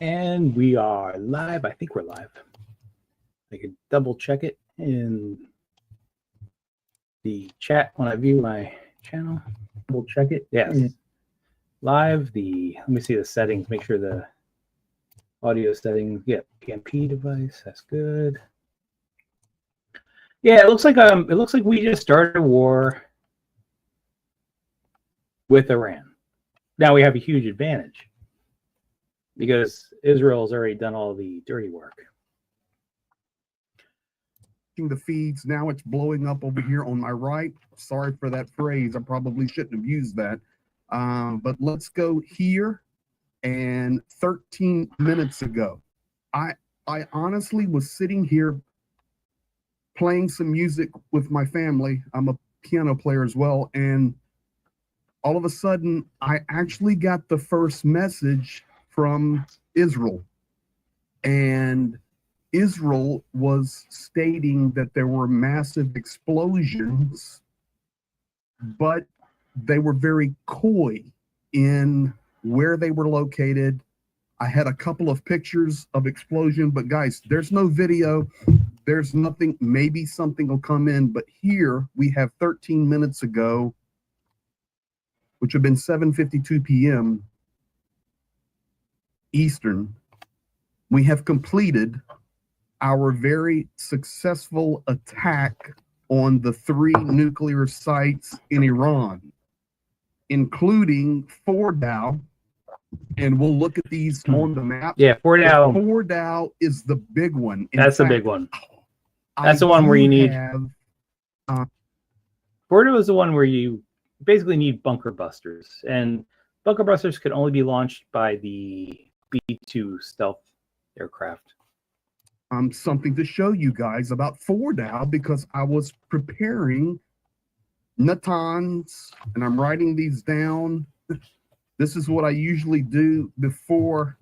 And we are live. I think we're live. I could double check it in the chat when I view my channel. Double check it. Yes. Live. Let me see the settings. Make sure the audio settings. Yeah, PMP device. That's good. Yeah, it looks like we just started a war with Iran. Now we have a huge advantage because Israel's already done all the dirty work. The feeds now, it's blowing up over here on my right. Sorry for that phrase, I probably shouldn't have used that, but let's go here. And 13 minutes ago, I honestly was sitting here playing some music with my family. I'm a piano player as well, and all of a sudden I actually got the first message from Israel, and Israel was stating that there were massive explosions, but they were very coy in where they were located. I had a couple of pictures of explosion, but guys, there's no video. There's nothing. Maybe something will come in, but here we have 13 minutes ago, which have been 7:52 p.m. Eastern. We have completed our very successful attack on the 3 nuclear sites in Iran, including Fordow, and we'll look at these on the map. Yeah, Fordow. Fordow is the big one. That's the big one. That's the one where you need. Fordow is the one where you basically need bunker busters, and bunker busters can only be launched by the B-2 stealth aircraft. Something to show you guys about Fordow, because I was preparing Natanz and I'm writing these down. This is what I usually do before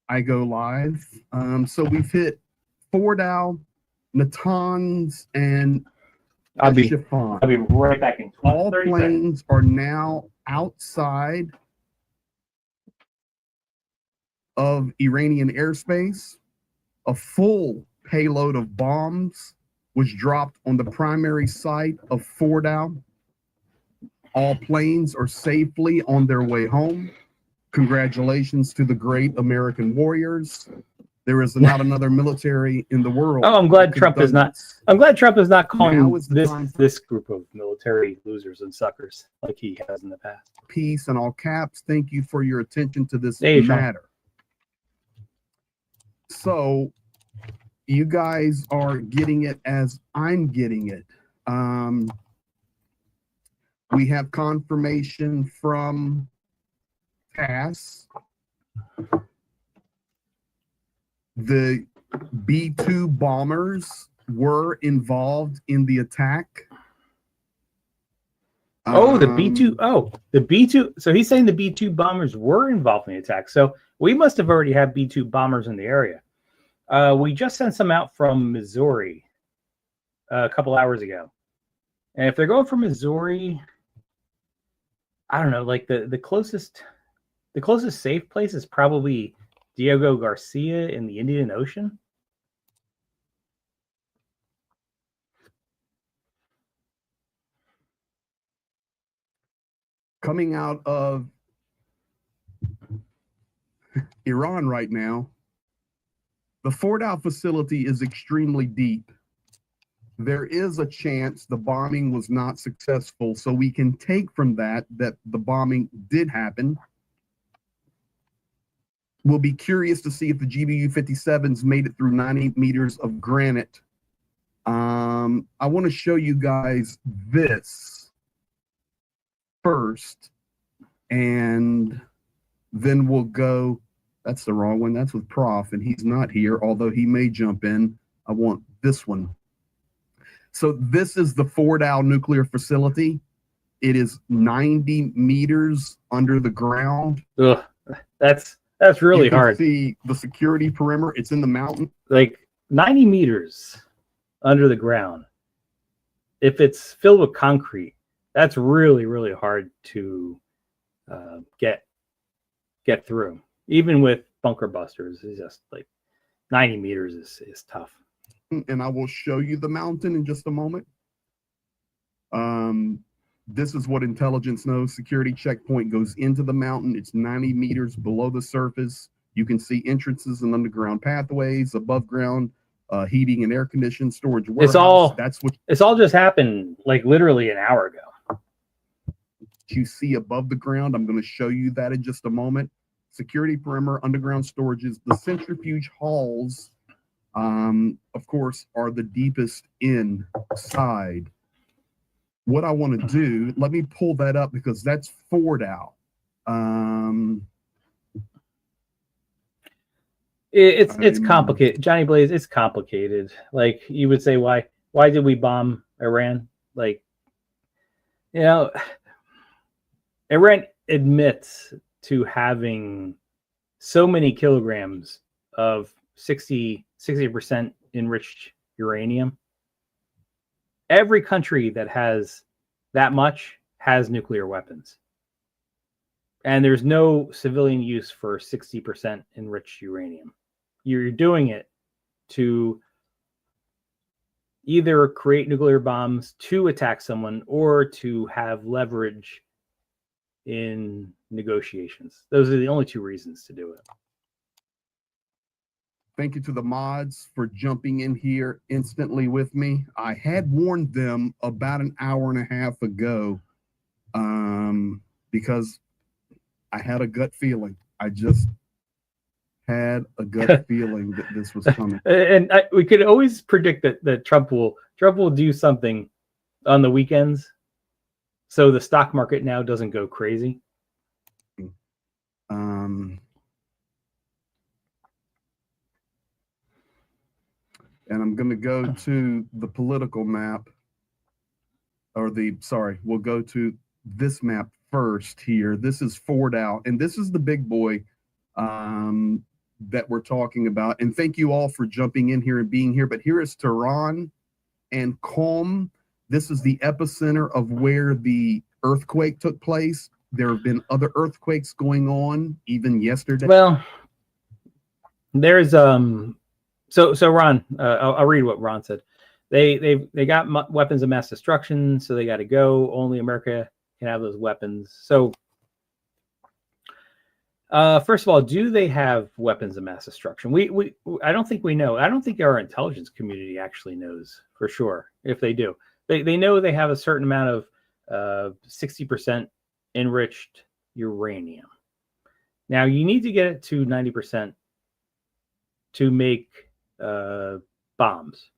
I go live. So we've hit Fordow, Natanz, and I'll be Chiffon. I'll be right back in 20, all planes are now outside of Iranian airspace. A full payload of bombs was dropped on the primary site of Fordow. All planes are safely on their way home. Congratulations to the great American warriors. There is not another military in the world. Oh, I'm glad Trump is not. I'm glad Trump is not calling this group of military losers and suckers like he has in the past. Peace in all caps. Thank you for your attention to this matter. So you guys are getting it as I'm getting it. We have confirmation from TASS. The B-2 bombers were involved in the attack. Oh, the B-2. Oh, the B-2. So he's saying the B-2 bombers were involved in the attack. So we must have already had B-2 bombers in the area. We just sent some out from Missouri a couple hours ago. And if they're going from Missouri, I don't know, like the closest safe place is probably Diego Garcia in the Indian Ocean. Coming out of Iran right now, the Fordow facility is extremely deep. There is a chance the bombing was not successful, so we can take from that the bombing did happen. We'll be curious to see if the GBU-57s made it through 90 meters of granite. I want to show you guys this first, and then we'll go. That's the wrong one. That's with Prof, and he's not here, although he may jump in. I want this one. So this is the Fordow nuclear facility. It is 90 meters under the ground. Ugh, that's really hard. See the security perimeter. It's in the mountain. Like 90 meters under the ground. If it's filled with concrete, that's really, really hard to get through. Even with bunker busters is just like 90 meters is tough. And I will show you the mountain in just a moment. This is what intelligence knows. Security checkpoint goes into the mountain. It's 90 meters below the surface. You can see entrances and underground pathways, above ground heating and air conditioning, storage warehouse. It's all just happened like literally an hour ago. You see above the ground. I'm going to show you that in just a moment. Security perimeter, underground storages, the centrifuge halls, of course, are the deepest inside. What I want to do, let me pull that up because that's Fordow. It's complicated, Johnny Blaze. It's complicated. Like you would say, why did we bomb Iran? Like, you know, Iran admits to having so many kilograms of 60% enriched uranium. Every country that has that much has nuclear weapons. And there's no civilian use for 60% enriched uranium. You're doing it to either create nuclear bombs to attack someone or to have leverage in negotiations. Those are the only two reasons to do it. Thank you to the mods for jumping in here instantly with me. I had warned them about an hour and a half ago because I had a gut feeling. I just had a gut feeling that this was coming. And we could always predict that Trump will do something on the weekends, so the stock market now doesn't go crazy. And I'm going to go to the political map, or we'll go to this map first here. This is Fordow, and this is the big boy that we're talking about. And thank you all for jumping in here and being here. But here is Tehran and Qom. This is the epicenter of where the earthquake took place. There have been other earthquakes going on, even yesterday. Well, there's So Ron, I'll read what Ron said. They got weapons of mass destruction, so they got to go. Only America can have those weapons. So, first of all, do they have weapons of mass destruction? I don't think we know. I don't think our intelligence community actually knows for sure if they do. They know they have a certain amount of 60% enriched uranium. Now you need to get it to 90% to make bombs.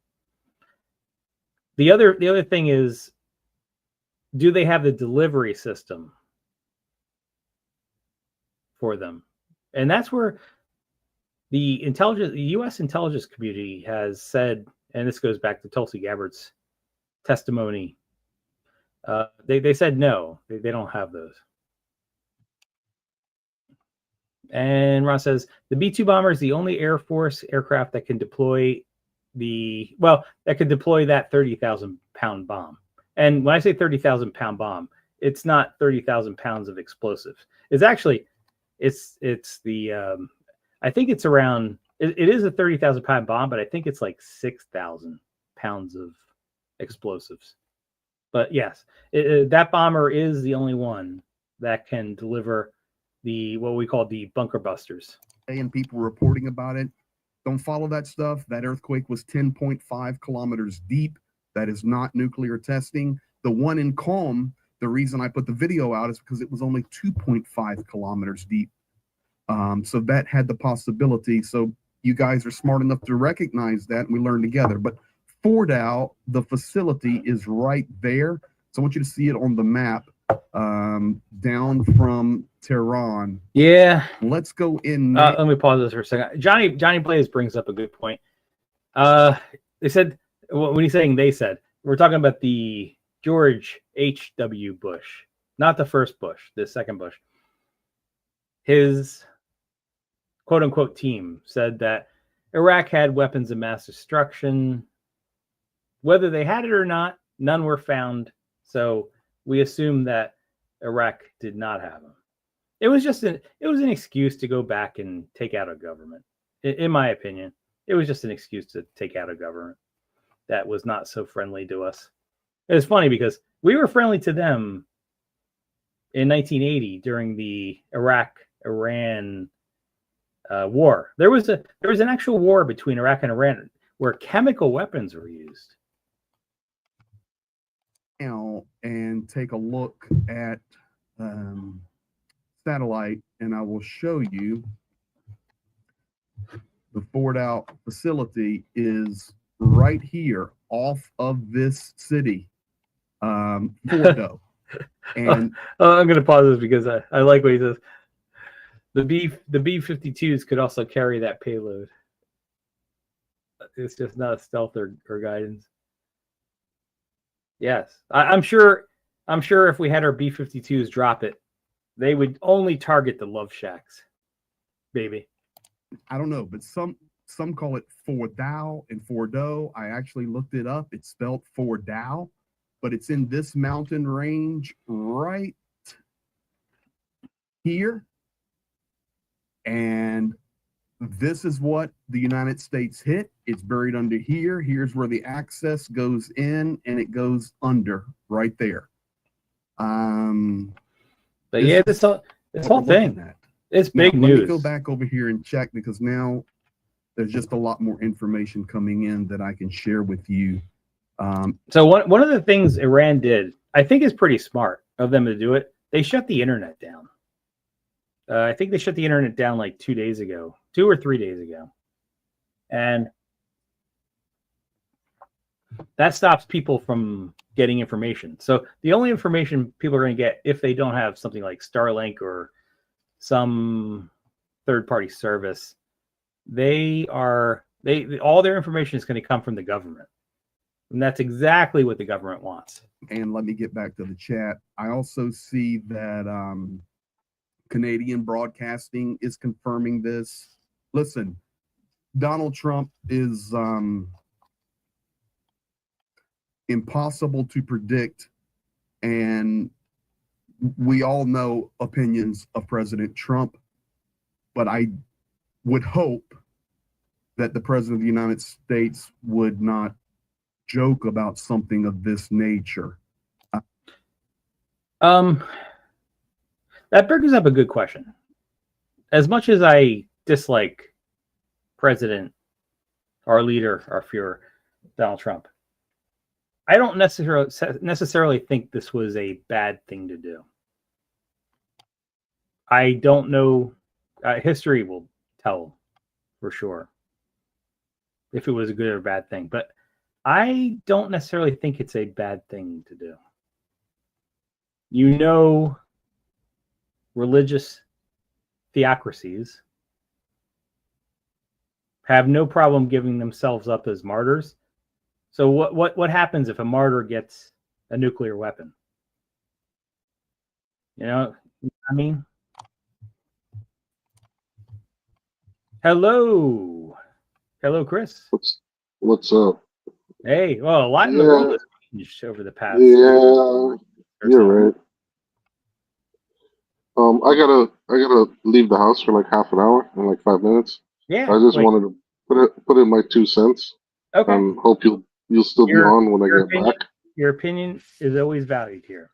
The other thing is, do they have the delivery system for them? And that's where the U.S. intelligence community has said, and this goes back to Tulsi Gabbard's testimony. They said no, they don't have those. And Ron says the B-2 bomber is the only Air Force aircraft that can deploy that 30,000 pound bomb. And when I say 30,000 pound bomb, it's not 30,000 pounds of explosives. It's actually, it's the, I think it's around, it is a 30,000 pound bomb, but I think it's like 6,000 pounds of explosives. But yes, that bomber is the only one that can deliver what we call the bunker busters. And people reporting about it. Don't follow that stuff. That earthquake was 10.5 kilometers deep. That is not nuclear testing. The one in Qom, the reason I put the video out is because it was only 2.5 kilometers deep. So that had the possibility. So you guys are smart enough to recognize that, and we learn together. But Fordow, the facility is right there. So I want you to see it on the map. Down from Tehran. Yeah. Let's go in. Let me pause this for a second. Johnny Blaze brings up a good point. They said, when he's saying they said, we're talking about the George H.W. Bush, not the first Bush, the second Bush. His quote unquote team said that Iraq had weapons of mass destruction. Whether they had it or not, none were found. So we assume that Iraq did not have them. It was just it was an excuse to go back and take out a government. In my opinion, it was just an excuse to take out a government that was not so friendly to us. It was funny because we were friendly to them in 1980 during the Iraq-Iran war. There was an actual war between Iraq and Iran where chemical weapons were used. Now and take a look at satellite, and I will show you the Fordow facility is right here off of this city, Fordow. And I'm going to pause this because I like what he says. The B-52s could also carry that payload. It's just not stealth or guidance. Yes, I'm sure if we had our B-52s drop it, they would only target the love shacks, baby. I don't know, but some call it Fordow and Fordow. I actually looked it up. It's spelled Fordow, but it's in this mountain range right here. And this is what the United States hit. It's buried under here. Here's where the access goes in, and it goes under right there. But yeah, this whole thing, it's big news. Let me go back over here and check, because now there's just a lot more information coming in that I can share with you. So one of the things Iran did, I think, is pretty smart of them to do it. They shut the internet down. I think they shut the internet down like 2 or 3 days ago. And that stops people from getting information. So the only information people are going to get, if they don't have something like Starlink or some third-party service, all their information is going to come from the government. And that's exactly what the government wants. And let me get back to the chat. I also see that Canadian Broadcasting is confirming this. Listen, Donald Trump is impossible to predict, and we all know opinions of President Trump, but I would hope that the President of the United States would not joke about something of this nature. That brings up a good question. As much as I dislike President, our leader, our Führer, Donald Trump, I don't necessarily think this was a bad thing to do. I don't know. History will tell for sure if it was a good or bad thing, but I don't necessarily think it's a bad thing to do. You know, religious theocracies have no problem giving themselves up as martyrs. So what happens if a martyr gets a nuclear weapon? You know, I mean, hello, Chris. What's up? Hey, well, a lot in the world has changed over the past. Yeah, you're right. I gotta leave the house for like half an hour in like 5 minutes. Yeah, I just wanted to put in my 2 cents. Okay. And hope you'll still be on when I get back. Your opinion is always valued here.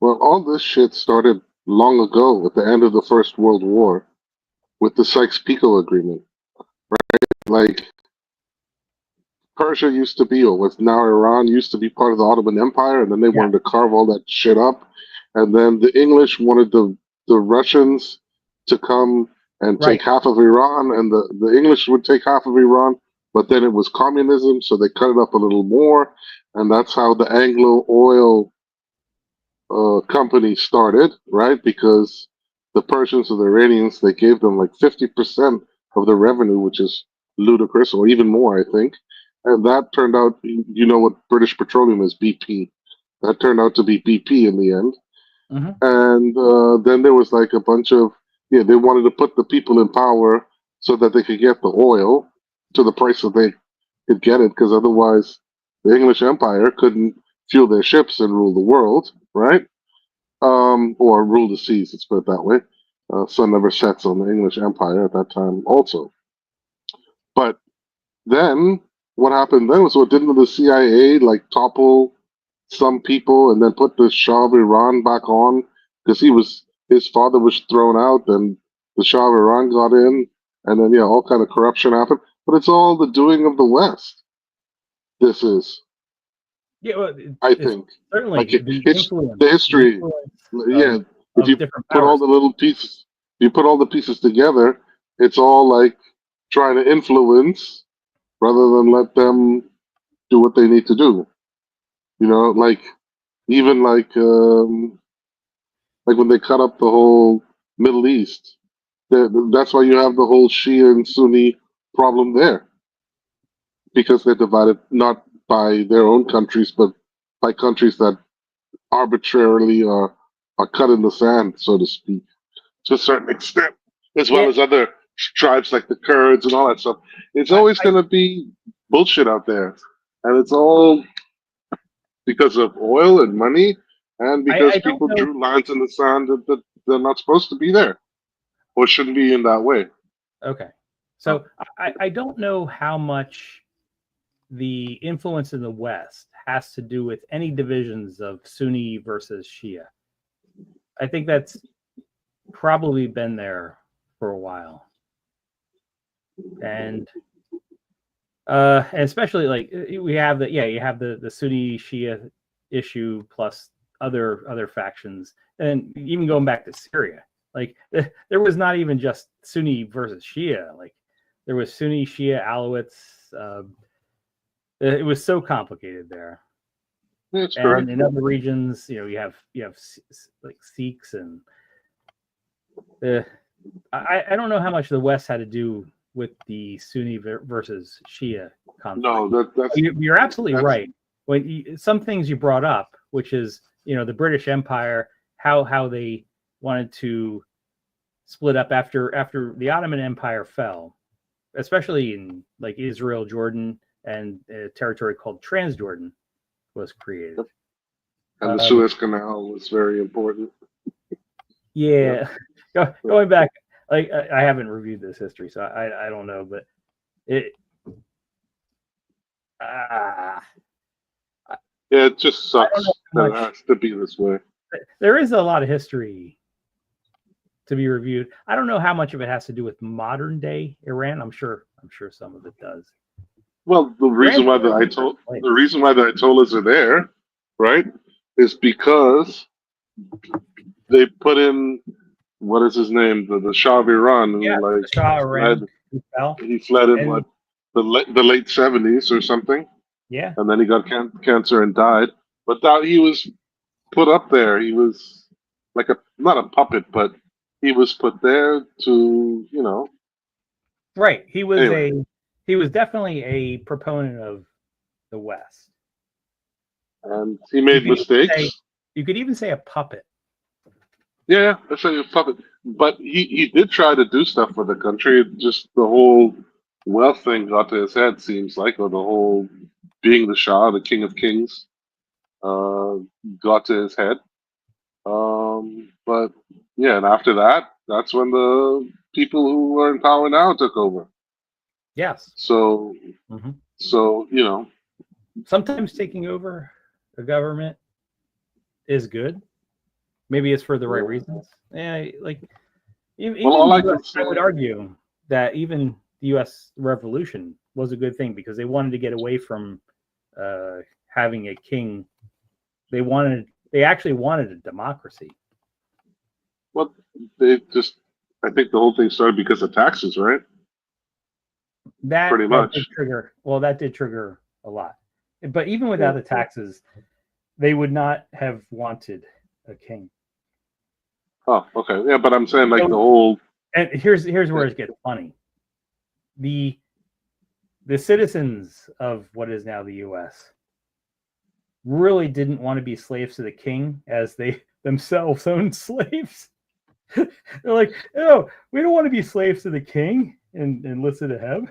Well, all this shit started long ago at the end of the First World War with the Sykes-Picot Agreement, right? Like, Persia used to be, or was now Iran, used to be part of the Ottoman Empire, and then they wanted to carve all that shit up. And then the English wanted the Russians to come and take half of Iran, and the English would take half of Iran, but then it was communism, so they cut it up a little more, and that's how the Anglo Oil company started, right? Because the Persians and the Iranians, they gave them like 50% of the revenue, which is ludicrous, or even more, I think. And that turned out, you know what British Petroleum is, BP. That turned out to be BP in the end. Mm-hmm. And then there was like a bunch of, they wanted to put the people in power so that they could get the oil to the price that they could get it, because otherwise the English Empire couldn't fuel their ships and rule the world, right? Or rule the seas, let's put it that way. sun never sets on the English Empire at that time, also. But then what happened then was, what didn't the CIA like topple some people and then put the Shah of Iran back on because his father was thrown out, and the Shah of Iran got in, and then all kind of corruption happened. But it's all the doing of the West. This is, Yeah, well, I it's think, certainly like the it's influence, the history. influence Yeah, if of you different put all powers. the little pieces, you put all the pieces together, it's all like trying to influence rather than let them do what they need to do. Like even like when they cut up the whole Middle East, that's why you have the whole Shia and Sunni problem there, because they're divided not by their own countries, but by countries that arbitrarily are cut in the sand, so to speak, to a certain extent, as well Yeah, as other tribes like the Kurds and all that stuff. It's I, always going to be bullshit out there, and it's all because of oil and money, and because I don't people know. drew lines in the sand that they're not supposed to be there or shouldn't be in that way. Okay, so I don't know how much the influence in the West has to do with any divisions of Sunni versus Shia. I think that's probably been there for a while, and especially like we have you have the Sunni Shia issue plus other factions, and even going back to Syria, like there was not even just Sunni versus Shia, like there was Sunni Shia Alawites. It was so complicated there. That's And correct. in other regions, you have like Sikhs, and I don't know how much the West had to do with the Sunni versus Shia conflict. No, that's You're absolutely right. When some things you brought up, which is the British Empire, how they wanted to split up after the Ottoman Empire fell, especially in like Israel, Jordan, and a territory called Transjordan was created. and the Suez Canal was very important. Yeah, going back, like I haven't reviewed this history, so I don't know, but it. Yeah, it just sucks that it Much, has to be this way. there is a lot of history to be reviewed. I don't know how much of it has to do with modern day Iran. I'm sure some of it does. Well, the reason why the Ayatollahs are there, right, is because they put in, what is his name, the Shah of Iran, who The Shah of Iran he fled in what the late 70s or something. Yeah, and then he got cancer and died. But that he was put up there. He was like not a puppet, but he was put there to right. He was anyway. he was definitely a proponent of the West, and he made mistakes. You could even say a puppet. Yeah, let's say a puppet. But he did try to do stuff for the country. Just the whole wealth thing got to his head, seems like, or the whole being the Shah, the King of Kings, got to his head. But yeah, and after that, that's when the people who are in power now took over. Yes. So, so sometimes taking over a government is good. Maybe it's for the right reasons. Yeah, like even I would argue that even the U.S. Revolution was a good thing because they wanted to get away from having a king. They actually wanted a democracy. Well, I think the whole thing started because of taxes, right? Pretty much. That did trigger a lot. But even without the taxes, they would not have wanted a king. Oh, okay. Yeah, but I'm saying like the whole. And here's where it gets funny. The citizens of what is now the U.S. really didn't want to be slaves to the king, as they themselves owned slaves. They're like, oh, we don't want to be slaves to the king and listen to him.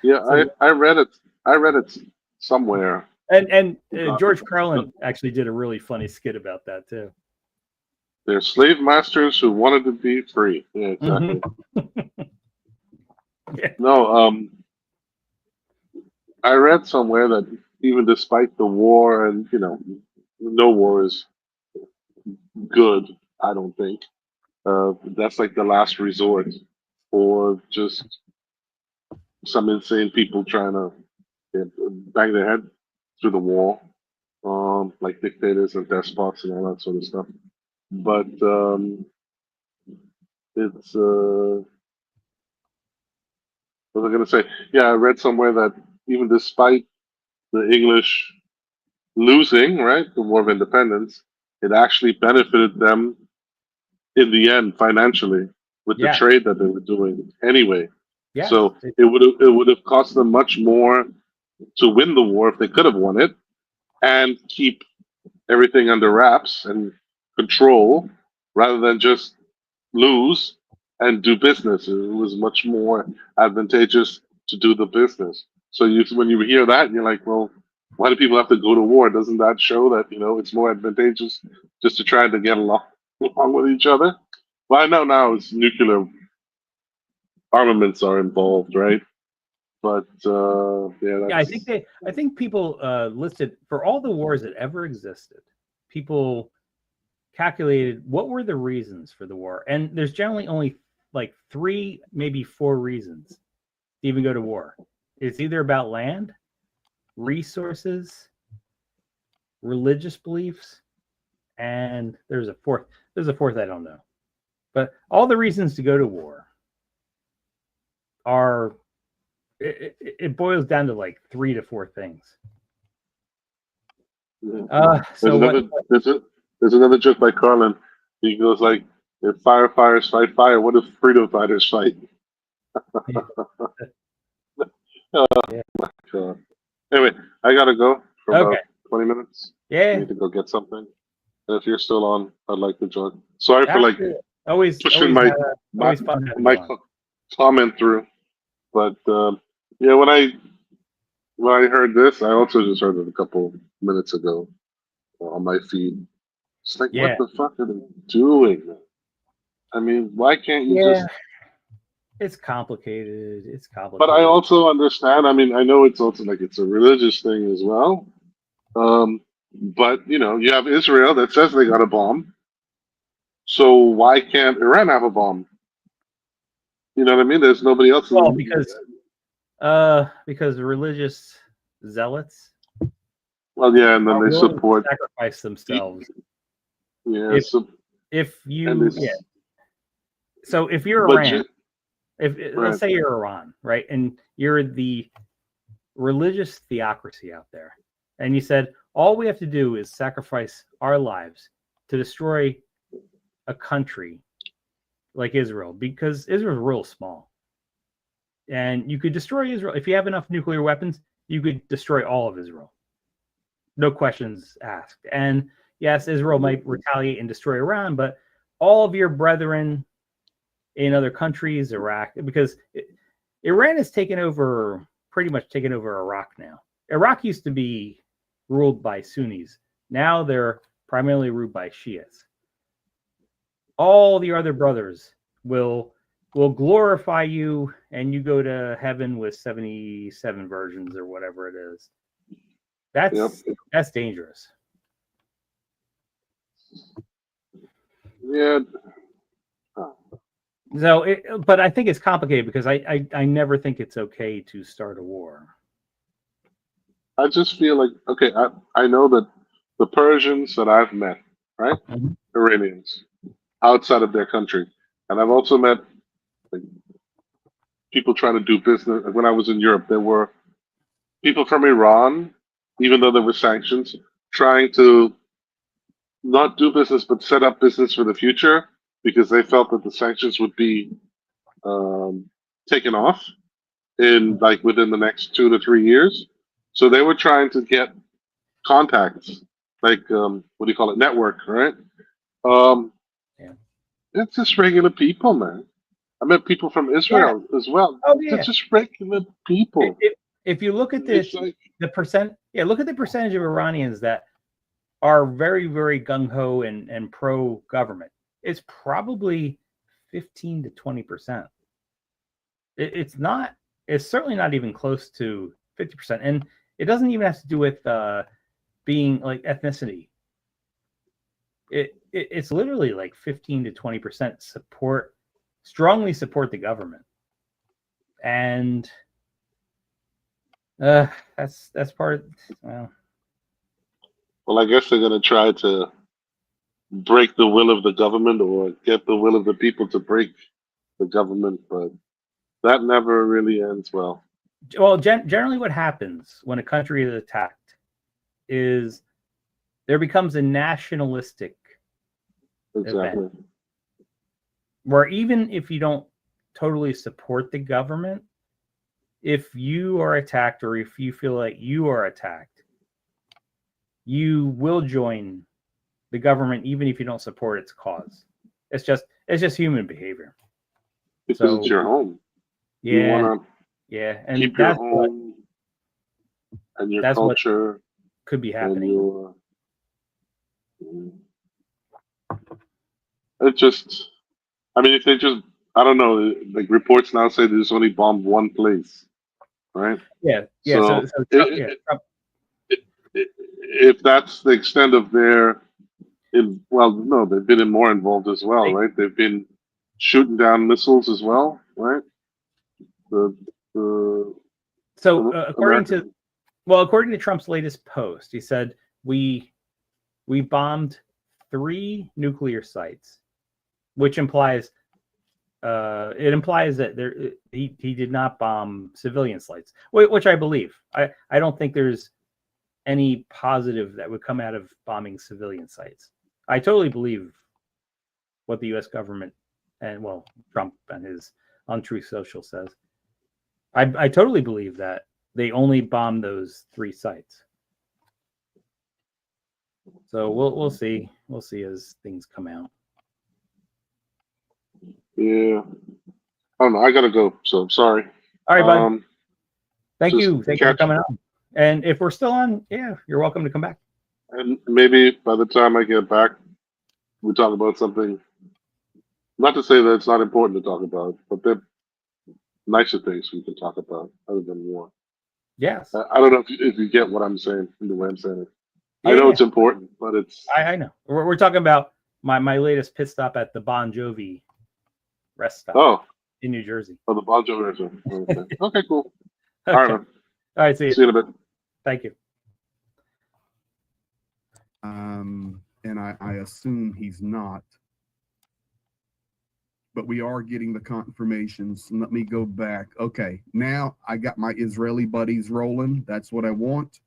Yeah, so, I read it somewhere. And George Carlin actually did a really funny skit about that too. They're slave masters who wanted to be free. Yeah, exactly. Yeah. No, I read somewhere that even despite the war, and no war is good, I don't think. That's like the last resort for just some insane people trying to bang their head through the wall, like dictators and despots and all that sort of stuff. But it's what was I going to say? Yeah, I read somewhere that even despite the English losing, right, the War of Independence, it actually benefited them in the end financially with the Yeah. trade that they were doing anyway. Yeah. So it would have cost them much more to win the war if they could have won it and keep everything under wraps and control rather than just lose and do business. It was much more advantageous to do the business. So when you hear that, you're like, well, why do people have to go to war? Doesn't that show that it's more advantageous just to try to get along with each other? Well, I know now it's nuclear armaments are involved, right? But yeah, Yeah, I think people listed for all the wars that ever existed, people calculated what were the reasons for the war, and there's generally only like 3, maybe 4 reasons to even go to war. It's either about land, resources, religious beliefs, and there's a fourth I don't know. But all the reasons to go to war are it boils down to like 3 to 4 things. There's another joke by Carlin. He goes like, "If firefighters fight fire, what if freedom fighters fight?" Yeah. God. Anyway, I gotta go for about Okay. 20 minutes. I Yeah. need to go get something. And if you're still on, I'd like to join. Sorry for like always pushing my my fun having you on. comment through. But yeah, when I heard this, I also just heard it a couple minutes ago on my feed. It's like, Yeah. what the fuck are they doing? I mean, why can't you just? It's complicated. It's complicated. But I also understand. I mean, I know it's also like it's a religious thing as well. But you have Israel that says they got a bomb. So why can't Iran have a bomb? You know what I mean? There's nobody else. Well, because religious zealots. Well, yeah, and then they support sacrifice themselves. Yeah. So if you're Iran, let's say you're Iran, right, and you're the religious theocracy out there, and you said all we have to do is sacrifice our lives to destroy a country like Israel, because Israel's real small, and you could destroy Israel if you have enough nuclear weapons. You could destroy all of Israel, no questions asked. And yes, Israel might retaliate and destroy Iran, but all of your brethren in other countries, Iraq, because Iran has pretty much taken over Iraq now. Iraq used to be ruled by Sunnis. Now they're primarily ruled by Shias. All the other brothers will glorify you, and you go to heaven with 77 virgins or whatever it is. That's dangerous. Yeah. So, but I think it's complicated because I never think it's okay to start a war. I just feel like, okay, I know that the Persians that I've met, right, Iranians, outside of their country, and I've also met like, people trying to do business. When I was in Europe, there were people from Iran, even though there were sanctions, trying to not do business but set up business for the future because they felt that the sanctions would be taken off within the next 2 to 3 years. So they were trying to get contacts, like what do you call it, network, right? It's just regular people, man. I met people from Israel as well. Oh, yeah. They're just regular people. If you look at the percent, look at the percentage of Iranians that are very, very gung ho and pro government. it's probably 15 to 20%. It's not. It's certainly not even close to 50%, and it doesn't even have to do with being like ethnicity. It's literally like 15 to 20% strongly support the government, and that's part of, Well, I guess they're going to try to break the will of the government or get the will of the people to break the government, but that never really ends well. Well, generally what happens when a country is attacked is there becomes a nationalistic Exactly. event where even if you don't totally support the government, if you are attacked or if you feel like you are attacked, you will join the government even if you don't support its cause. It's just human behavior. Because it's your home. Yeah. You want to and keep your home and your culture. What could be happening. It just, I mean, if they just, I don't know, like reports now say there's only bombed one place, right? Yeah. So if that's the extent of their, well, no, they've been more involved as well, right? They've been shooting down missiles as well, right? According to Trump's latest post, he said we bombed 3 nuclear sites, which implies that he did not bomb civilian sites, which I believe. I don't think there's any positive that would come out of bombing civilian sites. I totally believe what the U.S. government and Trump and his on Truth Social says. I totally believe that they only bombed those 3 sites. So we'll see. We'll see as things come out. Yeah. I don't know. I gotta go, so I'm sorry. All right, bud. Thank you for coming on. And if we're still on, you're welcome to come back. And maybe by the time I get back, we talk about something. Not to say that it's not important to talk about, but there are nicer things we can talk about other than war. Yes. I don't know if you get what I'm saying in the way I'm saying it. I know it's important, but it's. I know. We're talking about my latest pit stop at the Bon Jovi rest stop in New Jersey. Oh, the Bon Jovi restaurant. Okay. Okay, cool. Okay. All right, man. All right, see you. See you in a bit. Thank you. And I assume he's not. But we are getting the confirmations. Let me go back. Okay, now I got my Israeli buddies rolling. That's what I want.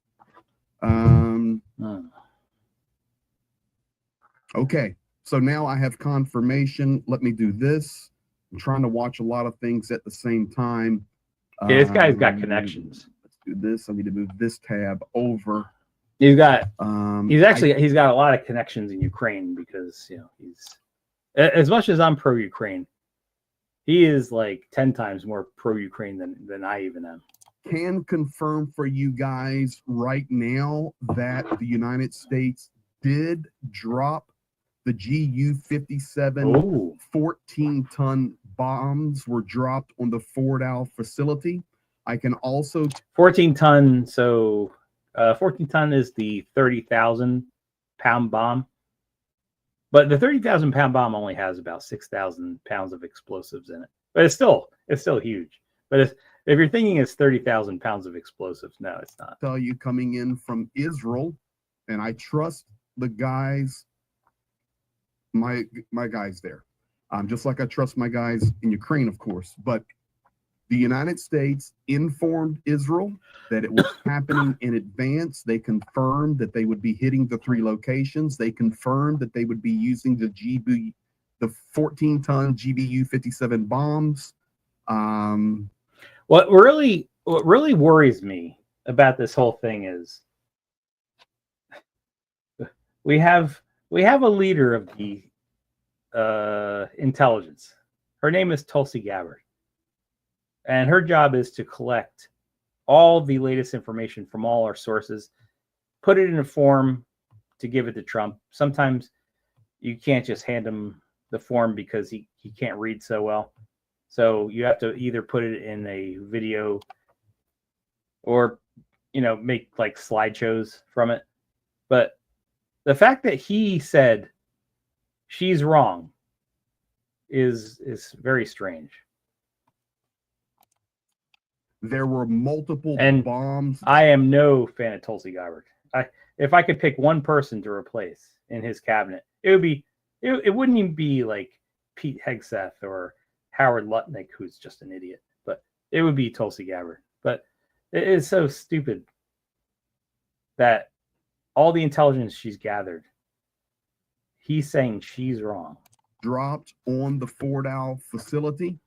Okay, so now I have confirmation. Let me do this. I'm trying to watch a lot of things at the same time. Yeah, this guy's got connections. Let's do this. I need to move this tab over. He's got he's got a lot of connections in Ukraine because he's, as much as I'm pro Ukraine, he is like 10 times more pro Ukraine than I even am. Can confirm for you guys right now that the United States did drop the GU-57 14-ton bombs were dropped on the Fort Al facility. I can also 14-ton. So 14-ton is the 30,000-pound bomb, but the 30,000-pound bomb only has about 6,000 pounds of explosives in it. But it's still huge. But if you're thinking it's 30,000 pounds of explosives, no, it's not. Tell you coming in from Israel, and I trust the guys, my guys there, just like I trust my guys in Ukraine, of course. But the United States informed Israel that it was happening in advance. They confirmed that they would be hitting the 3 locations. They confirmed that they would be using the 14-ton GBU-57 bombs. What really worries me about this whole thing is we have a leader of the intelligence. Her name is Tulsi Gabbard. And her job is to collect all the latest information from all our sources, put it in a form to give it to Trump. Sometimes you can't just hand him the form because he can't read so well. So you have to either put it in a video or, make like slideshows from it. But the fact that he said she's wrong is very strange. There were multiple And bombs. I am no fan of Tulsi Gabbard. If I could pick one person to replace in his cabinet, it wouldn't even be like Pete Hegseth or Howard Lutnick, who's just an idiot, but it would be Tulsi Gabbard. But it is so stupid that all the intelligence she's gathered, he's saying she's wrong. Dropped on the Fordow facility.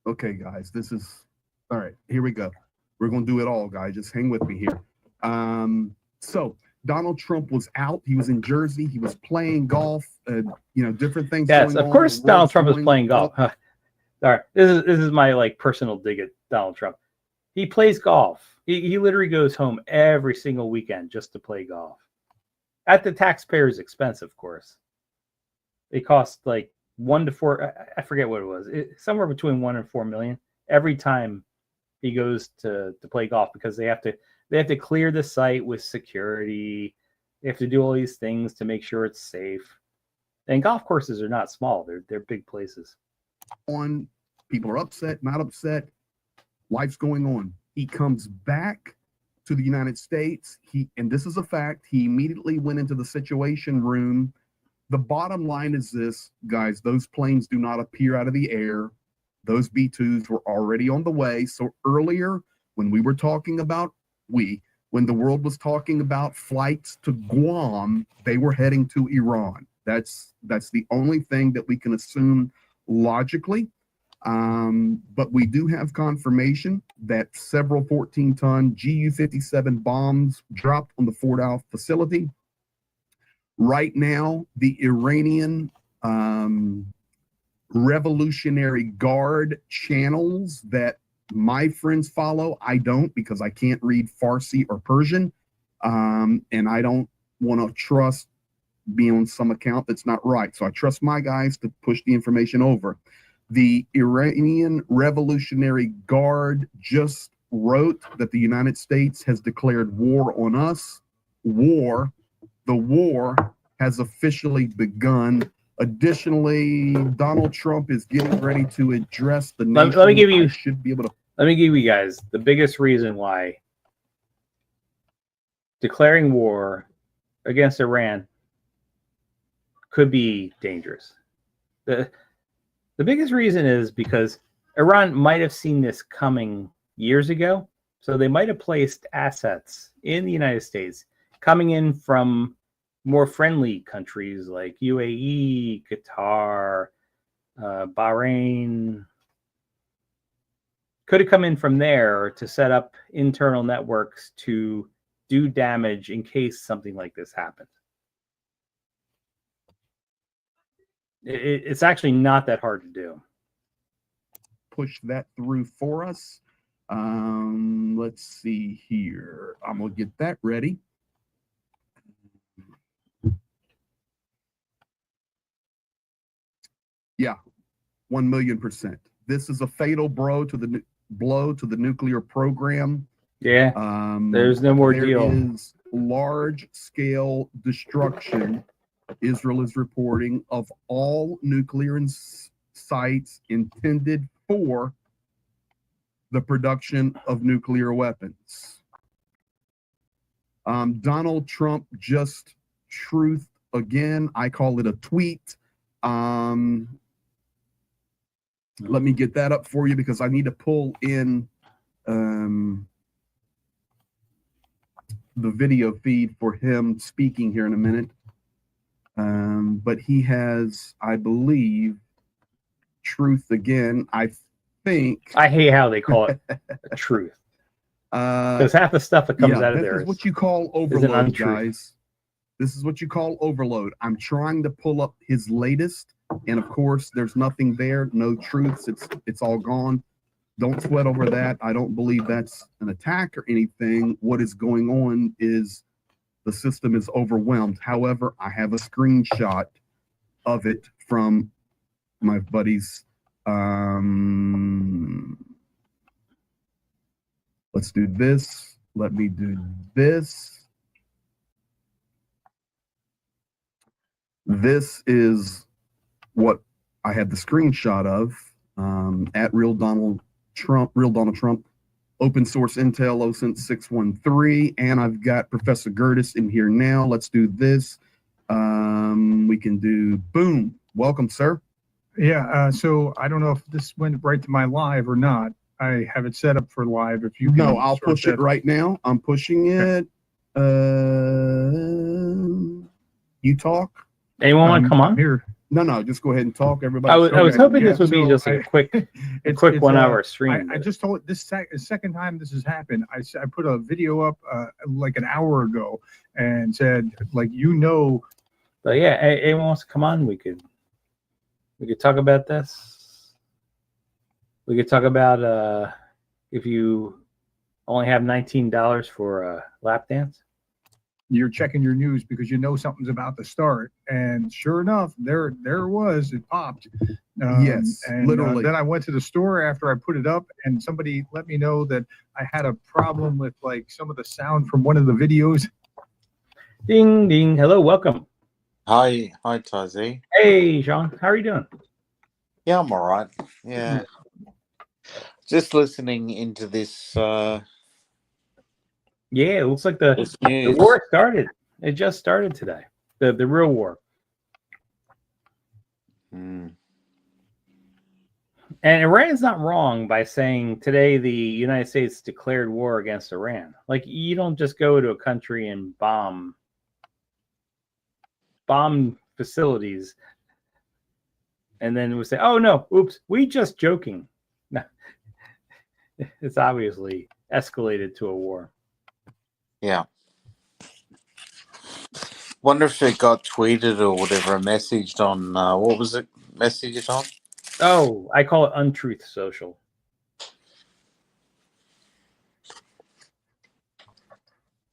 Okay, guys, this is all right. Here we go. We're going to do it all, guys. Just hang with me here. So Donald Trump was out. He was in Jersey. He was playing golf. Different things. Yes, going of course, on. Donald Trump was playing golf. All right, this is my like personal dig at Donald Trump. He plays golf. He literally goes home every single weekend just to play golf, at the taxpayer's expense, of course. It costs like 1 to 4. I forget what it was. Somewhere between 1 and 4 million every time he goes to play golf, because they have to clear the site with security. They have to do all these things to make sure it's safe. And golf courses are not small; they're big places. People are upset, not upset. Life's going on. He comes back to the United States. And this is a fact. He immediately went into the Situation Room. The bottom line is this, guys: those planes do not appear out of the air. Those B-2s were already on the way. So earlier, when we were talking about when the world was talking about flights to Guam, they were heading to Iran. That's the only thing that we can assume logically. But we do have confirmation that several 14-ton Ju-57 bombs dropped on the Fordow facility. Right now, the Iranian Revolutionary Guard channels that my friends follow, I don't, because I can't read Farsi or Persian, and I don't want to trust being on some account that's not right. So I trust my guys to push the information over. The Iranian Revolutionary Guard just wrote that the United States has declared war on us. The war has officially begun. Additionally, Donald Trump is getting ready to address the nation. Let me give you guys the biggest reason why declaring war against Iran could be dangerous. The biggest reason is because Iran might have seen this coming years ago, so they might have placed assets in the United States coming in from more friendly countries like UAE, Qatar, Bahrain. Could have come in from there to set up internal networks to do damage in case something like this happened. It's actually not that hard to do. Push that through for us. Let's see here. I'm going to get that ready. Yeah, 1,000,000%. This is a fatal blow to the nuclear program. Yeah, there's no more deal. There is large-scale destruction, Israel is reporting, of all nuclear sites intended for the production of nuclear weapons. Donald Trump just truthed again. I call it a tweet. Let me get that up for you because I need to pull in the video feed for him speaking here in a minute. But he has, I believe, truth again. I think. I hate how they call it truth. Because half the stuff that comes out of there is what you call overload, an untruth. guys. This is what you call overload. I'm trying to pull up his latest, and of course, there's nothing there, no truths. It's all gone. Don't sweat over that. I don't believe that's an attack or anything. What is going on is the system is overwhelmed. However, I have a screenshot of it from my buddies. Let's do this. Let me do this. This is what I had the screenshot of at Real Donald Trump, open source Intel OSINT 613, and I've got Professor Gertis in here now. Let's do this. We can do boom. Welcome, sir. Yeah, so I don't know if this went right to my live or not. I have it set up for live. If you No, can I'll sort push that- it right now. I'm pushing it. You talk? Anyone want to come on? here. No, just go ahead and talk. Everybody. I was Okay, hoping yeah, this would be so just a quick It's 1 hour stream. I just told this second time this has happened. I put a video up like an hour ago and said like But yeah, anyone wants to come on? We could talk about this. We could talk about if you only have $19 for a lap dance. you're checking your news because you know something's about to start, and sure enough, there it was. It popped. Yes, and, literally. Then I went to the store after I put it up, and somebody let me know that I had a problem with like some of the sound from one of the videos. Ding ding. Hello, welcome. Hi, Tazi. Hey, Sean. How are you doing? Yeah, I'm all right. Yeah, just listening into this Yeah, it looks like the news. war started. It just started today. The real war. Mm. And Iran's not wrong by saying today the United States declared war against Iran. Like, you don't just go to a country and bomb facilities and then we say, oh no, oops, we just joking. No. It's obviously escalated to a war. Yeah. Wonder if it got tweeted or whatever, messaged on what was it? Messaged on? Oh, I call it untruth social.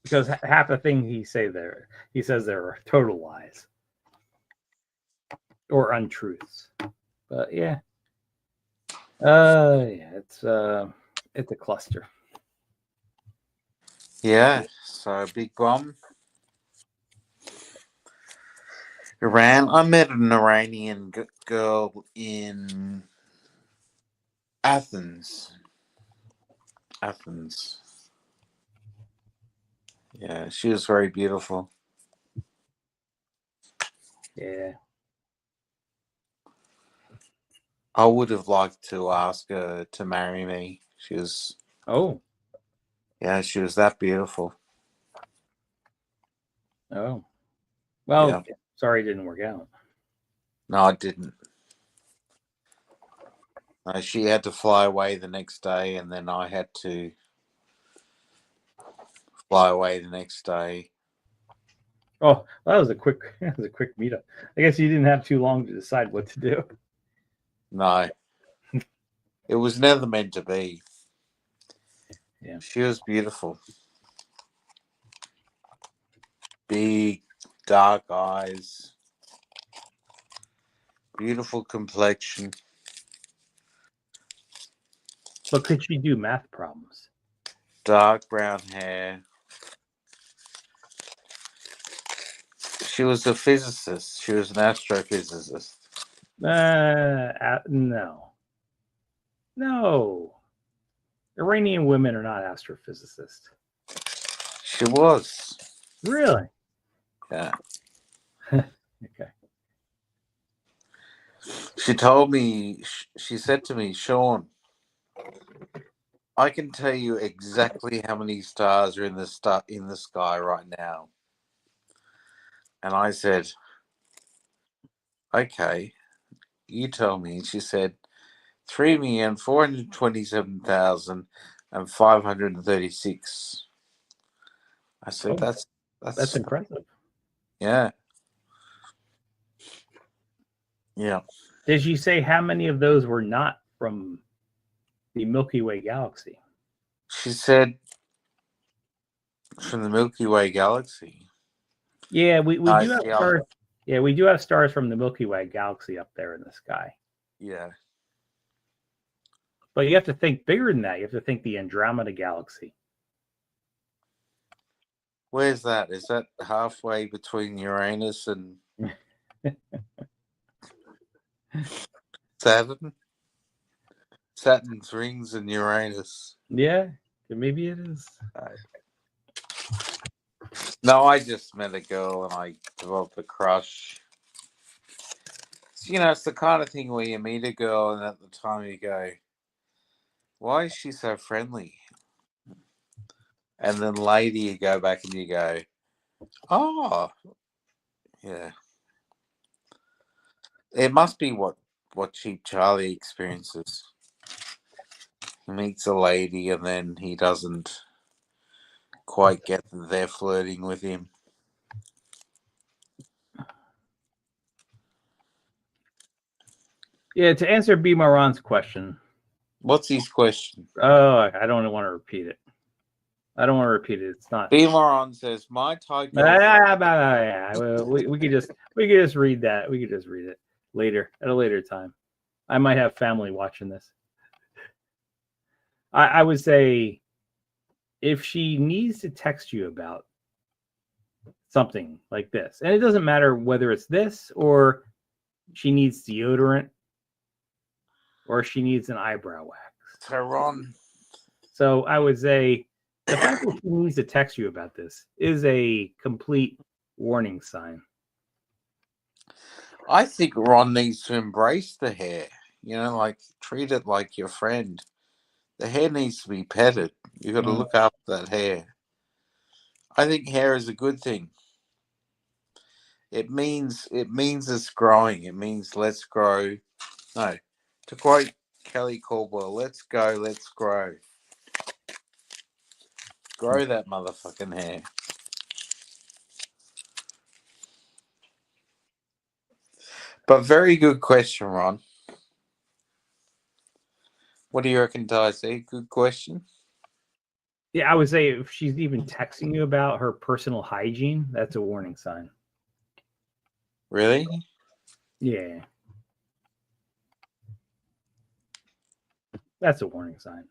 Because half the thing he says there are total lies or untruths. But yeah, it's a cluster. Yeah. So big bomb. Iran. I met an Iranian girl in Athens. Yeah, she was very beautiful. Yeah. I would have liked to ask her to marry me. She was that beautiful. Oh. Well, Yeah. sorry it didn't work out. No, I didn't. She had to fly away the next day, and then I had to fly away the next day. Oh, that was a quick meetup. I guess you didn't have too long to decide what to do. No. It was never meant to be. Yeah. She was beautiful. Big, dark eyes. Beautiful complexion. But could she do math problems? Dark brown hair. She was a physicist. She was an astrophysicist. No. Iranian women are not astrophysicists. She was. Really? Yeah. Okay. She told me, she said to me, Sean, I can tell you exactly how many stars are in the sky right now. And I said, okay, you tell me. And she said, 3,427,536. I said, that's impressive. Yeah. Yeah. Did she say how many of those were not from the Milky Way galaxy? She said from the Milky Way galaxy. Yeah, we do have stars. Yeah, we do have stars from the Milky Way galaxy up there in the sky. Yeah. But you have to think bigger than that. You have to think the Andromeda galaxy. Where's that? Is that halfway between Uranus and Saturn? Saturn's rings and Uranus. Yeah, maybe it is. No, I just met a girl and I developed a crush. You know, it's the kind of thing where you meet a girl and at the time you go, why is she so friendly? And then later you go back and you go, oh, yeah. It must be what Cheap Charlie experiences. He meets a lady and then he doesn't quite get that they're flirting with him. Yeah, to answer B. Moran's question. What's his question? Oh, I don't want to repeat it. I don't want to repeat it. It's not. B. Moran says, my Thai girlfriend. We could just read that. We could just read it later at a later time. I might have family watching this. I would say if she needs to text you about something like this, and it doesn't matter whether it's this or she needs deodorant or she needs an eyebrow wax. Ron. So I would say the fact that she needs to text you about this is a complete warning sign. I think Ron needs to embrace the hair. You know, like treat it like your friend. The hair needs to be petted. You got to look after that hair. I think hair is a good thing. It means it's growing. It means let's grow. No, to quote Kelly Caldwell, let's go, let's grow. Grow that motherfucking hair. But very good question, Ron. What do you reckon, Daisy? Good question. Yeah, I would say if she's even texting you about her personal hygiene, that's a warning sign. Really? Yeah. That's a warning sign.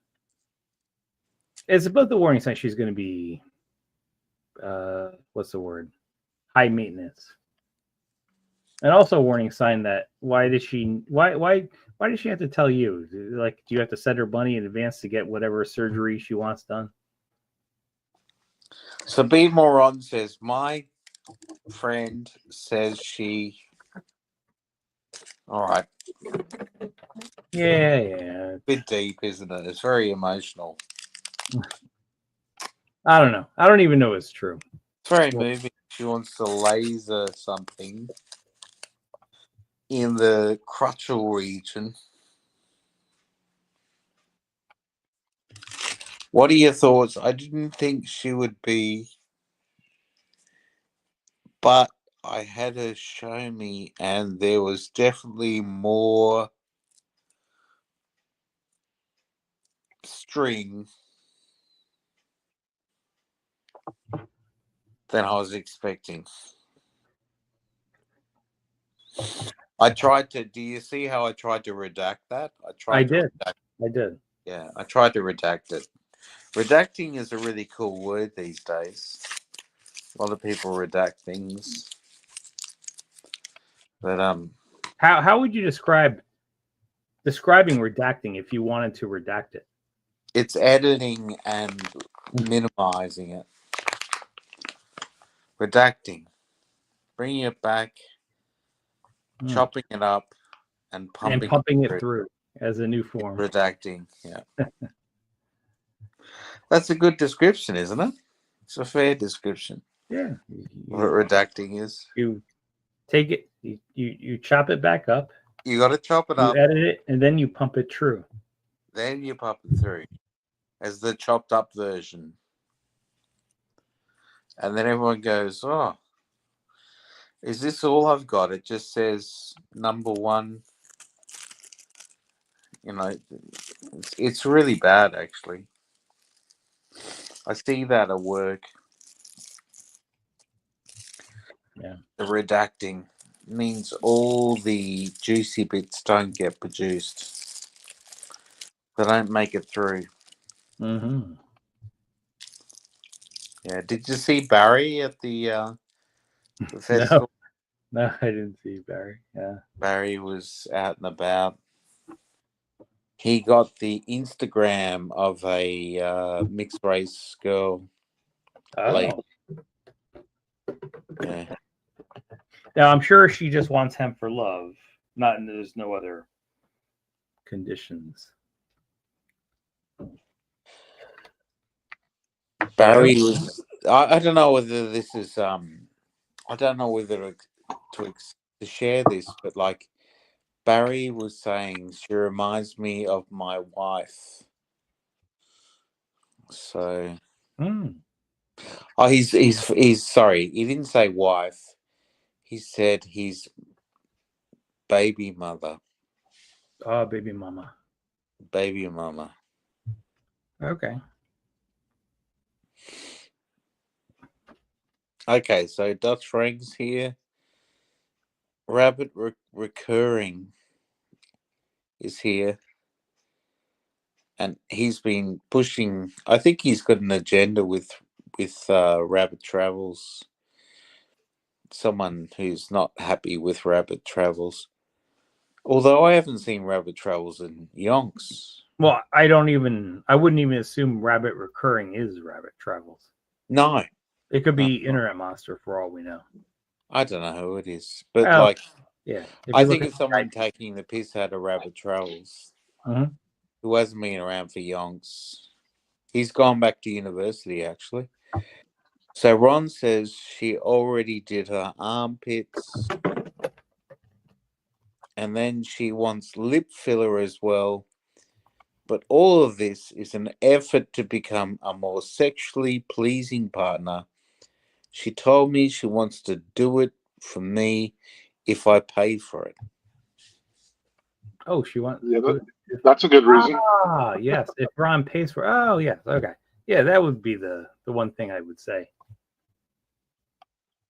It's about the warning sign she's going to be, what's the word? High maintenance. And also a warning sign that why does she have to tell you? Like, do you have to send her money in advance to get whatever surgery she wants done? So B. Moron says, my friend says she... All right. Yeah. A bit deep, isn't it? It's very emotional. I don't know. I don't even know it's true. It's very moving. She wants to laser something in the crotchal region. What are your thoughts? I didn't think she would be, but I had her show me, and there was definitely more string than I was expecting. I tried to. Do you see how I tried to redact that? I did. Yeah, I tried to redact it. Redacting is a really cool word these days. A lot of people redact things. But how would you describing redacting if you wanted to redact it? It's editing and minimizing it. Redacting. Bringing it back, chopping it up, and pumping it through as a new form. Redacting, yeah. That's a good description, isn't it? It's a fair description. Yeah. What redacting is. You take it, you chop it back up. You got to chop it up. You edit it, and then you pump it through. Then you pump it through as the chopped up version. And then everyone goes, oh, is this all I've got? It just says number 1. You know, it's really bad, actually. I see that at work. Yeah. The redacting. means all the juicy bits don't get produced. They don't make it through. Mm-hmm. Yeah. Did you see Barry at the festival? No, I didn't see Barry. Yeah. Barry was out and about. He got the Instagram of a mixed race girl. Lady. Oh. Yeah. Now I'm sure she just wants him for love. Not, and there's no other conditions. Barry was. I don't know whether this is. I don't know whether to share this, but like Barry was saying, she reminds me of my wife. So. Mm. Oh, he's sorry. He didn't say wife. He said his baby mother. Oh, baby mama. Baby mama. Okay. Okay, so Dutch Frank's here. Rabbit Recurring is here. And he's been pushing. I think he's got an agenda with Rabbit Travels. Someone who's not happy with Rabbit Travels. Although I haven't seen Rabbit Travels in yonks. Well, I wouldn't even assume Rabbit Recurring is Rabbit Travels. No. It could be Internet Monster for all we know. I don't know who it is. But yeah. I think it's someone taking the piss out of Rabbit Travels. Mm-hmm. Who hasn't been around for yonks. He's gone back to university, actually. So Ron says she already did her armpits. And then she wants lip filler as well. But all of this is an effort to become a more sexually pleasing partner. She told me she wants to do it for me if I pay for it. Oh, she wants. Yeah, that's a good reason. Ah, yes. If Ron pays for. Oh, yes. Okay. Yeah, that would be the one thing I would say.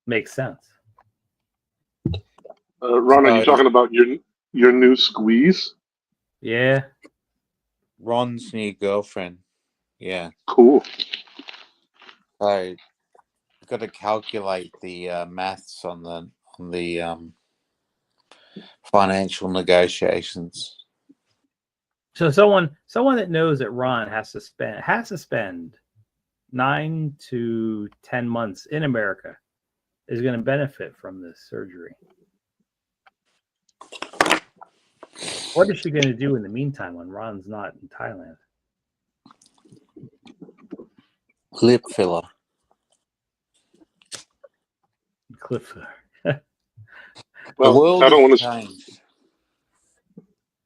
Makes sense. Ron, are you talking about your new squeeze? Yeah. Ron's new girlfriend. Yeah. Cool. So got to calculate the maths on the financial negotiations. So someone that knows that Ron has to spend 9 to 10 months in America is going to benefit from this surgery. What is she going to do in the meantime when Ron's not in Thailand? Lip filler. Cliff. Well, the world I don't want has to. changed.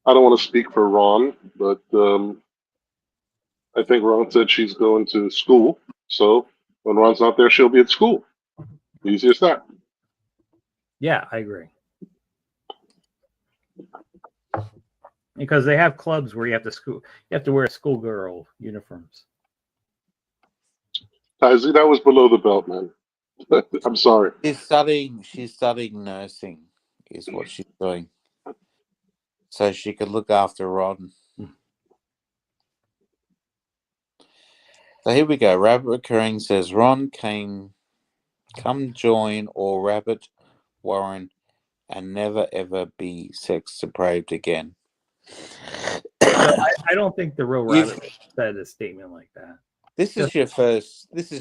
I don't want to speak for Ron, but I think Ron said she's going to school. So when Ron's not there, she'll be at school. Easy as that. Yeah, I agree. Because they have clubs where you have to wear schoolgirl uniforms. Tazi, that was below the belt, man. I'm sorry. She's studying nursing is what she's doing. So she could look after Ron. So here we go. Rabbit Recurring says Ron come join or Rabbit Warren and never ever be sex depraved again. So I don't think the real Rabbit said a statement like that. This is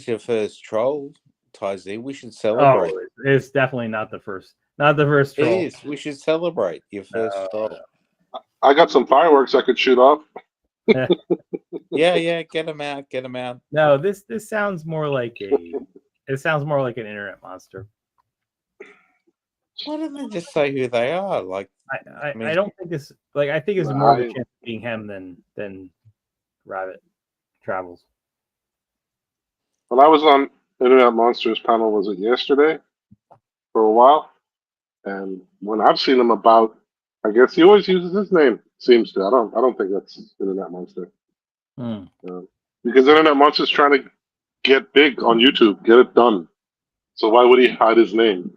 your first troll, Tazi. We should celebrate. Oh, it's definitely not the first. Not the first troll. It is. We should celebrate your first troll. I got some fireworks I could shoot off. Yeah, get them out. No, this sounds more like an internet monster. Why don't they just say who they are? Like, I don't think it's like I think it's more of a chance of being him than Rabbit Travels. When I was on Internet Monsters panel, was it yesterday? For a while, and when I've seen him about, I guess he always uses his name. Seems to. I don't think that's Internet Monster. Because Internet Monster's trying to get big on YouTube, get it done. So why would he hide his name?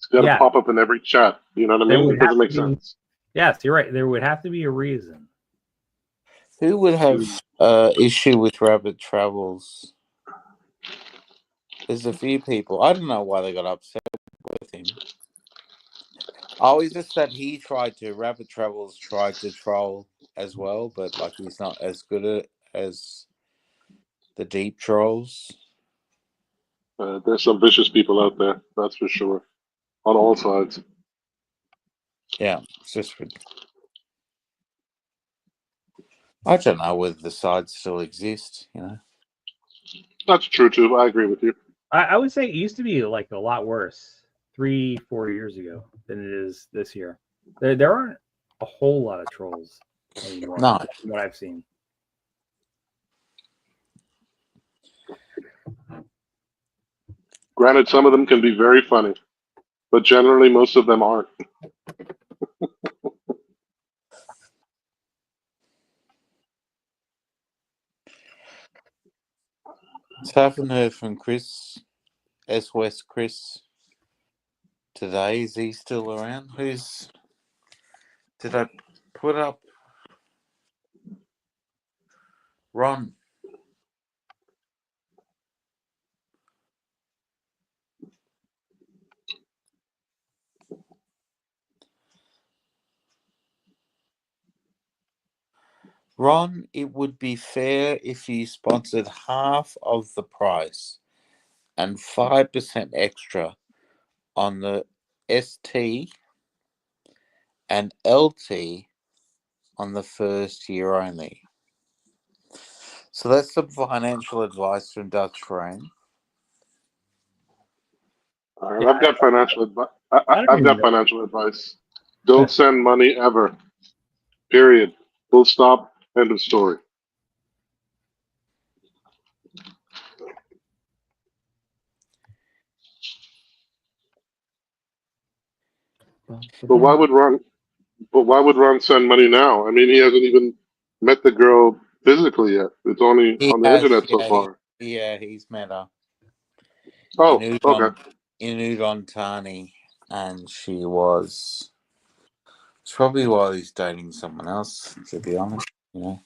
It's got to Yeah. pop up in every chat. You know what I There mean? would It doesn't have make to be- sense. Yes, you're right. There would have to be a reason. Who would have issue with Rabbit Travels? There's a few people. I don't know why they got upset with him. Oh, is this that Rabbit Travels tried to troll as well, but like he's not as good at as the deep trolls? There's some vicious people out there, that's for sure, on all sides. Yeah, it's just. I don't know whether the sides still exist. You know. That's true too. I agree with you. I would say it used to be like a lot worse 3-4 years ago than it is this year. There aren't a whole lot of trolls anymore. No. From what I've seen. Granted, some of them can be very funny, but generally most of them aren't. So I haven't heard from Chris, S West Chris, today. Is he still around? Did I put up Ron? Ron, it would be fair if you sponsored half of the price and 5% extra on the ST and LT on the first year only. So that's some financial advice from Dutch Frame. All right, I've got financial advice. I don't I've got know. financial advice. Don't send money ever. Period. Full stop. End of story. But why would Ron? But why would Ron send money now? I mean, he hasn't even met the girl physically yet. It's only He on the has, internet so yeah, far. he's met her. Oh, In okay. Udon Thani, and she was. It's probably while he's dating someone else, to be honest, you know.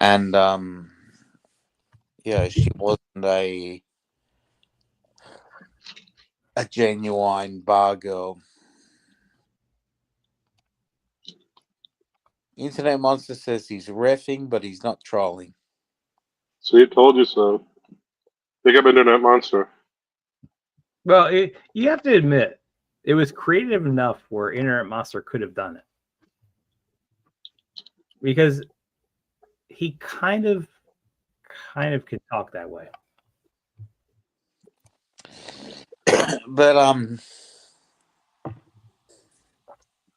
And yeah, she wasn't a genuine bar girl. Internet Monster says he's reffing, but he's not trolling. See, told you so. Pick up Internet Monster. Well, you have to admit, it was creative enough where Internet Monster could have done it. Because he kind of can talk that way. But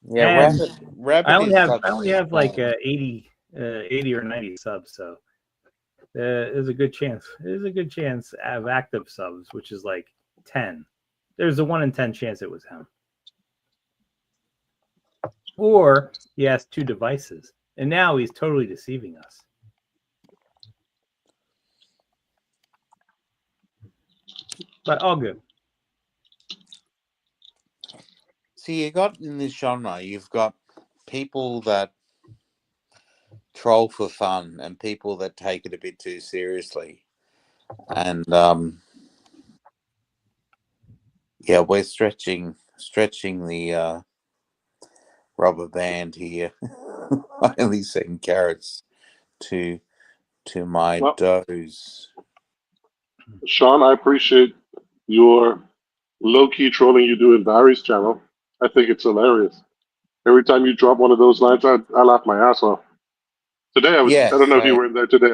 yeah, And Rabbit I only is have such I only have like a 80 or 90 subs, so there's a good chance. There's a good chance of active subs, which is like 10. There's a 1 in 10 chance it was him. Or he has 2 devices, and now he's totally deceiving us. But all good. See, you got in this genre, you've got people that troll for fun and people that take it a bit too seriously. And yeah, we're stretching the rubber band here. I only send carrots to my Well, does. Sean, I appreciate your low-key trolling you do in Barry's channel. I think it's hilarious. Every time you drop one of those lines, I laugh my ass off. Today, I Yes, don't know if you were in there today.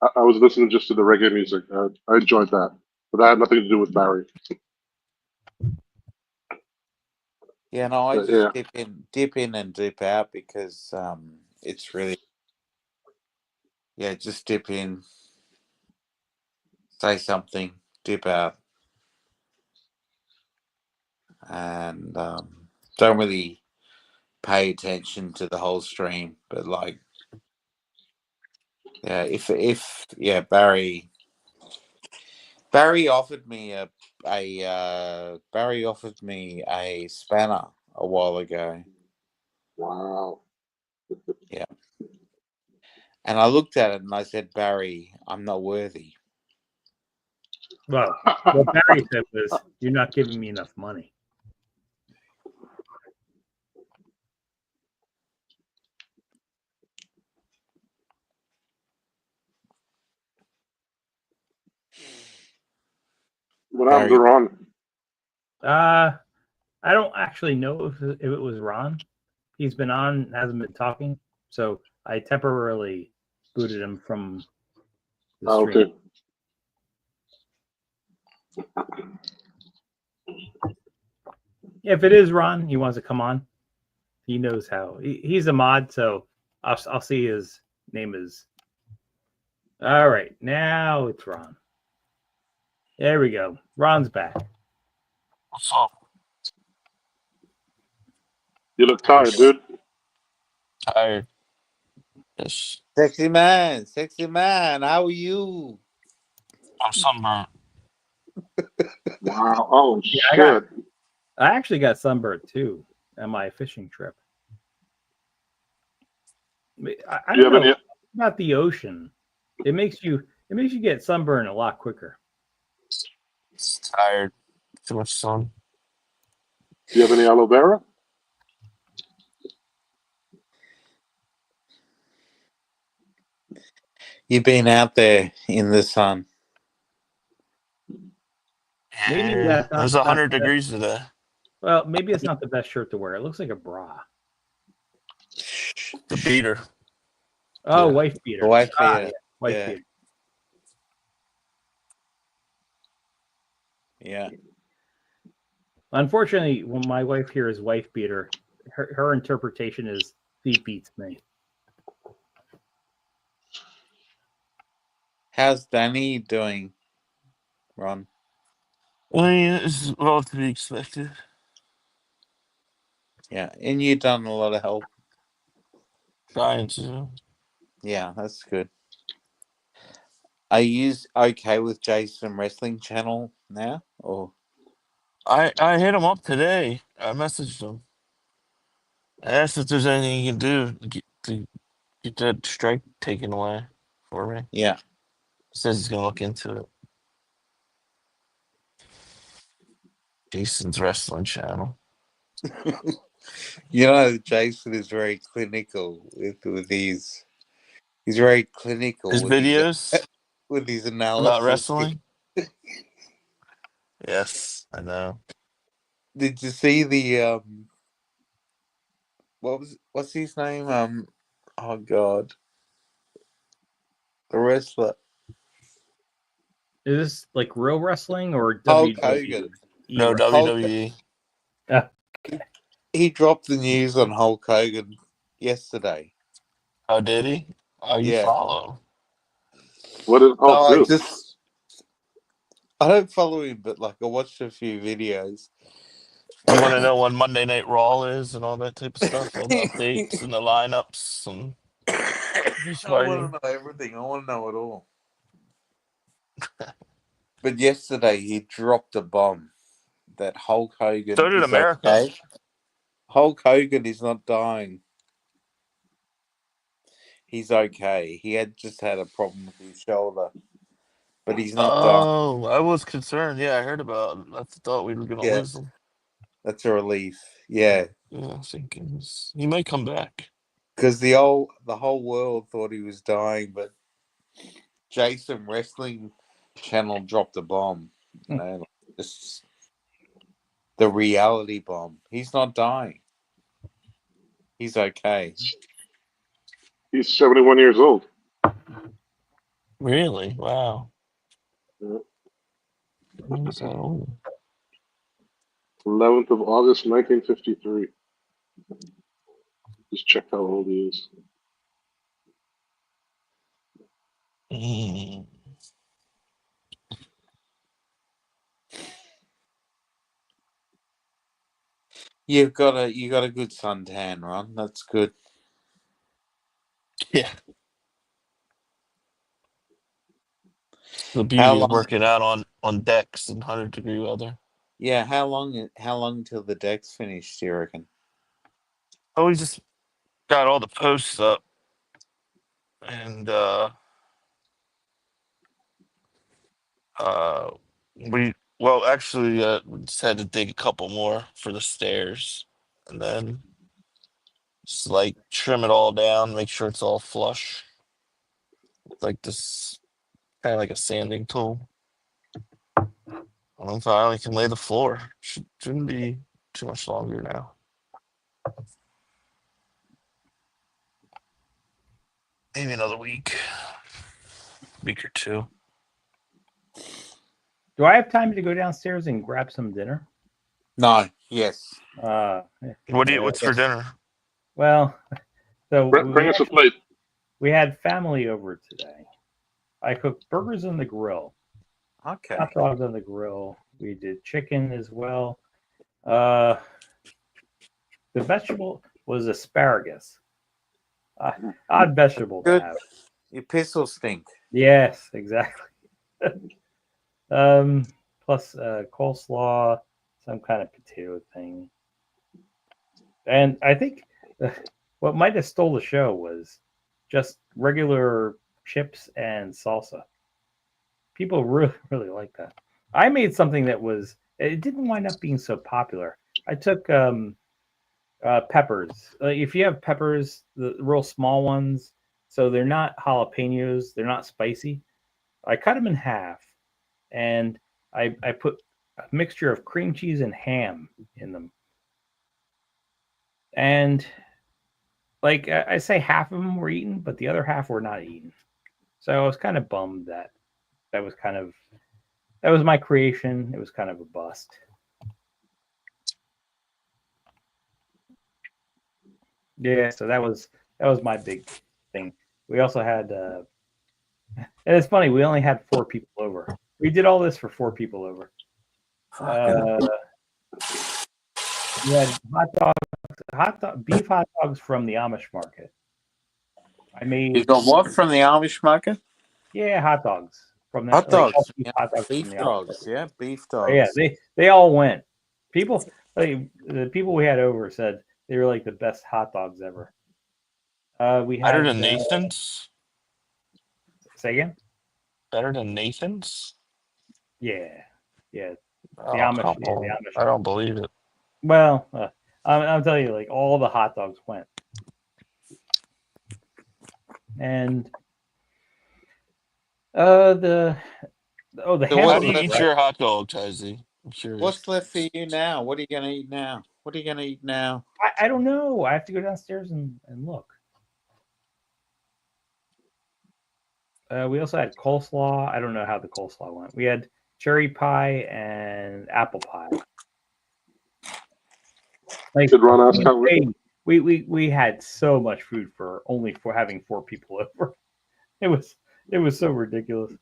I was listening just to the reggae music. I enjoyed that. But that had nothing to do with Barry. yeah, no, I But just yeah. dip in and dip out because it's really, yeah, just dip in, say something, dip out, and don't really pay attention to the whole stream. But like, yeah, if Barry Barry offered me a spanner a while ago. Wow. And I looked at it and I said, Barry, I'm not worthy. Well, what Barry said was, "You're not giving me enough money." What happened to Ron? I don't actually know if it was Ron. He's been on, hasn't been talking, so I temporarily booted him from the stream. Okay. If it is Ron, he wants to come on. He knows how. He's a mod, so I'll see his name is. All right, now it's Ron. There we go. Ron's back. What's up? You look tired, dude. Tired. Yes. Sexy man, how are you? I'm sunburned. Wow. Oh, Yeah, shit. I actually got sunburned too on my fishing trip. I Do you don't have know any? about the ocean. It makes you get sunburned a lot quicker. Tired. Too much sun. Do you have any aloe vera? You've been out there in the sun. Maybe Yeah. that's It was not 100 the best. degrees today. Well, maybe it's not the best shirt to wear. It looks like a bra. The beater. Oh, Yeah. wife beater. The wife Ah, beater. yeah, wife Yeah. beater. Yeah. Unfortunately, when my wife hears wife beater, her interpretation is she beats me. How's Danny doing, Ron? Well, yeah, it's well to be expected. Yeah. And you've done a lot of help. Trying to. Yeah, that's good. Are you okay with Jason Wrestling Channel now? Or I hit him up today. I messaged him. I asked if there's anything he can do to get that strike taken away for me. yeah. He says he's gonna look into it. Jason's wrestling channel. You know, Jason is very clinical with his. He's very clinical His videos with his about analysis. wrestling. Yes, I know. Did you see the what's his name? Oh god, the wrestler Is this like real wrestling or Hulk WWE? Hogan. No, WWE. He dropped the news on Hulk Hogan yesterday. Oh, did he? Oh, you Yeah. follow. What did Hulk No, do? I don't follow him, but like I watched a few videos. You want to know when Monday Night Raw is and all that type of stuff, all the updates and the lineups and who's I want fighting. to know everything. I want to know it all. But yesterday he dropped a bomb that Hulk Hogan So did is America. okay. Hulk Hogan is not dying. He's okay. He just had a problem with his shoulder, but he's not dying. Oh, I was concerned. Yeah, I heard about it. I thought we were going to Yeah. lose him. That's a relief. Yeah, Yeah, I was thinking he might come back. because the whole world thought he was dying, but Jason Wrestling Channel dropped a bomb. You know, just the reality bomb. He's not dying. He's okay. He's 71 years old. Really? Wow. Yeah. He's that old. 11th of August, 1953. Just check how old he is. Mm. You got a good suntan, Ron. That's good. Yeah. The beauty How of long? working out on on decks in 100-degree weather. Yeah, how long till the deck's finished, do you reckon? Oh, we just got all the posts up, and actually we just had to dig a couple more for the stairs, and then just like trim it all down, make sure it's all flush, like this kind of like a sanding tool. I finally can lay the floor. Shouldn't be too much longer now. Maybe another week or two. Do I have time to go downstairs and grab some dinner? No. Yes. What's for dinner? Well, so Bring us a plate. we had family over today. I cooked burgers on the grill, Okay. hot dogs on the grill. We did chicken as well. The vegetable was asparagus. Odd vegetable to Good. have. Your piss will stink. Yes, exactly. Plus coleslaw, some kind of potato thing. And I think what might have stole the show was just regular chips and salsa. People really, really like that. I made something that it didn't wind up being so popular. I took peppers. If you have peppers, the real small ones, so they're not jalapenos, they're not spicy. I cut them in half, and I put a mixture of cream cheese and ham in them. And like I say, half of them were eaten, but the other half were not eaten. So I was kind of bummed that was my creation. It was kind of a bust. Yeah, so that was my big thing. We also had, and it's funny, we only had 4 people over. We did all this for 4 people over. We had beef hot dogs from the Amish market. I made. You got what from the Amish market? Yeah, hot dogs from the Hot dogs. beef Yeah, hot dogs beef from the Amish dogs. market. Yeah, beef Oh, yeah, dogs. they all went. People, the people we had over said they were like the best hot dogs ever. We had Better than Nathan's? Say again? Better than Nathan's? Yeah. Oh, Amish, come yeah, the on. Amish. I don't believe it. Well, I'm telling you, like all the hot dogs went, and the So How hamburger. do you eat your hot dog, Tizzy? I'm curious. What's left for you now? What are you going to eat now? What are you going to eat now? I don't know. I have to go downstairs and look. We also had coleslaw. I don't know how the coleslaw went. We had cherry pie and apple pie. Like, Did Ron ask how we had so much food for having 4 people over. It was so ridiculous.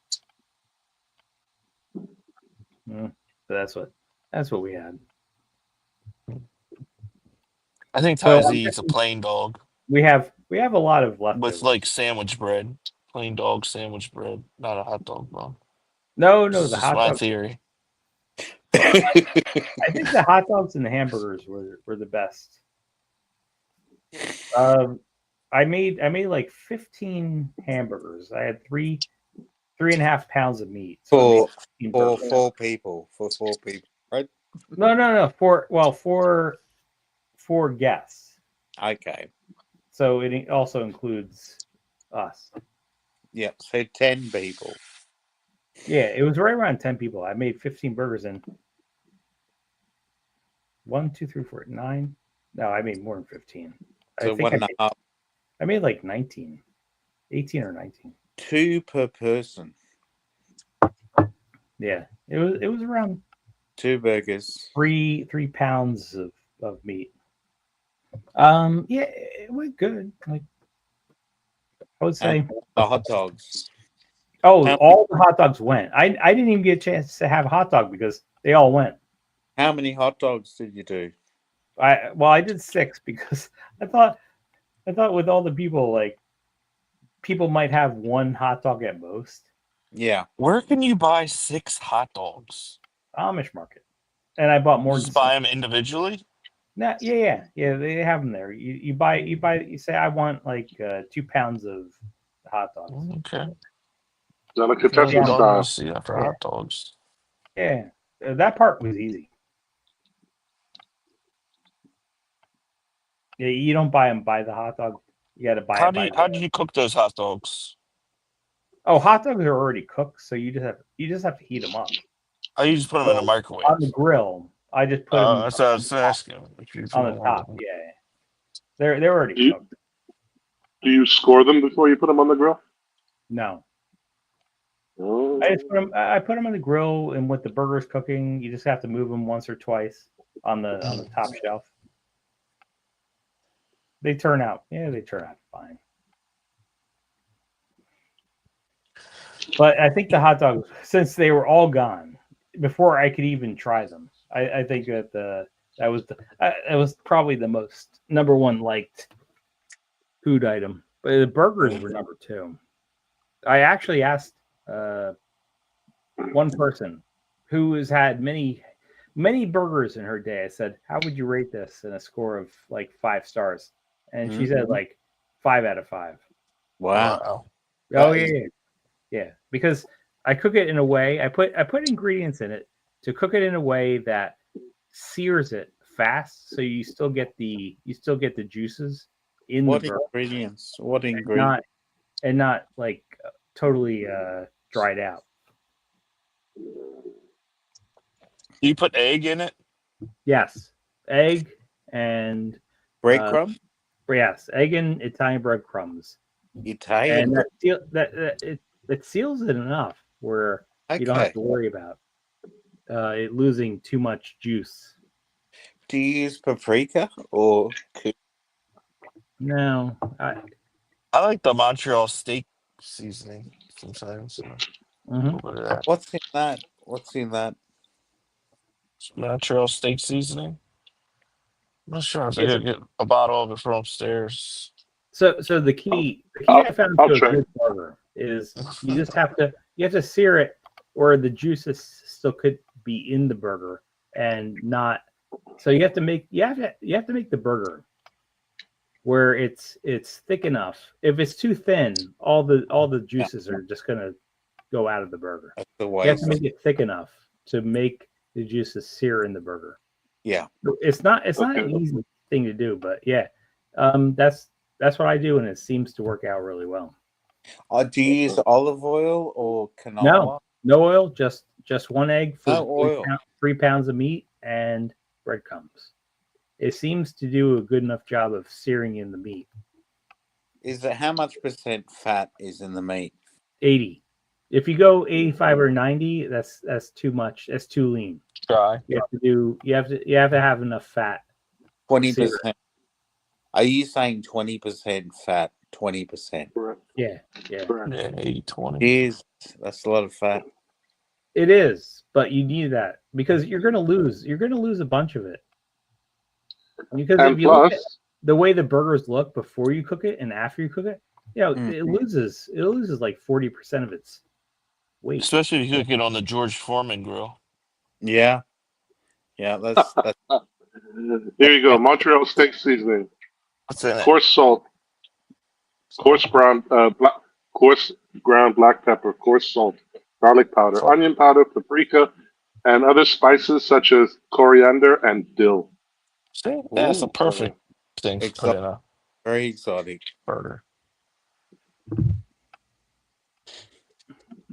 So that's what we had. I think So, Tizzy eats a plain dog We have a lot of leftovers. with like sandwich bread. Plain dog sandwich bread, not a hot dog bun. No, This is the just hot my dogs. theory. I think the hot dogs and the hamburgers were the best. I made like 15 hamburgers. I had 3.5 pounds of meat. So I made 15 For burgers. 4 people. For 4 people, right? No. For guests. Okay. So it also includes us. Yeah. So 10 people. Yeah, it was right around 10 people. I made 15 burgers and 1, 2, 3, 4, 9. No, I made more than 15. So I think 1.5. I made like 19, 18 or 19. 2 per person. Yeah, it was around 2 burgers. 3 pounds of meat. Yeah, it went good. Like I would say. And the hot dogs. Oh, all the hot dogs went. I didn't even get a chance to have a hot dog because they all went. How many hot dogs did you do? I did 6 because I thought with all the people, like people might have 1 hot dog at most. Yeah. Where can you buy 6 hot dogs? Amish market, and I bought You more. just buy them individually? Nah, yeah. They have them there. You buy. You say I want like 2 pounds of hot dogs. Okay. Like a I feel like contestant I don't style. really see that for Yeah. hot dogs. Yeah, that part was easy. Yeah, you don't buy them by the hot dog. You got to buy How it by. how do you cook those hot dogs? Oh, hot dogs are already cooked, so you just have to heat them up Oh, you just put them in the on microwave. the grill. I just put them That's what I was asking. If you on the top. Yeah, they're already Do you, cooked. do you score them before you put them on the grill? No, Oh. I just put them. I put them on the grill, and with the burgers cooking, you just have to move them once or twice on the top shelf. They turn out fine. But I think the hot dogs, since they were all gone before I could even try them, I think that that was probably the most number one liked food item. But the burgers were number 2. I actually asked one person who has had many burgers in her day. I said, "How would you rate this?" in a score of like 5 stars, and she said like 5 out of 5. Wow. Wow. Oh That is- yeah. Yeah, because I cook it in a way. I put ingredients in it to cook it in a way that sears it fast, so you still get the juices in What the burger, ingredients? What ingredients? not like totally dried out. Do you put egg in it? Yes, egg and Breadcrumb? yes, egg and Italian breadcrumbs, Italian. and it seals it enough where you don't have to worry about it losing too much juice. Do you use paprika or No, I like the Montreal steak seasoning sometimes. A little bit of that. what's in that? What's in that? Montreal steak seasoning. I'm not sure. I Yes. gotta get a bottle of it from upstairs. So the key I found I'll to a check. good burger is you just have to sear it, or the juices still could be in the burger and not. So you have to make the burger where it's thick enough. If it's too thin, all the juices are just gonna go out of the burger. That's the You have way. to make it thick enough to make the juices sear in the burger. Yeah. It's not an easy thing to do, but yeah, that's what I do, and it seems to work out really well. Do you use olive oil or canola? No oil, just 1 egg for No oil. 3 pounds of meat and breadcrumbs. It seems to do a good enough job of searing in the meat. Is it how much % fat is in the meat? 80. If you go 85 or 90, that's too much. That's too lean. Dry. You have to have enough fat. 20%. Are you saying 20% fat? 20%. Correct. Yeah. Correct. Yeah, 80-20. Jeez, that's a lot of fat. It is, but you need that because you're gonna lose a bunch of it. Because And if you look at plus, the way the burgers look before you cook it and after you cook it, it loses like 40% of its weight. Especially if you cook it on the George Foreman grill. Yeah. Yeah, that's here you go. Montreal steak seasoning. What's in it? Coarse salt. Coarse ground black pepper. Coarse salt. Garlic powder. Salt. Onion powder. Paprika. And other spices such as coriander and dill. See? That's a Ooh, perfect thing to put in a very exotic. burger.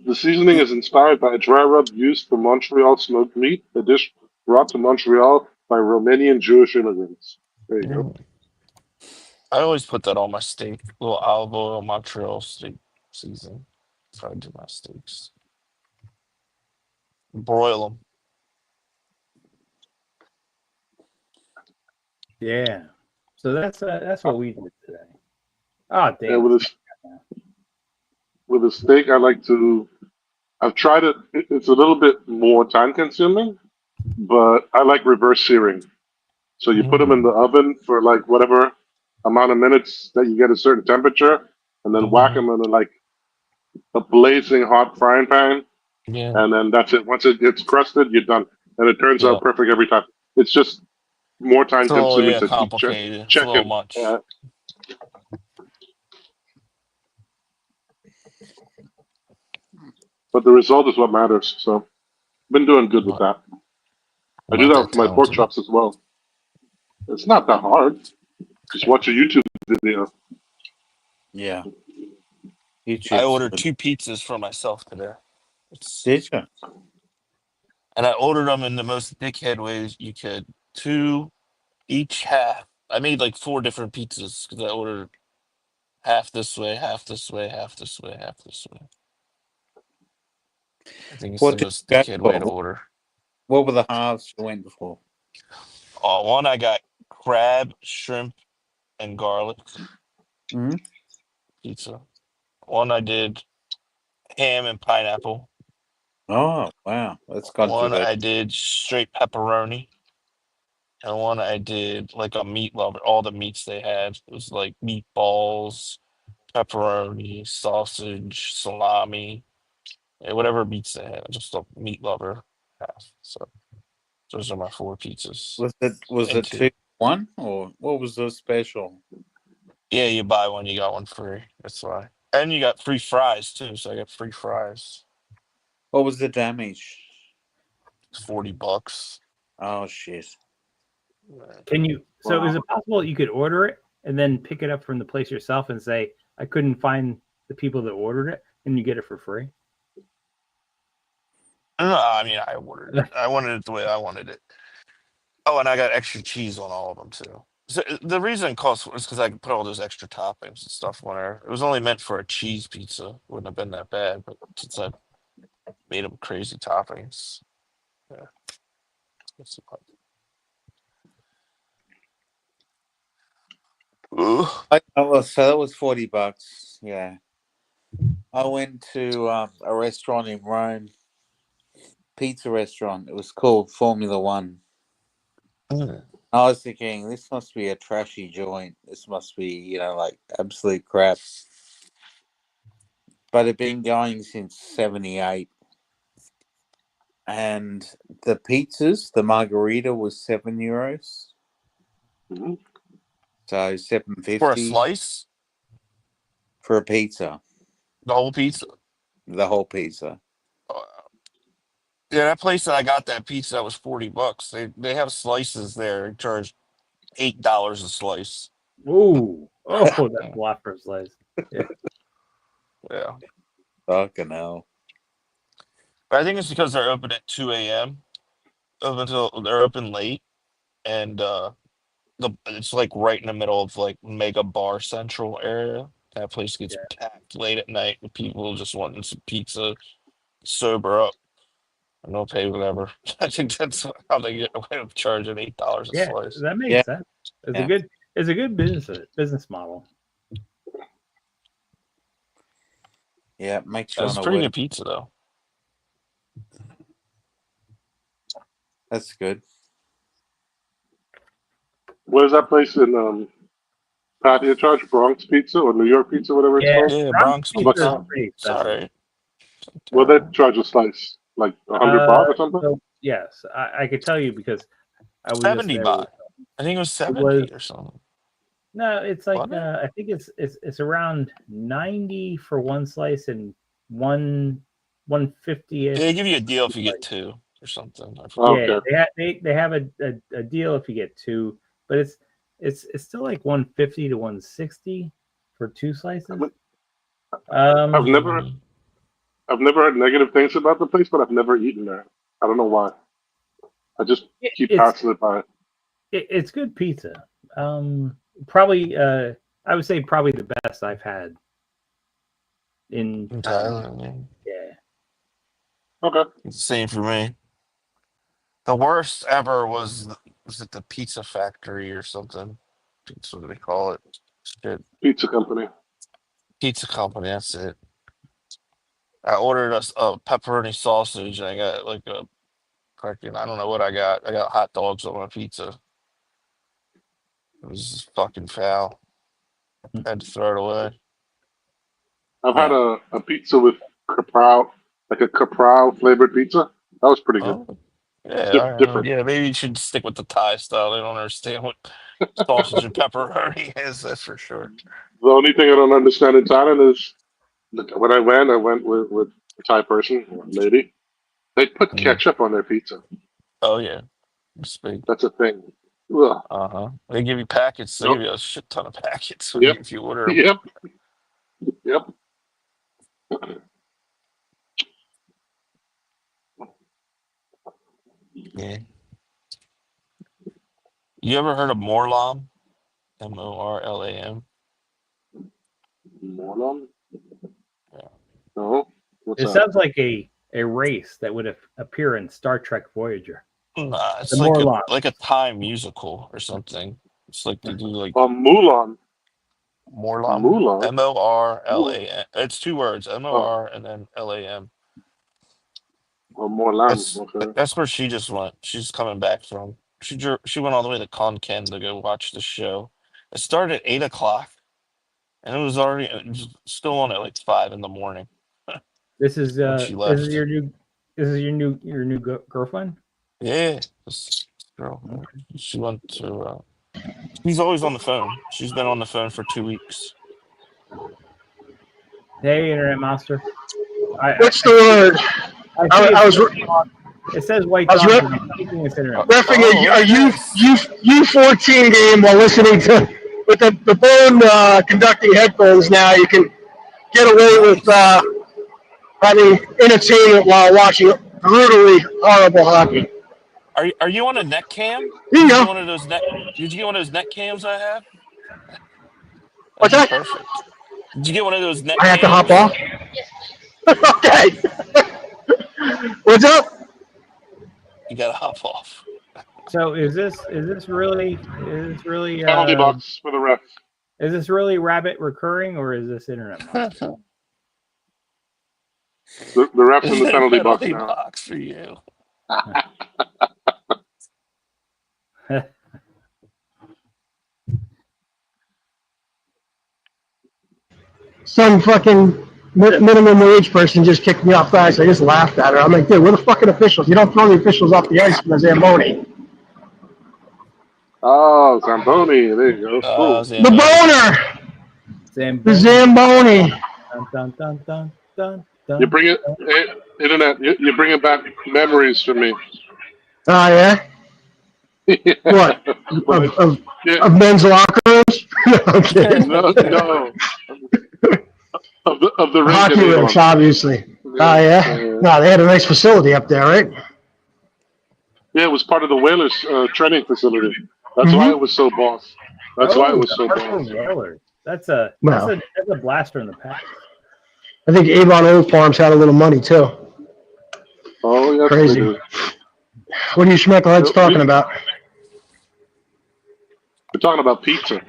The seasoning is inspired by a dry rub used for Montreal smoked meat, a dish brought to Montreal by Romanian Jewish immigrants. There you go. I always put that on my steak. Little olive oil Montreal steak seasoning. That's how I do my steaks. Broil them. Yeah. So that's what we did today. Oh, damn. And with a steak, I've tried it. It's a little bit more time consuming, but I like reverse searing. So you put them in the oven for like whatever amount of minutes that you get a certain temperature, and then whack them in like a blazing hot frying pan, Yeah. and then that's it. Once it gets crusted, you're done, and it turns Yeah. out perfect every time. It's just more time It's a little consuming to keep complicated. It's a little checking. much. But the result is what matters. So, been doing good with Not, that. I do not that that with my pork talented. chops as well. It's not that hard. Just watch a YouTube video. Yeah. I YouTube's ordered good. 2 pizzas for myself today. It's, Did you? and I ordered them in the most dickhead ways you could. 2 each half. I made like 4 different pizzas because I ordered half this way, half this way, half this way, half this way. I think it's the What did most you go dickhead way to for? order. What were the halves you went for? One I got crab, shrimp, and garlic Hmm. pizza. One I did ham and pineapple. Oh, wow. That's One controversial. I did straight pepperoni. And one I did like a meat lover. All the meats they had. It was like meatballs, pepperoni, sausage, salami, whatever meats they had. Just a meat lover half. So those are my 4 pizzas. Was And it 2. 2-1 or what was the special? Yeah, you buy one, you got one free. That's why. And you got free fries too. So I got free fries. What was the damage? It's $40. Oh shit. Can you? So Wow. is it possible you could order it and then pick it up from the place yourself and say, "I couldn't find the people that ordered it," and you get it for free? No, I mean I ordered it. I wanted it the way I wanted it. Oh, and I got extra cheese on all of them too. So the reason it cost was because I could put all those extra toppings and stuff on there. It was only meant for a cheese pizza. Wouldn't have been that bad, but since I made them crazy toppings, yeah. That's about it. Ooh. So that was $40. Yeah. I went to a restaurant in Rome, pizza restaurant. It was called Formula One. Mm. I was thinking this must be a trashy joint. This must be, like absolute crap. But it'd been going since '78, and the pizzas, the margarita was €7, Mhm. so seven For a fifty slice, for a pizza, the whole pizza. the whole pizza. Uh, yeah, that place that I got that pizza that was $40. They have slices there. They charge $8 a slice. Ooh, oh, that's Yeah. a lot for a slice. Yeah. Yeah. Fucking hell. But I think it's because they're open at 2 a.m. Up until they're open late, and it's like right in the middle of like Mega Bar Central area. That place gets Yeah. packed late at night with people just wanting some pizza, sober up, and they'll pay whatever. I think that's how they get away with charging $8 a Yeah, slice. that makes Yeah. sense. It's Yeah. a good business model. Yeah, makes you That's want to pretty work. good pizza though. That's good. Where's that place in Pat? You charge Bronx Pizza or New York Pizza, whatever it's Yeah, called? Yeah, Bronx Bronx How much? pizza is pizza. pretty expensive. Sorry. Well, they charge a slice like 100 baht or something. So yes, I could tell you because I was just 70 there. baht. I think it was 70 was- or something. No, it's like Wasn't it? I think it's around 90 for one slice and 150 ish. They give you a deal if you get 2 or something. I Oh, forget. Yeah, okay. they have a deal if you get 2, but it's still like 150 to 160 for 2 slices. I've never Mhm. heard negative things about the place, but I've never eaten there. I don't know why. I just keep It's passing it by. it's good pizza. Probably I would say probably the best I've had in In Thailand. Thailand, yeah. Okay. It's the same for me. The worst ever was it the Pizza Factory or something? That's what they call it. Shit. Pizza company. Pizza Company, that's it. I ordered a pepperoni sausage and I got like a fucking, I don't know what I got. I got hot dogs on my pizza. It was just fucking foul. I had to throw it away. I've had a pizza with caprao, like a caprao flavored pizza. That was pretty good. Oh, yeah, Different. yeah. Maybe you should stick with the Thai style. They don't understand what sausage and pepperoni is. That's for sure. The only thing I don't understand in Thailand is look, when I went with a Thai person, or lady. They put Mm. ketchup on their pizza. Oh yeah, it's big. That's a thing. Ugh. They give you packets. They give Nope. you a shit ton of packets Yep. if you order 'em. Yep. Yep. Yeah. You ever heard of Morlam? Morlam. Morlon? Yeah. No. What's It that? sounds like a race that would appear in Star Trek Voyager. Nah, it's The like Morlon. a Thai musical or something. It's like they do like Mulan. Morlam. Mulan. Morlam. It's 2 words. Oh, MOR and then LAM. Morlan. Okay. That's where she just went. She's coming back from. She went all the way to Konkan to go watch the show. It started at 8 o'clock, and it was still on at like 5 in the morning This is when she left. This is your new girlfriend. Yeah, this girl. She went to. She's always on the phone. She's been on the phone for 2 weeks. Hey, Internet Monster. What's the word? I was It says white. I was reffing a U14 game while listening to with the Bone conducting headphones. Now you can get away with having entertainment while watching brutally horrible hockey. Are you on a net cam? Here you Did you go. get one of those net? Did you get one of those net cams I have? What's That'd be that? perfect. Did you get one of those net I have to cams? hop off. Okay. What's up? You gotta hop off. So is this really Penalty box for the ref. is this really Rabbit recurring or is this Internet Monster? The ref's in the penalty box now. box for you. Some fucking minimum wage person just kicked me off the ice. I just laughed at her. I'm like, dude, we're the fucking officials. You don't throw the officials off the ice for the Zamboni. Oh, Zamboni. There you go. Cool. The boner! The Zamboni. Zamboni. Dun, dun, dun, dun, dun, dun. You bring it, internet. You bring it back memories for me. Oh, yeah? What? Yeah. Of men's locker rooms? Okay. No. Of the rink Hockey in Avon. rinks, obviously. Oh, yeah? Yeah. No, they had a nice facility up there, right? Yeah, it was part of the Whalers training facility. That's why it was so boss. That's why it was so boss. Whalers. That's a blaster in the past. I think Avon Old Farms had a little money, too. Oh, yes, Crazy. they do. What are you schmeckleheads talking about? We're talking about pizza.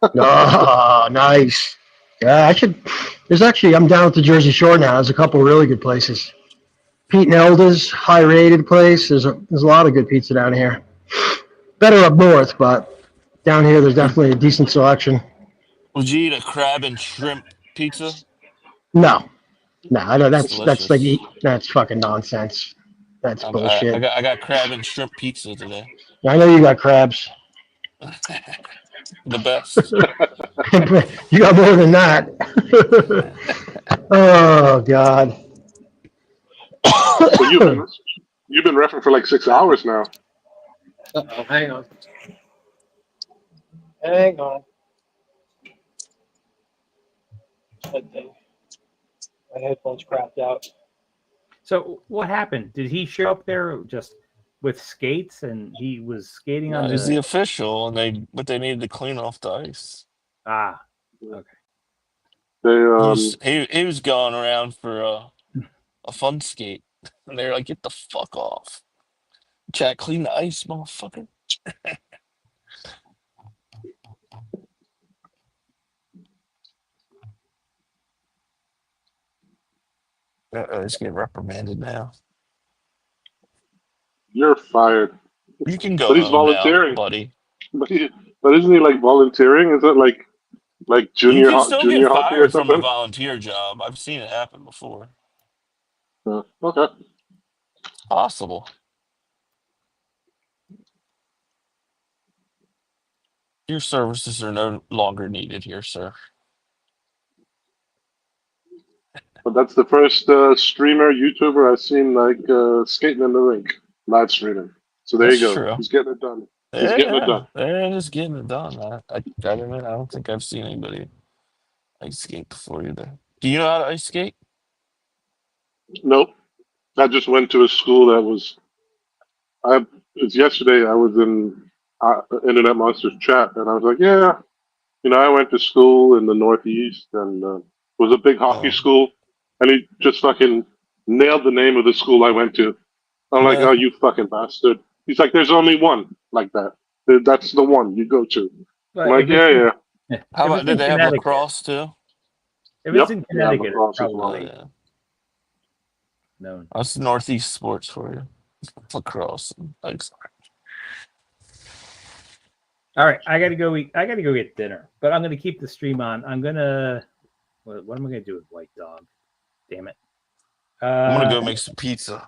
Oh, nice. Yeah, I'm down at the Jersey Shore now. There's a couple of really good places. Pete and Elda's, high rated place. There's a lot of good pizza down here. Better up north, but down here there's definitely a decent selection. Would you eat a crab and shrimp pizza? No, I know that's delicious. that's fucking nonsense. That's bullshit. I got crab and shrimp pizza today. I know you got crabs. The best. You got more than that. Oh God. So you've been reffing for like 6 hours now. Uh-oh, hang on. Hang on. My headphones crapped out. So what happened? Did he show up there just with skates and he was skating on He's the official, and they needed to clean off the ice. Ah, okay. They He was going around for a fun skate, and they're like, "Get the fuck off, Jack! Clean the ice, motherfucker." He's getting reprimanded now. You're fired. You can go But he's home volunteering. now, buddy. But isn't he like volunteering? Is it like Like You can still get junior hockey or fired from a something? volunteer job. I've seen it happen before. Okay. Possible. Your services are no longer needed here, sir. But that's the first streamer, YouTuber I've seen like skating in the rink, live streaming. So there That's you go. true. He's getting it done. He's getting it Yeah, done. they're just getting it done. I don't think I've seen anybody ice skate before either. Do you know how to ice skate? Nope. I just went to a school that was. It's yesterday. I was in Internet Monsters chat, and I was like, yeah, I went to school in the Northeast, and it was a big hockey Oh, school, and he just fucking nailed the name of the school I went to. I'm like, no. oh, you fucking bastard. He's like, there's only one like that. That's the one you go to. I'm But like, yeah, yeah. How if about it's did in they have Connecticut, lacrosse too? if it's Yep. in Yeah, Connecticut, it's lacrosse as well. Oh probably yeah, known. that's Northeast sports for you. Lacrosse. Thanks. All right, I gotta go eat. I gotta go get dinner, but I'm gonna keep the stream on. I'm gonna. What am I gonna do with White Dog? Damn it. I'm gonna go make some pizza.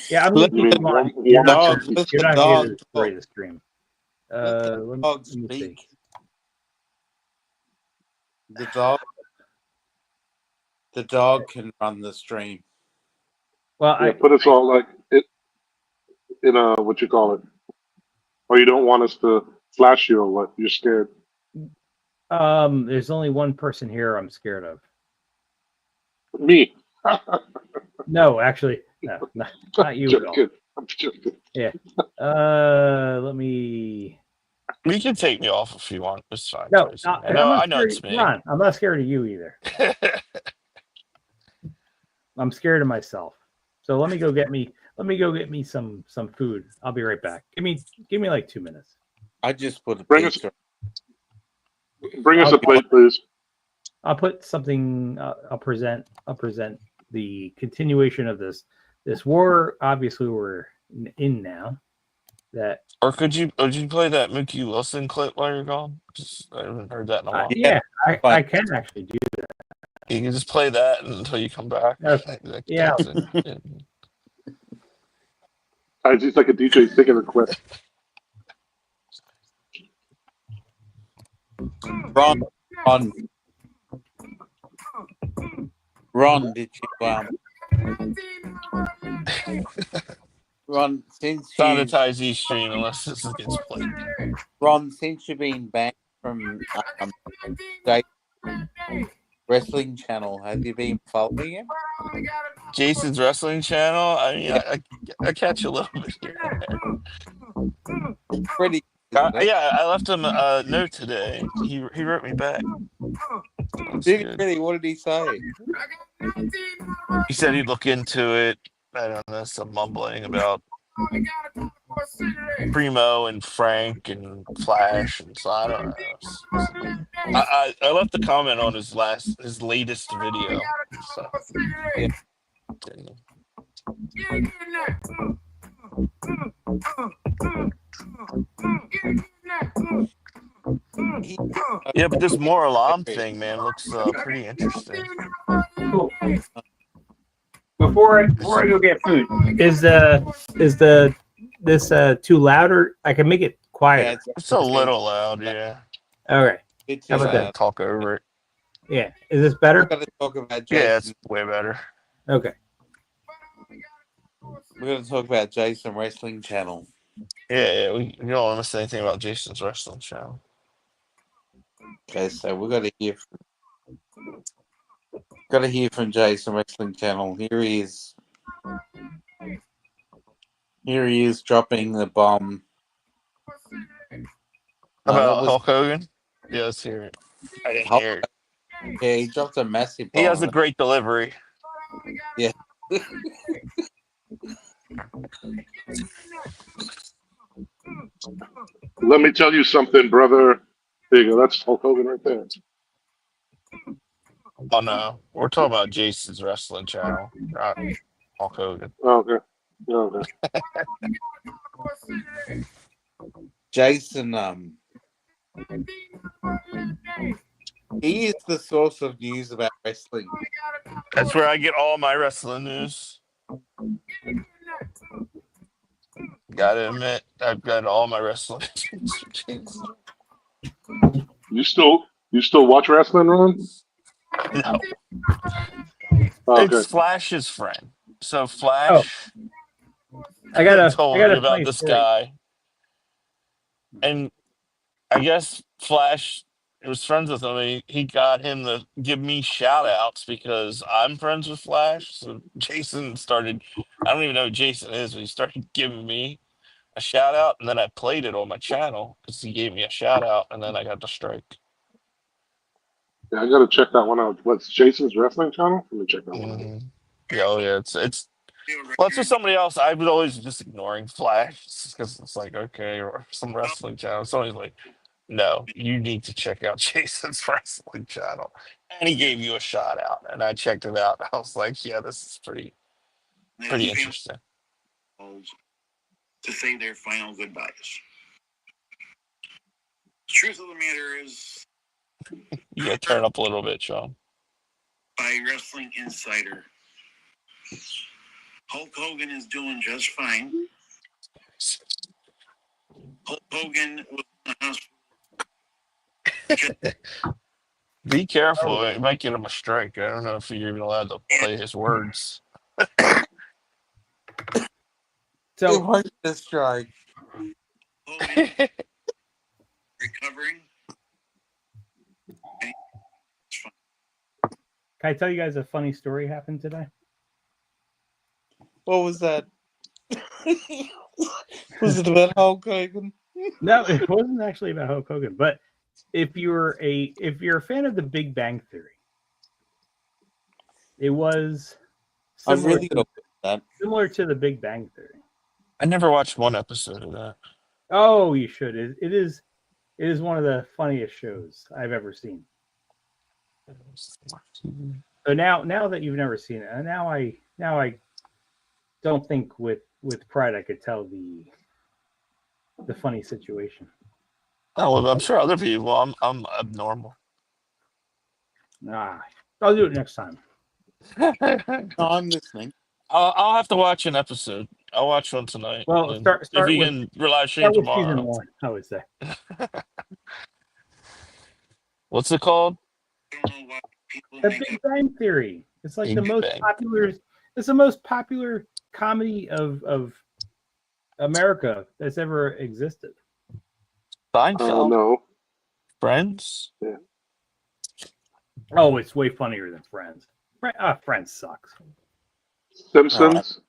Yeah, I'm gonna Let You keep mean them on. warm You're not dog, gonna, let you're the not gonna dog destroy talk. the stream. Let the Let dog me see. speak. The dog can run the stream. Well, Yeah, put us all like it in a what you call it, or you don't want us to flash you or what? You're scared. there's only one person here I'm scared of. Me. No, actually, no, not you at all. Joking. I'm joking. Let me. You can take me off if you want. It's fine. No, Tracy. I'm I know. not I know scared. it's me. Ron, I'm not scared of you either. I'm scared of myself. So let me go get me some food. I'll be right back. Give me like 2 minutes. I just put a Bring us- pizza. Bring us a I'll- plate, please. I'll put something. I'll present the continuation of this war. Obviously, we're in now. That Or could you play that Mookie Wilson clip while you're gone? I haven't heard that in a while. yeah, I fine. can actually do. You can just play that until you come back. Okay. Yeah. That's it. Yeah. It's just like a DJ taking a clip. Ron, did you Ron, since you Sanitize each stream unless this gets played. Ron, since you've been banned from wrestling channel, have you been following him? Jason's wrestling channel. I mean, I catch a little bit here and there. Pretty. Yeah, I left him a note today. He wrote me back. That's Did he good. really? What did he say? He said he'd look into it. I don't know, some mumbling about Primo and Frank and Flash, and so I don't know. I left the comment on his latest video. So. Yeah. Yeah, but this more alarm thing, man, looks pretty interesting. Cool. Before I go get food, is this too loud, or I can make it quieter? It's a little loud, yeah. Okay. It's How about that? Talk over it. Yeah. Is this We're better? going to talk about Jason. Yeah, it's way better. Okay. We're going to talk about Jason Wrestling Channel. Yeah, we don't want to say anything about Jason's wrestling channel. Okay, so we're going to hear from Jason Wrestling Channel. Here he is. Here he is dropping the bomb. About Hulk Hogan? Yeah, let's hear it. I didn't hear it. Yeah, he dropped a massive bomb. He has a great delivery. Yeah. Let me tell you something, brother. There you go. That's Hulk Hogan right there. Oh no, we're talking about Jason's wrestling channel, not Hulk Hogan. Okay. Okay. Jason, He is the source of news about wrestling. That's where I get all my wrestling news. Gotta admit, I've got all my wrestling. Jeez. You still watch wrestling, Ron? No, Oh, it's okay. Flash's friend. So Oh, Flash I got a told me about funny this story. guy, and I guess Flash was friends with him. He got him to give me shout outs because I'm friends with Flash. So Jason started, I don't even know who Jason is, but he started giving me a shout out, and then I played it on my channel because he gave me a shout out, and then I got the strike. Yeah, I gotta check that one out. What's Jason's wrestling channel? Let me check that one out. Yeah, oh yeah, it's well, it's just somebody else. I was always just ignoring Flash because it's like, okay, or some wrestling channel. Somebody's like, no, you need to check out Jason's wrestling channel. And he gave you a shout out, and I checked it out. I was like, yeah, this is pretty interesting. To say their final goodbyes. Truth of the matter is, You gotta turn up a little bit, Sean. by Wrestling Insider, Hulk Hogan is doing just fine. Hulk Hogan was in the hospital. Be careful, it might get him a strike. I don't know if you're even allowed to play his words. So It was a strike. Hogan recovering. can I tell you guys a funny story happened today? What was that? Was it about Hulk Hogan? No, it wasn't actually about Hulk Hogan. But if you're a fan of The Big Bang Theory, it was I'm similar, really gonna put that. similar to The Big Bang Theory. I never watched one episode of that. Oh, you should. It is one of the funniest shows I've ever seen. So now that you've never seen it, and now I don't think with pride I could tell the funny situation. Oh, well, I'm sure other people. I'm abnormal. Nah, I'll do it next time. No, I'm listening. I'll have to watch an episode. I'll watch one tonight. Well, and start if you with- can live stream Start with season tomorrow. 1, I would say. What's it called? I don't know why people The make Big Bang Theory. It's like the Big most Bang. popular. It's the most popular comedy of America that's ever existed. Seinfeld. No. Friends. Oh, it's way funnier than Friends. Friends sucks. Simpsons.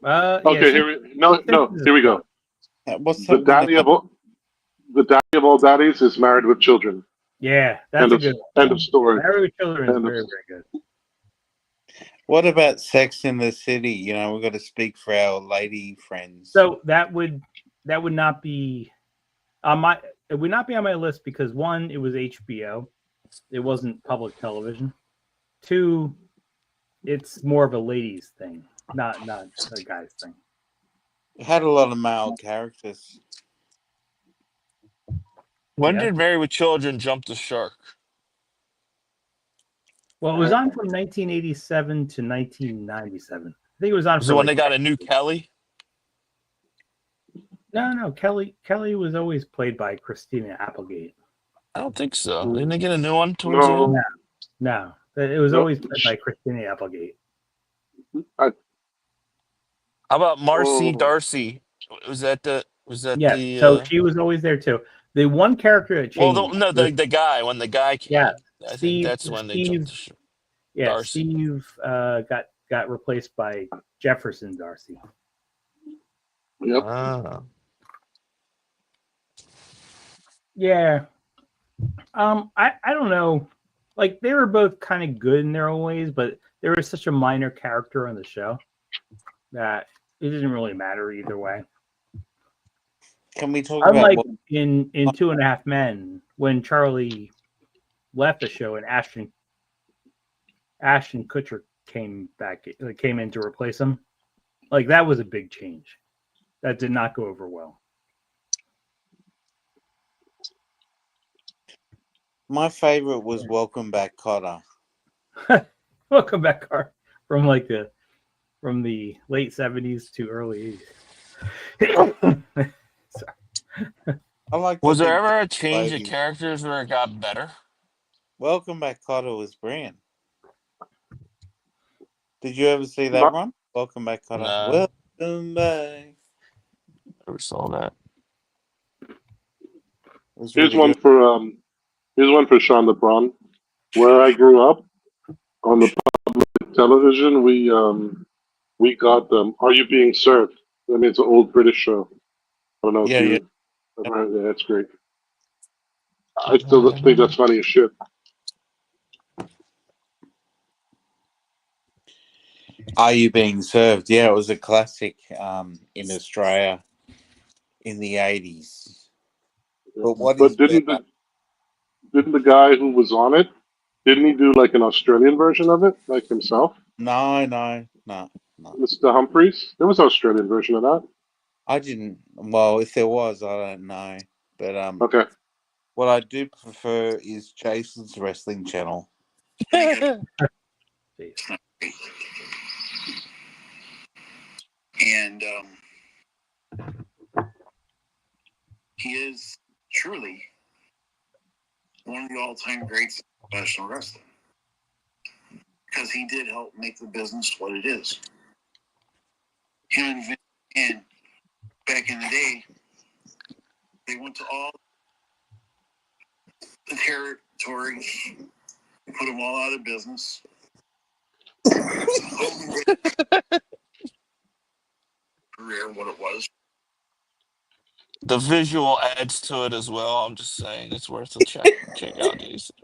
Okay, Simpsons here we go. What's The that? daddy of all daddies is Married with Children. Yeah, that's a good one. End of story. Married with Children is End of- very, very good. What about Sex in the City? You know, we've got to speak for our lady friends. So that would not be on my. It would not be on my list because one, it was HBO. It wasn't public television. Two, it's more of a ladies thing, not a guy's thing. It had a lot of male characters. When Yeah. did Married with Children jump the shark? Well, it was on from 1987 to 1997. I think it was on. Was for it when like- they got a new Kelly? No. Kelly was always played by Christina Applegate. I don't think so. Didn't they get a new one towards the No. end? No, it was No. always played by Christina Applegate. How about Marcy Oh. Darcy? Was that Yeah, the? so she was always there too. The one character that well, changed. the guy when the guy came. Yeah, I think Steve- that's when they jumped the shark. Yeah, Darcy. Steve got replaced by Jefferson Darcy. Yep. Ah. Yeah. I don't know. Like they were both kind of good in their own ways, but there was such a minor character on the show that it didn't really matter either way. Can we talk about Unlike what, in 2.5 Men, when Charlie left the show and Ashton Kutcher came in to replace him, like that was a big change. That did not go over well. My favorite was Welcome Back, Cotter. Welcome back, Car, from the late 70s to early 80s. I like. Was to there think ever a that change of ladies- characters where it got better? Welcome Back, Cotter was brilliant. Did you ever see that Not- one? Welcome Back, Cotter. No. Welcome back. Never saw that. It was Here's really one good. for Sean LeBron. Where I grew up on the public television, we got Are You Being Served? I mean, it's an old British show. I don't know Yeah, if yeah. you ever heard that. That's great. I still think that's funny as shit. Are You Being Served? Yeah, it was a classic in Australia in the 80s. But what is didn't better? the guy who was on it, didn't he do like an Australian version of it, like himself? No. Mr. Humphreys? There was an Australian version of that. I didn't. Well, if there was, I don't know. But Okay. what I do prefer is Jason's Wrestling Channel. And he is truly one of the all-time greats of professional wrestling because he did help make the business what it is. Him and Vince McMahon, back in the day, they went to all the territories, they put them all out of business. Career, what it was. The visual adds to it as well. I'm just saying it's worth a check out, Jason.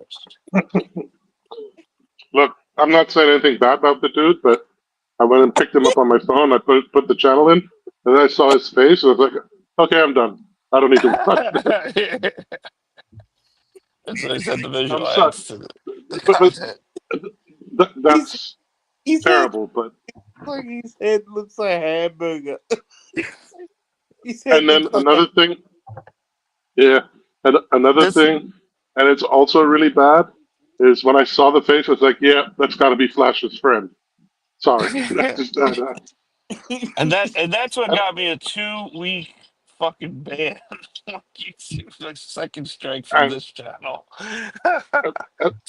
Look, I'm not saying anything bad about the dude, but I went and picked him up on my phone. I put the channel in, and then I saw his face, and I was like, okay, I'm done. I don't need to watch this. That's what I said. The I'm visual sorry. adds to the But content. that's His head, terrible, but like his head looks like a hamburger. His head and then looks like another thing, yeah, and another This- thing, and it's also really bad, is when I saw the face, I was like, yeah, that's got to be Flash's friend. Sorry, and that's what got me a 2-week fucking ban on YouTube, like second strike from and, this channel. and,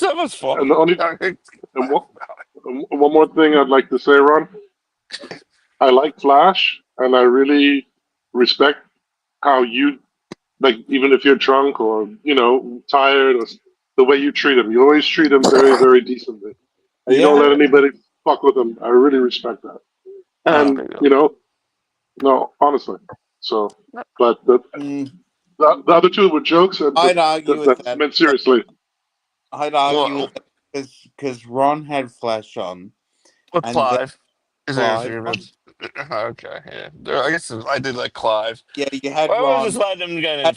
That was fun. and the only and one more thing I'd like to say, Ron, I like Flash, and I really respect how you, like, even if you're drunk or tired, or the way you treat him. You always treat him very, very decently, and you don't let anybody fuck with him. I really respect that. And no, honestly. So, but the other two were jokes, and I'd argue with that's that. meant seriously. I'd argue Well, with that because Ron had Flash on, with and then Clive. Is there Clive. anything about- Okay, yeah. I guess I did like Clive. Yeah, you had I was Ron, just letting him get in. I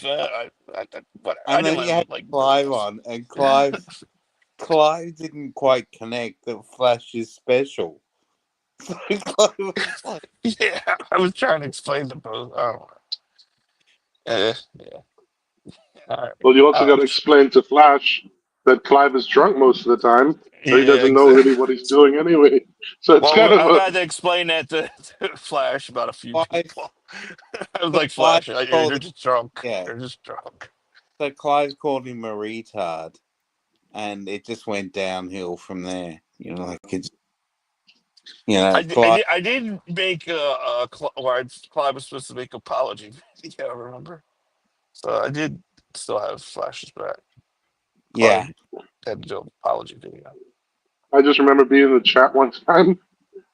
and didn't then let you him had like Clive on, and Clive didn't quite connect that Flash is special. So Clive was like, Yeah, I was trying to explain the both. Oh, yeah. All right. Well, you also got to explain to Flash that Clive is drunk most of the time, and he doesn't know really what he's doing anyway. So it's kind Well, of I've had to explain that to Flash about a few Clive, people. I was so like, Clive Flash, you're called just drunk. yeah. You're just drunk. So Clive called him a retard, and it just went downhill from there. Like it's, Clive. I did make where Clive was supposed to make apology video, remember? So I did still have Flash's back. Yeah, Clive had to do an apology video. I just remember being in the chat one time.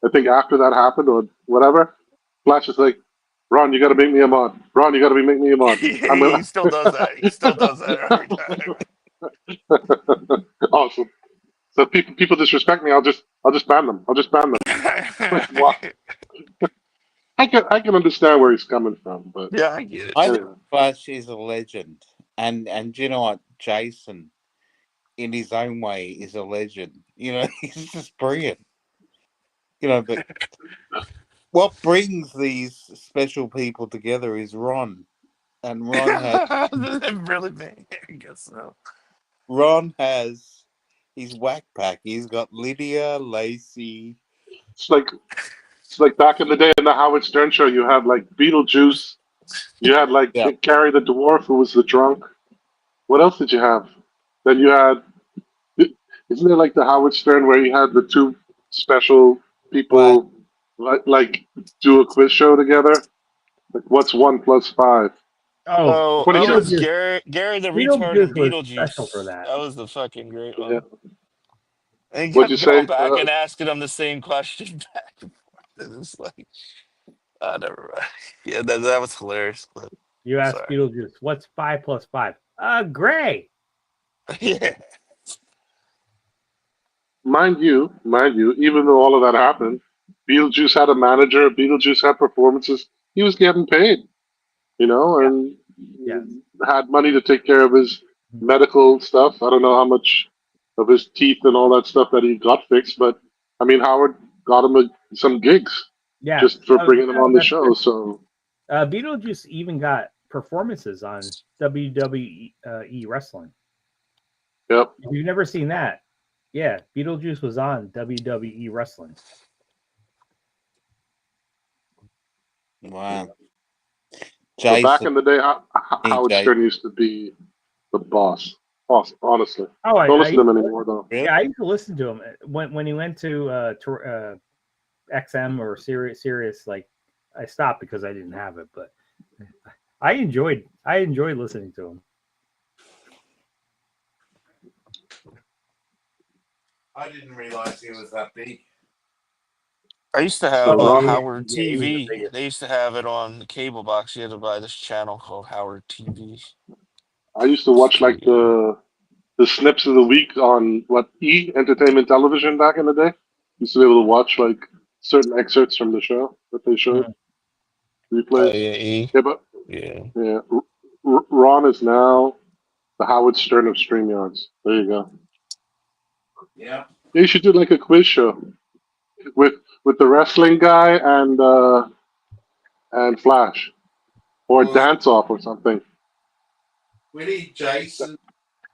I think after that happened or whatever, Flash is like, "Ron, you got to make me a mod. Ron, you got to make me a mod." I'm He still does that. He still does that every time. Awesome. So people disrespect me, I'll just ban them. I'll just ban them. Like, what? I can understand where he's coming from, but Yeah, I get it. I anyway. think Flash is a legend, and you know what, Jason, in his own way, is a legend. He's just brilliant. But what brings these special people together is Ron, and Ron has Really big. I guess so. Ron has his whack pack. He's got Lydia, Lacey. It's like back in the day in the Howard Stern show. You had like Beetlejuice. You had like Yeah. Carrie the dwarf, who was the drunk. What else did you have? Then you had. Isn't there like the Howard Stern where you had the two special people like do a quiz show together? Like, what's 1 + 5? Oh, Oh, that was Beetlejuice. Gary the retard Beetlejuice and was special for Beetlejuice. that. That was the fucking great Yeah. one. And he What'd you kept going say? back and asking him the same question back and forth. It's like, never mind. Yeah, that was hilarious. But You asked sorry. Beetlejuice, what's 5 + 5? Gray. Yeah. Mind you, even though all of that happened, Beetlejuice had a manager. Beetlejuice had performances. He was getting paid, and Yes. had money to take care of his medical stuff. I don't know how much of his teeth and all that stuff that he got fixed, but I mean, Howard got him some gigs Yeah. just for bringing him on the that's show. true. So Beetlejuice even got performances on WWE wrestling. yep. If you've never seen that, yeah, Beetlejuice was on WWE wrestling. Wow. But back Jason. in the day, Hey, Howard Jason. Stern used to be the boss. Honestly, Oh, don't listen to him anymore though. Really? yeah, I used to listen to him when he went to XM or Sirius. Like, I stopped because I didn't have it, but I enjoyed listening to him. I didn't realize he was that big. I used to have So, Howard yeah, he was the TV. biggest. They used to have it on the cable box. You had to buy this channel called Howard TV. I used to watch like the snips of the week on Entertainment Television back in the day. Used to be able to watch like certain excerpts from the show that they showed, replays. E. Yeah, but Yeah. yeah, Ron is now the Howard Stern of StreamYards. There you go. Yeah. You should do like a quiz show with the wrestling guy and Flash, or Well, dance off or something. we need Jason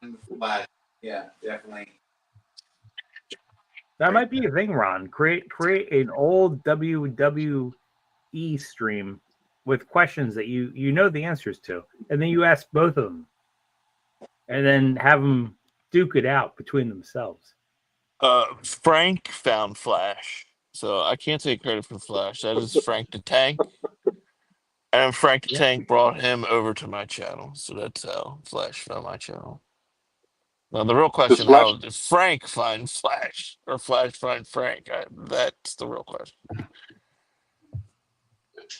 and Flash. Yeah, definitely. That might be a thing, Ron. Create an old WWE stream with questions that you know the answers to, and then you ask both of them, and then have them duke it out between themselves. Frank found Flash, so I can't take credit for Flash. That is Frank the Tank, and Frank the Tank brought him over to my channel, so that's how Flash found my channel. Now the real question: Flash- how did Frank find Flash, or Flash find Frank? That's the real question.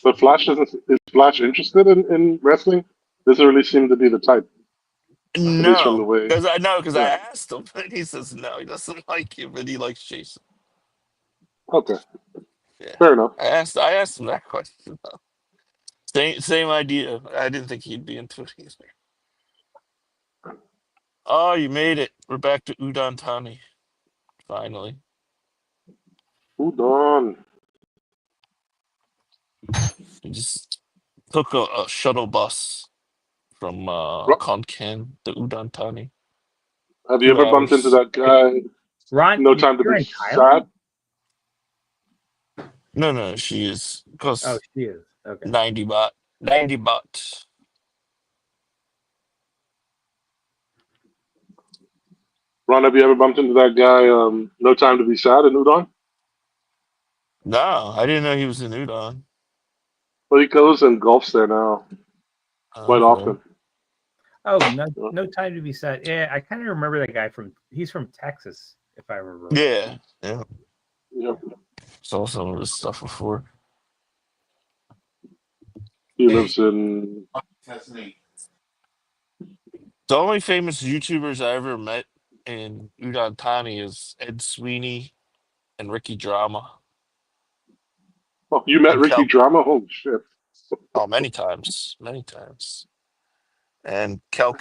But is Flash interested in wrestling? Doesn't really seem to be the type. At least from the No, way. because I Yeah. asked him, and he says no, he doesn't like you, but he likes Jason. Okay. Yeah, Fair enough. I asked him that question. Same idea. I didn't think he'd be into it either. Oh, you made it. We're back to Udon Thani. Finally. Udon. We just took a shuttle bus from Ro- Konkan to Udon Thani. Have you 2 ever bumped into hours. that guy? Ron, No Time to you're Be in Thailand? Sad. No, she is. Oh, Costs she is. Okay. 90 baht. 90 baht. Ron, have you ever bumped into that guy? No Time to Be Sad in Udon. No, I didn't know he was in Udon. Well, he goes and golfs there now quite Okay. often. Oh, no time to be sad. Yeah, I kind of remember that guy he's from Texas, if I remember. Right. Yeah. Yep. Saw some of his stuff before. He lives in. The only famous YouTubers I ever met in Udon Thani is Ed Sweeney and Ricky Drama. Oh, you met And Ricky Kel. Drama? Holy shit! Oh, many times. And Kel.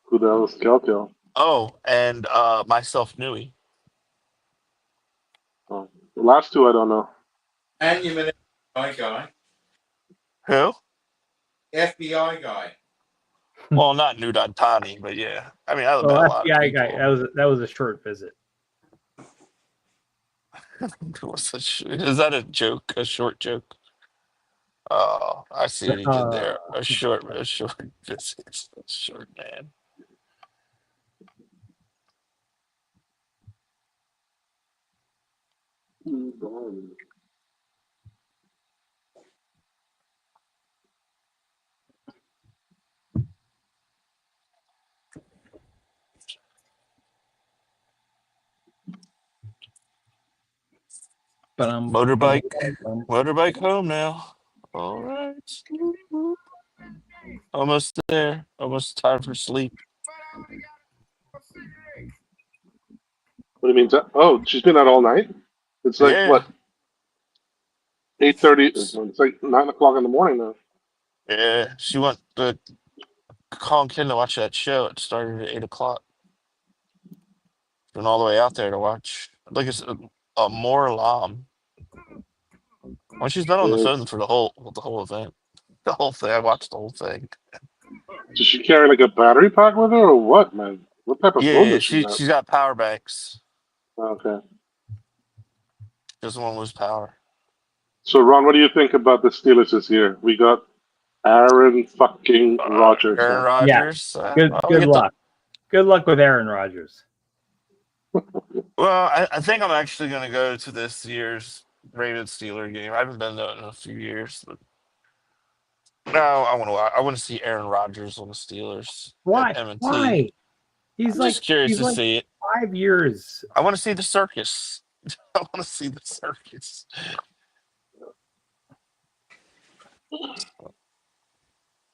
Who the hell is Kel? Oh, and myself, Nui. Oh, the last two I don't know. And you met FBI guy. Who? FBI guy. Well, not Nudantani, but yeah. I mean, I met Well, a lot of FBI guy. people. That was a short visit. Is that a joke? A short joke? Oh, I see what he did there. A short visit. A short man. But I'm Motorbike home now. All right. Almost there. Almost time for sleep. What do you mean? Oh, she's been out all night. It's like Yeah. what 8:30. It's like 9 o'clock in the morning now. Yeah. She went to Kong Kin to watch that show. It started at 8 o'clock. Went all the way out there to watch. Like it's a more lam. Well, she's been on the phone for the whole event. The whole thing. I watched the whole thing. Does she carry like a battery pack with her or what, man? What type of phone Yeah, does she have? she's got power banks. Okay. Doesn't want to lose power. So, Ron, what do you think about the Steelers this year? We got Aaron fucking Rodgers. Aaron Man. Rodgers. good. Well, Good luck. Good luck with Aaron Rodgers. Well, I think I'm actually going to go to this year's Ravens Steeler game. I haven't been to it in a few years, but no, I want to see Aaron Rodgers on the Steelers Why? at M&T. Why? I'm just curious to see it. 5 years. I want to see the circus. I want to see the circus.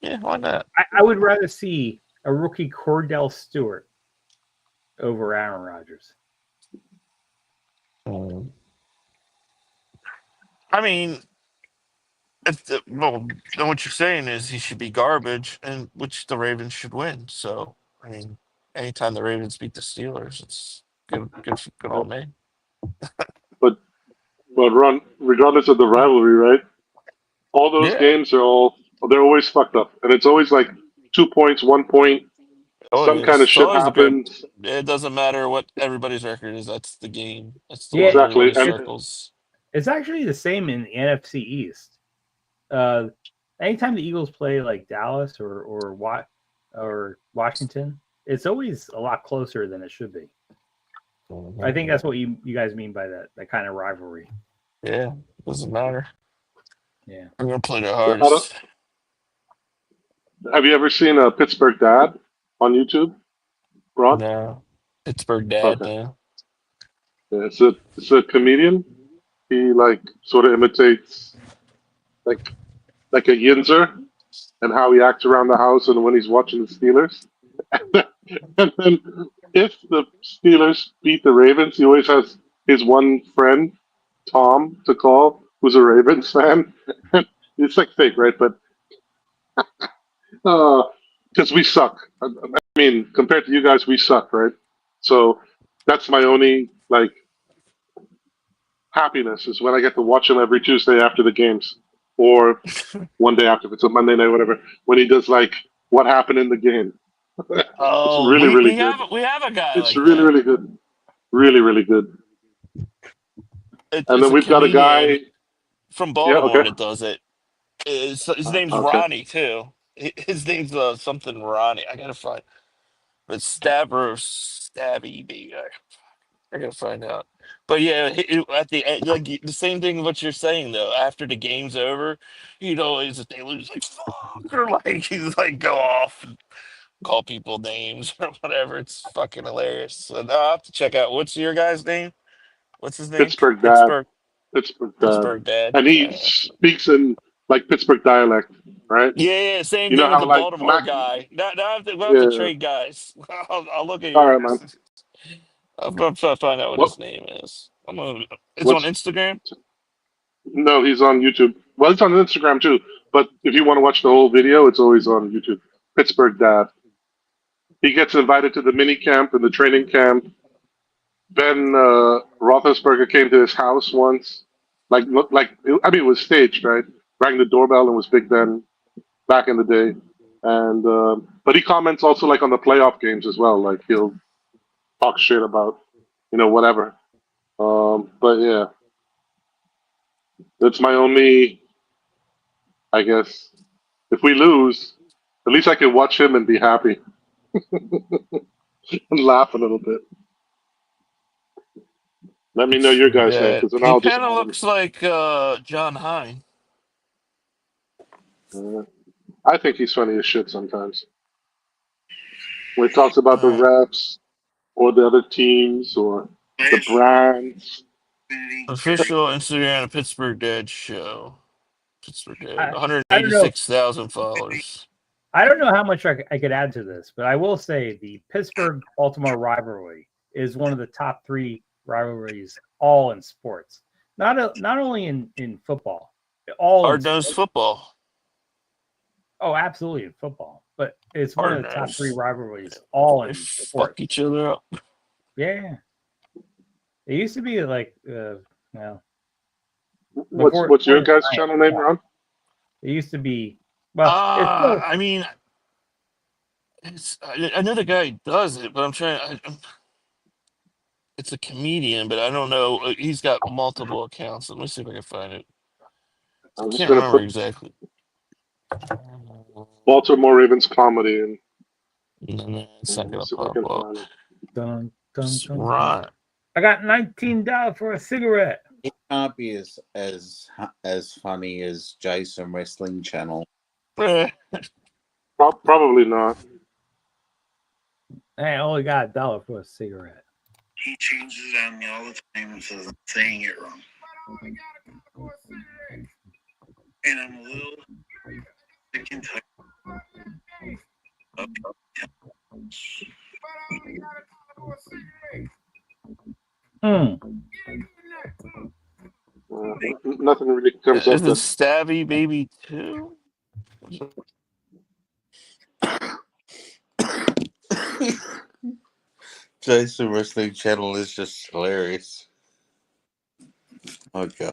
Yeah, why not? I would rather see a rookie Cordell Stewart over Aaron Rodgers. I mean, well, then what you're saying is he should be garbage, and which the Ravens should win. So, I mean, anytime the Ravens beat the Steelers, it's good on me. But Ron, regardless of the rivalry, right? All those games they're always fucked up, and it's always like 2 points, 1 point. Some kind of shit happens. It doesn't matter what everybody's record is. That's the game. That's the exactly. Circles. It's actually the same in the NFC East. Anytime the Eagles play like Dallas or Washington, it's always a lot closer than it should be. I think that's what you guys mean by that kind of rivalry. Yeah, doesn't matter. Yeah, we're gonna play the hardest. Have you ever seen a Pittsburgh Dad on YouTube, Ron? No, Pittsburgh Dad. Okay. No. Yeah, it's a comedian. He like sort of imitates like a Yinzer and how he acts around the house and when he's watching the Steelers. And then if the Steelers beat the Ravens, he always has his one friend, Tom, to call, who's a Ravens fan. It's like fake, right? But because we suck. I mean, compared to you guys, we suck, right? So that's my only like happiness is when I get to watch him every Tuesday after the games, or one day after if it's a Monday night, whatever. When he does like what happened in the game. Oh, it's really good. We have a guy. It's like really that. really good, really good. And then we've got a guy from Baltimore that does it. His name's Ronnie too. His name's something Ronnie. I gotta find. But Stabby baby. I gotta find out. But yeah, at the end, like the same thing what you're saying though. After the game's over, he'd always if they lose like fuck or like he's like go off and call people names or whatever. It's fucking hilarious. So now I'll have to check out. What's your guy's name? What's his name? Pittsburgh Dad. Pittsburgh Dad. And he speaks in like Pittsburgh dialect, right? Yeah, same thing with the Baltimore guy. Now we'll have to trade guys. I'll look at yours. All right, man. I'm trying to find out what his name is. It's on Instagram? No, he's on YouTube. Well, it's on Instagram too. But if you want to watch the whole video, it's always on YouTube. Pittsburgh Dad. He gets invited to the mini camp and the training camp. Ben Roethlisberger came to his house once. I mean, it was staged, right? Rang the doorbell and was Big Ben back in the day. And but he comments also like on the playoff games as well. Like he'll talk shit about whatever. But yeah, that's my only. I guess if we lose, at least I can watch him and be happy and laugh a little bit. Let me know your guys' name, Yeah, because then he I'll just kind of add him. looks like John Hine. I think he's funny as shit sometimes. When he talks about the Uh, refs or the other teams or the Last brands. Official Instagram of Pittsburgh Dead Show. Pittsburgh Dead. I don't know. 186,000 followers. I don't know how much I could add to this, but I will say the Pittsburgh-Baltimore rivalry is one of the top 3 rivalries all in sports. Not only in football, all in Hard-nosed sports. football. Oh, absolutely in football, but it's one of the top 3 Hard-nosed. rivalries all They in fuck sports. each other up. Yeah, it used to be like well, What's your before guys' channel name, Ron? it used to be it's still, I mean, I know the guy does it, but I'm trying. It's a comedian, but I don't know. He's got multiple accounts. Let me see if I can find it. I I'm just can't gonna remember put exactly. Baltimore Ravens comedy, and No, it's not we'll gonna see if I pop can up. find it. dun, dun, dun, dun. Right. I got $19 for a cigarette. It can't be as funny as Jason Wrestling Channel. Probably not. I only got $1 for a cigarette. He changes it on me all the time and says I'm saying it wrong. And I'm a little sick and tired of Nothing really comes up. Is it Stabby Baby 2? Jason Wrestling Channel is just hilarious. Oh god.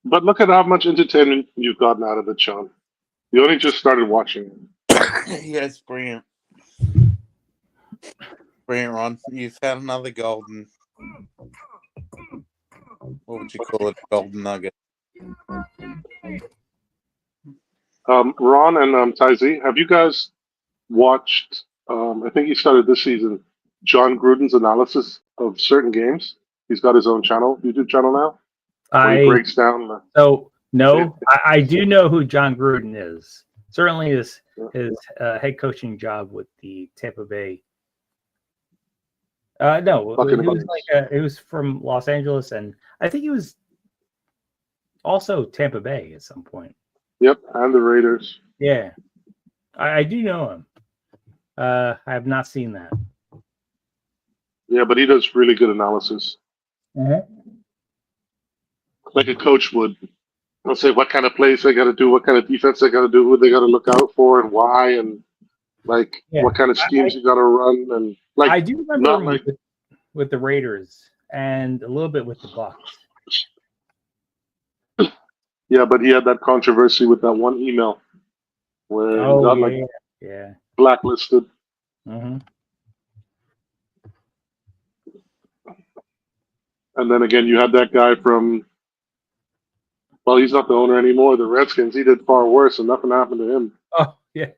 But look at how much entertainment you've gotten out of it, Sean. You only just started watching it. Yes, brilliant. Brilliant, Ron. You found another golden. What would you call it? Golden nugget. Ron and Ty-Z, have you guys watched? I think he started this season. John Gruden's analysis of certain games. He's got his own channel, YouTube channel now. Where he breaks down. I do know who John Gruden is. Certainly his head coaching job with the Tampa Bay. No, he was from Los Angeles, and I think he was also Tampa Bay at some point. Yep, and the Raiders. Yeah, I do know him. I have not seen that. Yeah, but he does really good analysis. Mm-hmm. Like a coach would. Let's say what kind of plays they got to do, what kind of defense they got to do, who they got to look out for, and why, and what kind of schemes you got to run, and I do remember with the Raiders and a little bit with the Bucs. Yeah, but he had that controversy with that one email where he got blacklisted. Mm-hmm. And then again, you had that guy from. Well, he's not the owner anymore. The Redskins. He did far worse, and nothing happened to him. Oh yeah.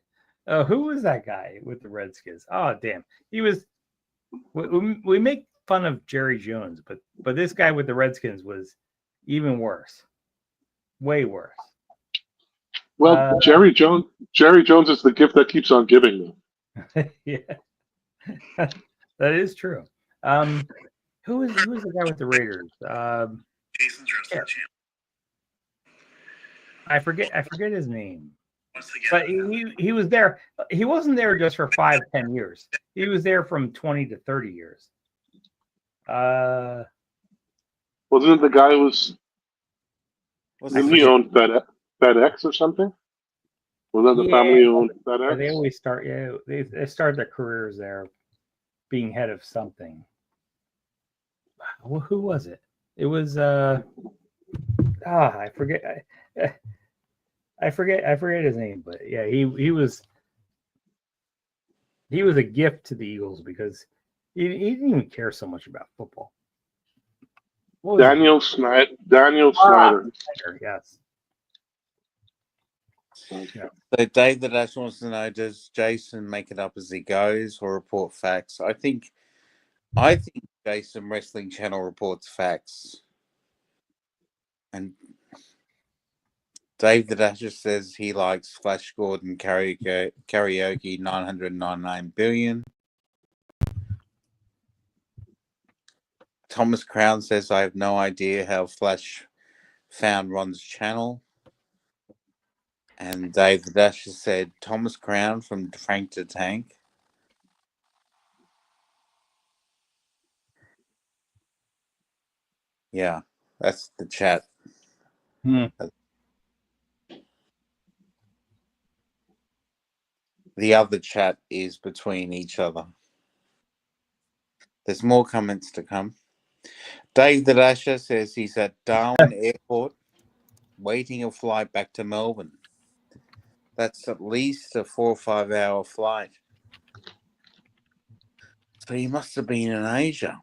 Who was that guy with the Redskins? Oh damn, he was. We make fun of Jerry Jones, but this guy with the Redskins was even worse, way worse. Well, Jerry Jones is the gift that keeps on giving. Yeah, that is true. Who was the guy with the Raiders? Jason's Wrestling Channel. I forget his name. But he was there. He wasn't there just for 5-10 years. He was there from 20 to 30 years. Wasn't it the guy who was? Didn't he own FedEx or something? Was that the family who owned FedEx? They always start. Yeah, they start their careers there, being head of something. well, who was it? It was I forget. I forget his name, but yeah, he was a gift to the Eagles because he didn't even care so much about football. What was Daniel Snyder. Daniel Ah, Snyder. it? Yes. So Dave the Dash wants to know: does Jason make it up as he goes or report facts? I think Jason Wrestling Channel reports facts, and Dave the Dasher says he likes Flash Gordon karaoke 999 billion. Thomas Crown says I have no idea how Flash found Ron's channel. And Dave the Dasher said Thomas Crown from Frank the Tank. Yeah, that's the chat. The other chat is between each other. There's more comments to come. Dave the Dasher says he's at Darwin Airport waiting a flight back to Melbourne. That's at least a 4 or 5 hour flight. So he must have been in Asia.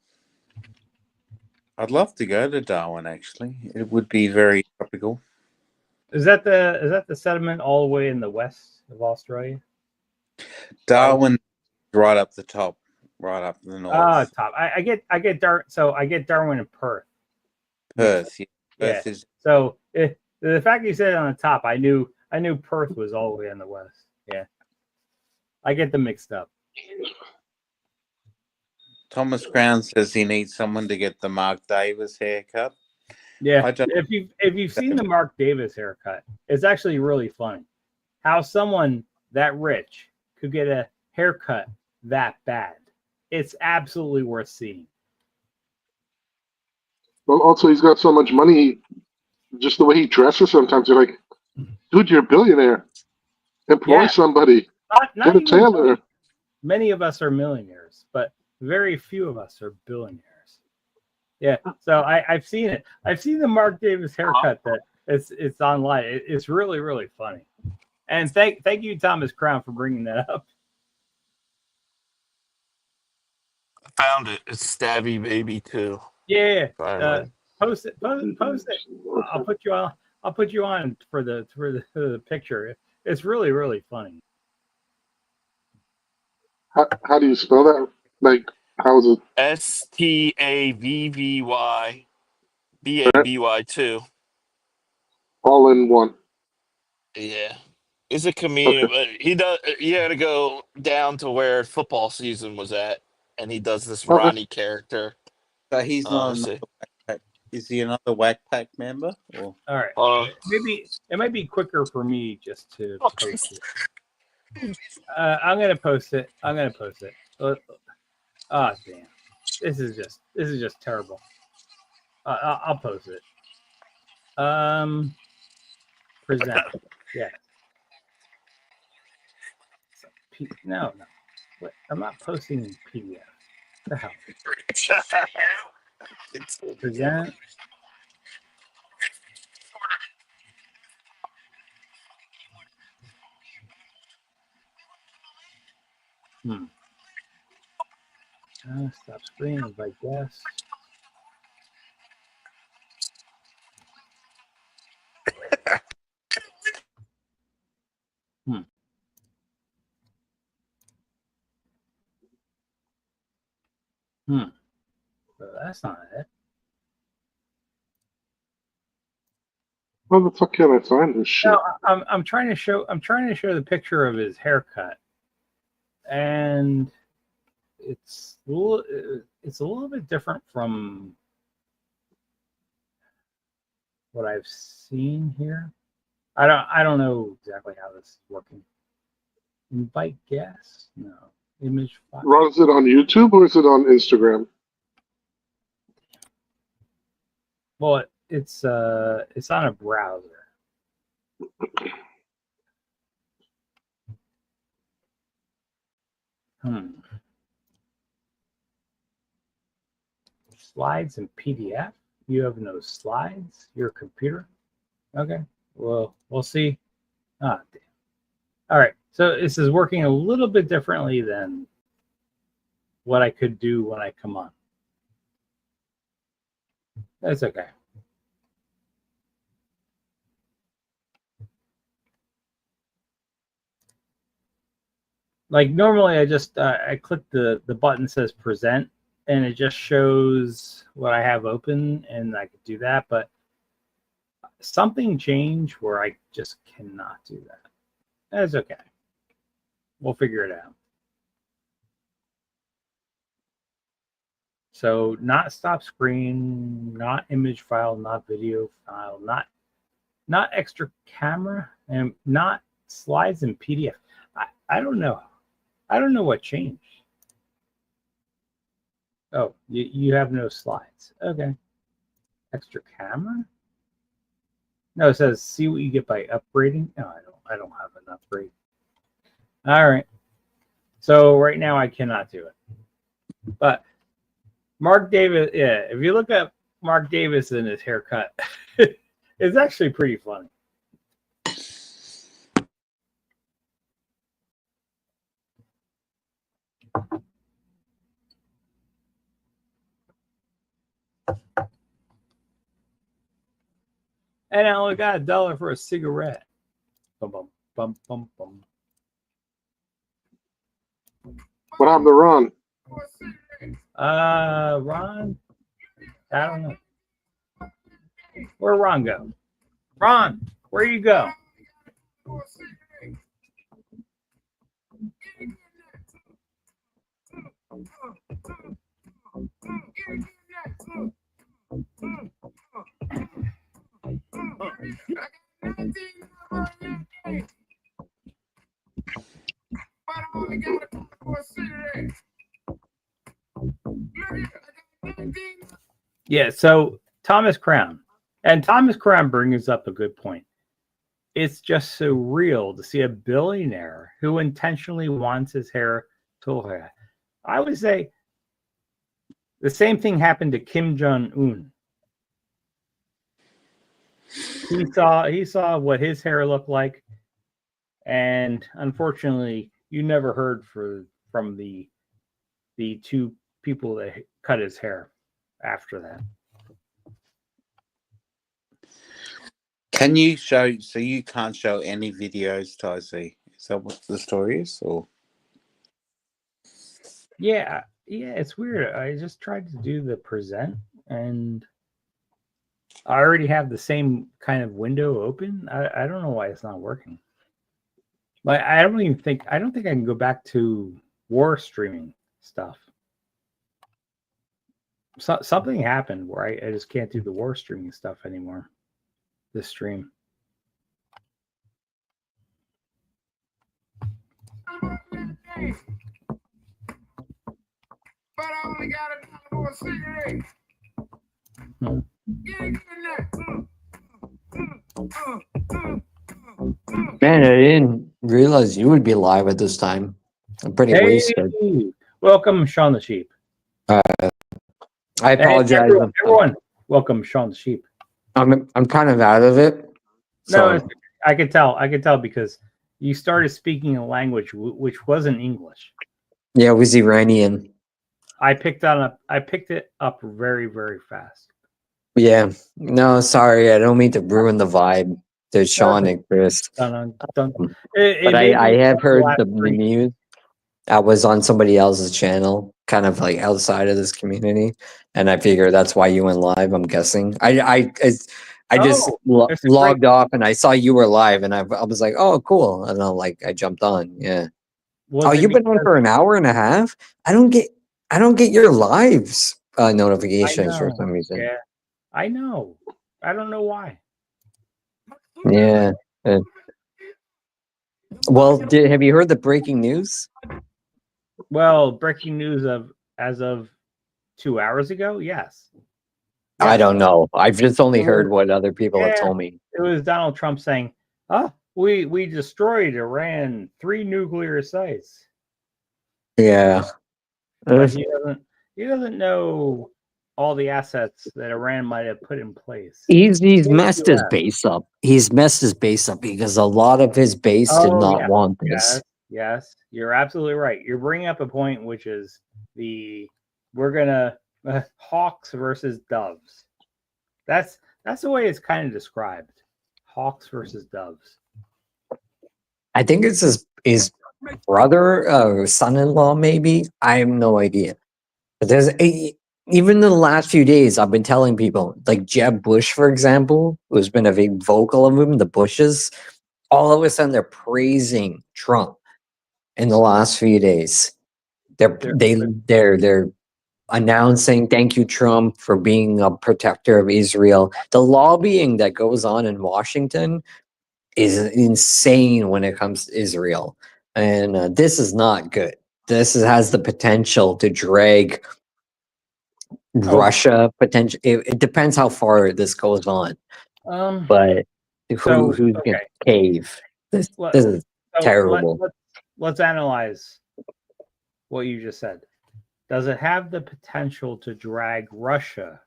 I'd love to go to Darwin, actually. It would be very tropical. Is that the settlement all the way in the west of Australia? Darwin, right up the top, right up the north. Top. I get Darwin and Perth. Perth, yeah. Yeah. Perth is. So the fact you said it on the top, I knew Perth was all the way on the west. Yeah. I get them mixed up. Thomas Crown says he needs someone to get the Mark Davis haircut. Yeah. If you've seen the Mark Davis haircut, it's actually really funny. How someone that rich could get a haircut that bad. It's absolutely worth seeing. Well, also he's got so much money. Just the way he dresses, sometimes you're like, dude, you're a billionaire. Employ somebody. Not Get a tailor. Many of us are millionaires, but very few of us are billionaires. Yeah, so I've seen it. I've seen the Mark Davis haircut that it's online. It's really, really funny. And thank you, Thomas Crown, for bringing that up. I found it. It's Stabby Baby 2. Yeah, Finally. post it. I'll put you on. I'll put you on for the picture. It's really, really funny. How do you spell that? Like, how is it? STAVVY BABY all in one. Yeah. He's a comedian, but he had to go down to where football season was at, and he does this Okay. Ronnie character. So he's not see. Is he another Whack Pack member? Or? All right. Maybe it might be quicker for me just to post it. I'm gonna post it. Oh damn! This is just terrible. I'll post it. Present. Yeah. No. Wait, I'm not posting in PDF. What the hell? Present. Stop screen, invite guests. So that's not it. How the fuck can I find this shit? No, I'm trying to show the picture of his haircut, and it's a little bit different from what I've seen here. I don't know exactly how this is working. Invite guests? No. Image file. Ron, is it on YouTube or is it on Instagram? Well, it's on a browser. slides and PDF. You have no slides. Your computer. Okay. Well, we'll see. Ah, damn. All right. So this is working a little bit differently than what I could do when I come on. That's okay. Like normally I just I click the button that says present and it just shows what I have open and I could do that, but something changed where I just cannot do that. That's okay. We'll figure it out. So not stop screen, not image file, not video file, not extra camera, and not slides and PDF. I don't know. I don't know what changed. Oh, you have no slides. Okay. Extra camera? No, it says see what you get by upgrading. No, I don't have an upgrade. All right. So right now I cannot do it. But Mark Davis, yeah, if you look up Mark Davis and his haircut, it's actually pretty funny. And I only got $1 for a cigarette. Bum, bum, bum, bum, bum. What happened to Ron? Ron, I don't know. Where'd Ron go? Ron, where you go? Yeah, so Thomas Crown. And Thomas Crown brings up a good point. It's just so real to see a billionaire who intentionally wants his hair to look like that. I would say the same thing happened to Kim Jong-un. He saw what his hair looked like, and unfortunately, you never heard from the two people that cut his hair after that. Can you show? So you can't show any videos, Tyzy? Is that what the story is, or? Yeah, it's weird. I just tried to do the present, and I already have the same kind of window open. I don't know why it's not working. Like I don't think I can go back to war streaming stuff. Something happened where I just can't do the war streaming stuff anymore. This stream. But I only got $1 for a cigarette. Man, I didn't realize you would be live at this time. I'm pretty wasted. Welcome, Sean the Sheep. I apologize. Hey, everyone, welcome, Sean the Sheep. I'm kind of out of it. So. No, I could tell because you started speaking a language which wasn't English. Yeah, it was Iranian. I picked it up very, very fast. Yeah. No, sorry. I don't mean to ruin the vibe. There's Sean and Chris. But I have heard the news. I was on somebody else's channel, kind of like outside of this community, and I figure that's why you went live. I'm guessing. I just logged off and I saw you were live, and I was like, oh, cool, and I jumped on. Yeah. Oh, you've been on for an hour and a half. I don't get your lives notifications for some reason. Yeah, I know. I don't know why. Yeah. Well, have you heard the breaking news? Well, breaking news as of 2 hours ago. Yes. I don't know. I've just only heard what other people have told me. It was Donald Trump saying, "Oh, we destroyed Iran 3 nuclear sites." Yeah. But he doesn't know all the assets that Iran might have put in place. He's in the messed his US. base up. He's messed his base up because a lot of his base did Oh, not yeah. want this. Yes, you're absolutely right. You're bringing up a point, which is we're gonna hawks versus doves. That's the way it's kind of described. Hawks versus doves. I think it's his brother or son-in-law, maybe. I have no idea. But even in the last few days, I've been telling people, like Jeb Bush, for example, who's been a big vocal of him, the Bushes, all of a sudden they're praising Trump in the last few days. They're announcing, thank you, Trump, for being a protector of Israel. The lobbying that goes on in Washington is insane when it comes to Israel. And this is not good. This has the potential to drag Russia. Potential. It depends how far this goes on. But who's going to cave? This is terrible. Let's analyze what you just said. Does it have the potential to drag Russia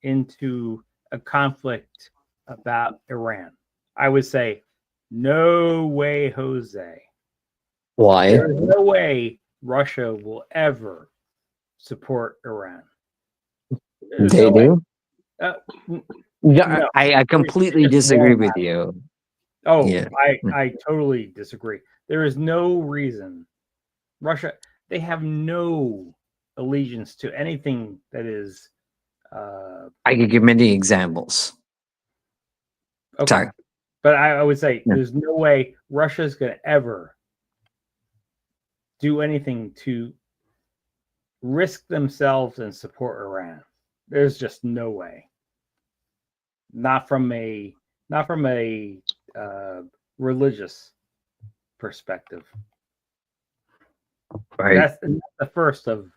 into a conflict about Iran? I would say, no way, Jose. Why? There's no way Russia will ever support Iran. They do? No. I completely disagree with you. Oh, yeah. I totally disagree. There is no reason. Russia, they have no allegiance to anything that is. I could give many examples. Okay. Sorry. But I would say there's no way Russia's going to ever do anything to risk themselves and support Iran. There's just no way. Not from a religious perspective. Right. That's the first of.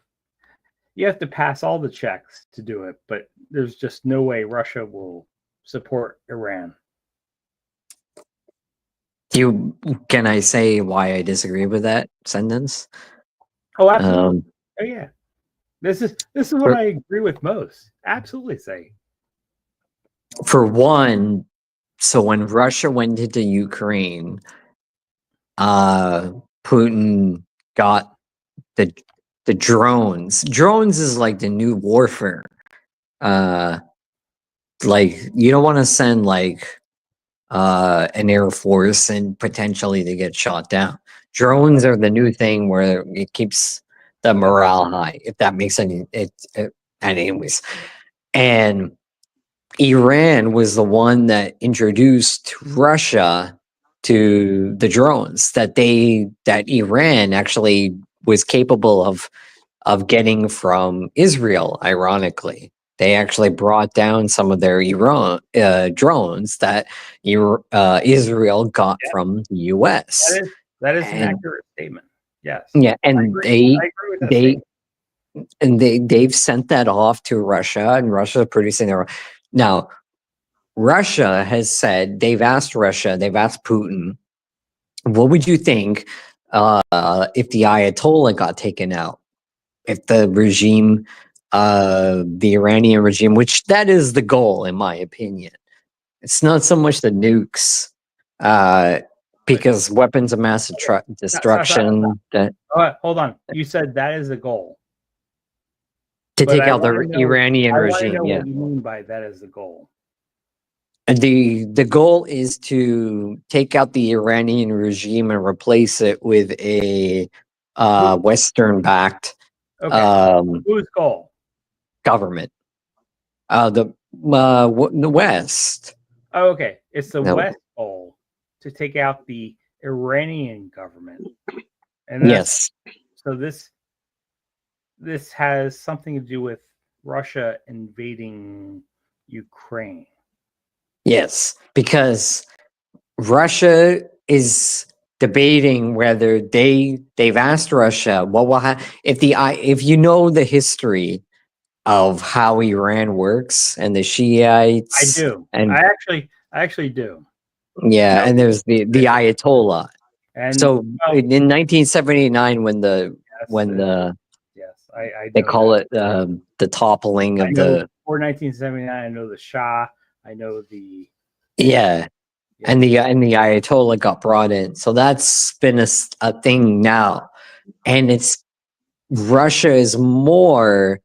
You have to pass all the checks to do it, but there's just no way Russia will support Iran. Can I say why I disagree with that sentence? Oh, absolutely. Oh, yeah. This is what I agree with most. Absolutely say. For one, so when Russia went into Ukraine, Putin got the drones. Drones is like the new warfare. Like you don't want to send like an air force and potentially to get shot down. Drones are the new thing where it keeps the morale high, if that makes any anyways. And Iran was the one that introduced Russia to the drones that Iran actually was capable of getting from Israel. Ironically, they actually brought down some of their Iran drones that Israel got from the U.S. That is an accurate statement. Yes. Yeah, and I agree with that statement. they've sent that off to Russia, and Russia producing their. Now, Russia has said they've asked Putin, what would you think if the Ayatollah got taken out? If the regime, the Iranian regime, which that is the goal, in my opinion. It's not so much the nukes, because weapons of mass destruction. Hold on. You said that is the goal. To take out the Iranian regime. What yeah. you mean by that is the goal? And the goal is to take out the Iranian regime and replace it with a Western-backed whose goal? Government. The West. Oh, okay. It's the West goal to take out the Iranian government. And yes. So this has something to do with Russia invading Ukraine. Yes, because Russia is debating whether they've asked Russia what will happen if you know the history of how Iran works and the Shiites. I do. And I actually do. Yeah, and there's the Ayatollah. And so in 1979 when the yes, They know call that. it the toppling I of know the before 1979. I know the Shah. I know the yeah. And the Ayatollah got brought in. So that's been a thing now. And it's Russia is more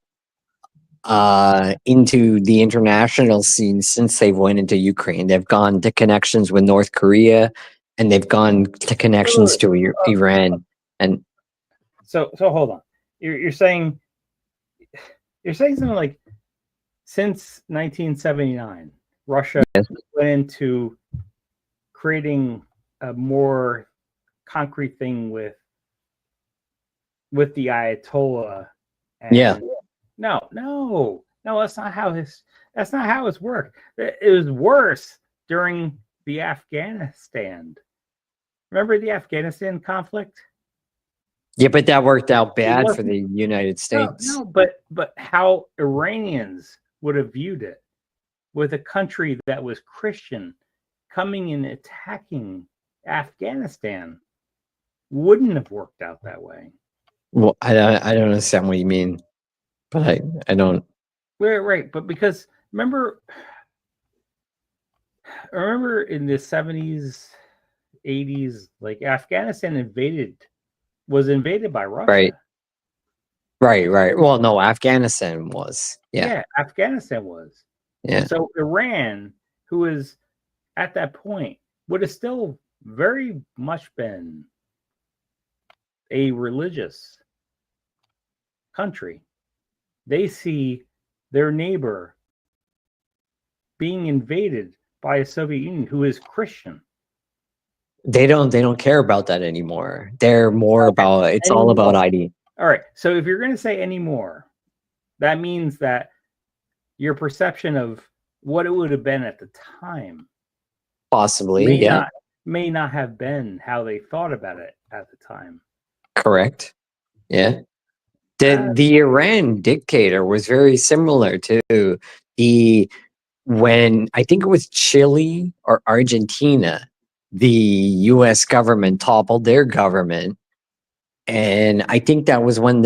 into the international scene since they went into Ukraine. They've gone to connections with North Korea, and they've gone to connections to Iran. And so hold on. You're saying something like since 1979, Russia went into creating a more concrete thing with the Ayatollah. And yeah. No, that's not how it's worked. It was worse during the Afghanistan. Remember the Afghanistan conflict? Yeah, but that worked out bad for the United States. No, but how Iranians would have viewed it with a country that was Christian coming and attacking Afghanistan wouldn't have worked out that way. Well, I don't understand what you mean, but I don't. Right, but because remember in the 70s, 80s, like Afghanistan was invaded by Russia. Right. Well, no, Afghanistan was. Yeah, Afghanistan was. Yeah. So Iran, who is at that point, would have still very much been a religious country. They see their neighbor being invaded by a Soviet Union who is Christian. They don't care about that anymore. They're more about it's all about ID. All right. So if you're going to say anymore, that means that your perception of what it would have been at the time possibly may not have been how they thought about it at the time. Correct. Yeah. The Iran dictator was very similar to when I think it was Chile or Argentina, the US government toppled their government. And I think that was when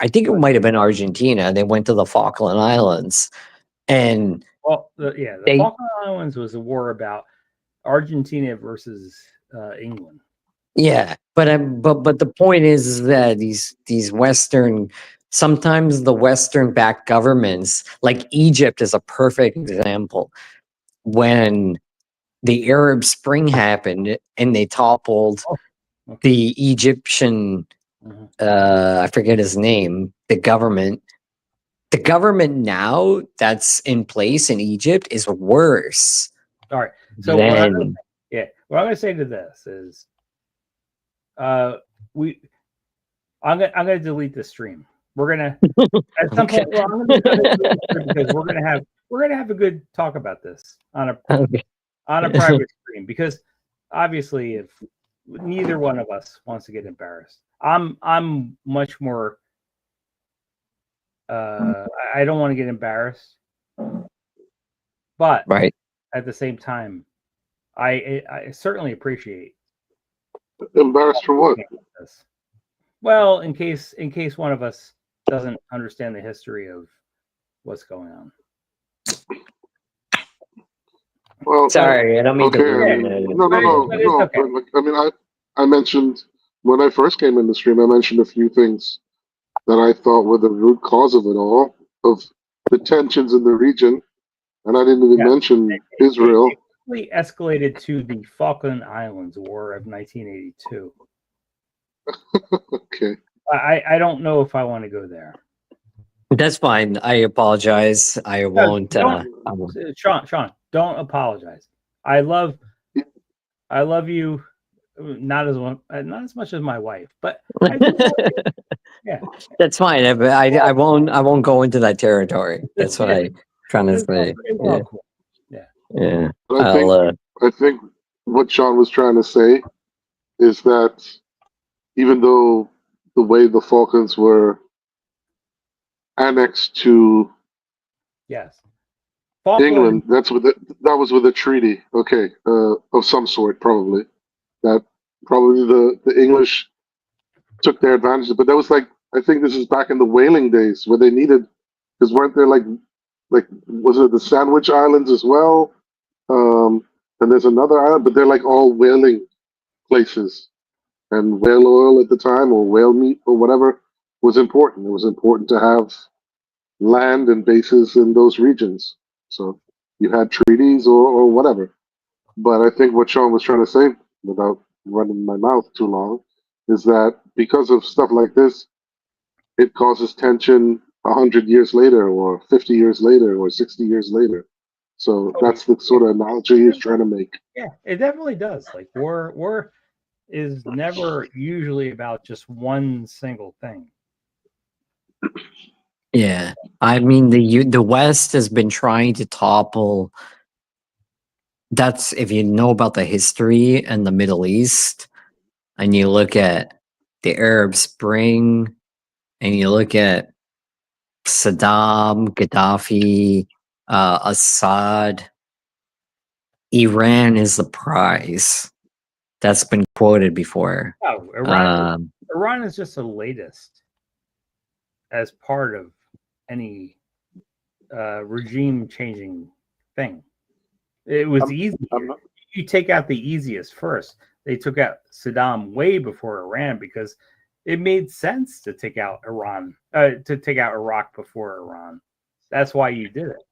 I think it might have been Argentina. They went to the Falkland Islands. And the Falkland Islands was a war about Argentina versus England. Yeah, but the point is that these Western, sometimes the Western-backed governments, like Egypt is a perfect example. When the Arab Spring happened and they toppled the Egyptian, I forget his name, the government now that's in place in Egypt is worse. All right. So what I'm going to say to this is, I'm gonna delete the stream. We're gonna at some point. Well, I'm gonna because we're gonna have a good talk about this on a private stream, because obviously if neither one of us wants to get embarrassed, I'm much more. I don't want to get embarrassed, but at the same time, I certainly appreciate. Embarrassed for what? Well, in case one of us doesn't understand the history of what's going on. Well, sorry, I don't mean to. No. Okay. I mean, I mentioned when I first came in the stream, I mentioned a few things that I thought were the root cause of it all, of the tensions in the region, and I didn't even mention Israel. It escalated to the Falkland Islands War of 1982. Okay. I don't know if I want to go there. That's fine. I apologize. I won't. Sean, don't apologize. I love you, not as much as my wife, but yeah, that's fine. I won't go into that territory. That's what I'm trying to say. Yeah. I think what Sean was trying to say is that even though the way the Falklands were annexed to England, that was with a treaty, of some sort, probably. That probably the English took their advantage, but that was like I think this is back in the whaling days where they needed, because weren't there like was it the Sandwich Islands as well? And there's another island, but they're like all whaling places. And whale oil at the time, or whale meat, or whatever, was important. It was important to have land and bases in those regions. So you had treaties or whatever. But I think what Sean was trying to say, without running my mouth too long, is that because of stuff like this, it causes tension 100 years later, or 50 years later, or 60 years later. So that's the sort of analogy he's trying to make. Yeah, it definitely does. Like war is never usually about just one single thing. Yeah, I mean the West has been trying to topple. That's if you know about the history and the Middle East, and you look at the Arab Spring, and you look at Saddam, Gaddafi, Assad. Iran is the prize. That's been quoted before. Oh, Iran is just the latest as part of any regime changing thing. It was easy. You take out the easiest first. They took out Saddam way before Iran because it made sense to take out Iraq before Iran. That's why you did it.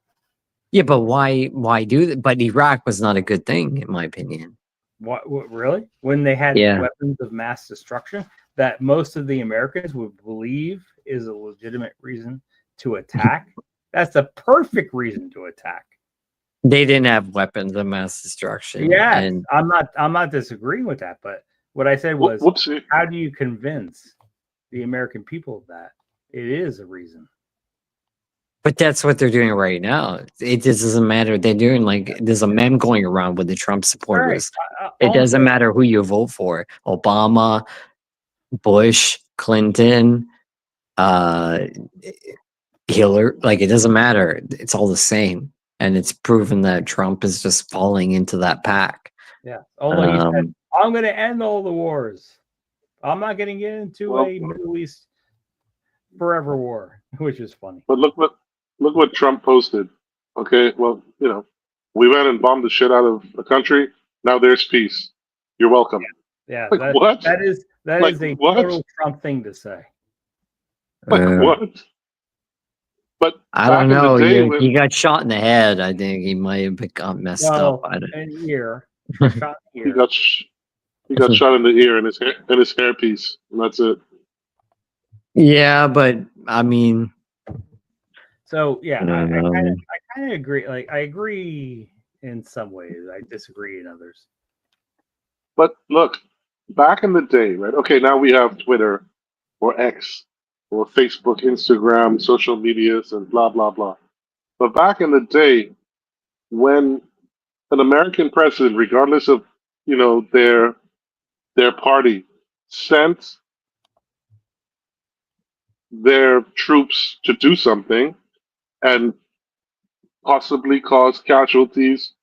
Yeah, but why do that? But Iraq was not a good thing, in my opinion. What really? When they had weapons of mass destruction that most of the Americans would believe is a legitimate reason to attack. That's a perfect reason to attack. They didn't have weapons of mass destruction. Yeah, and I'm not disagreeing with that, but what I said was, how do you convince the American people of that? It is a reason. But that's what they're doing right now. It just doesn't matter. They're doing like there's a meme going around with the Trump supporters. Right. It doesn't matter who you vote for. Obama, Bush, Clinton, Hillary. Like it doesn't matter. It's all the same. And it's proven that Trump is just falling into that pack. Yeah. Although he said, I'm going to end all the wars. I'm not going to get into a Middle East forever war, which is funny. But look what Trump posted. Okay, well, we went and bombed the shit out of a country. Now there's peace. You're welcome. Yeah. Like, what? That is a total Trump thing to say. Like what? But I don't know. He got shot in the head. I think he might have got messed up. In the ear. Shot in the ear. He got shot in the ear and his hairpiece, and that's it. Yeah, but I mean, so yeah, I kind of agree. Like I agree in some ways. I disagree in others. But look, back in the day, right? Okay, now we have Twitter or X or Facebook, Instagram, social medias, and blah, blah, blah. But back in the day, when an American president, regardless of, their party, sent their troops to do something and possibly cause casualties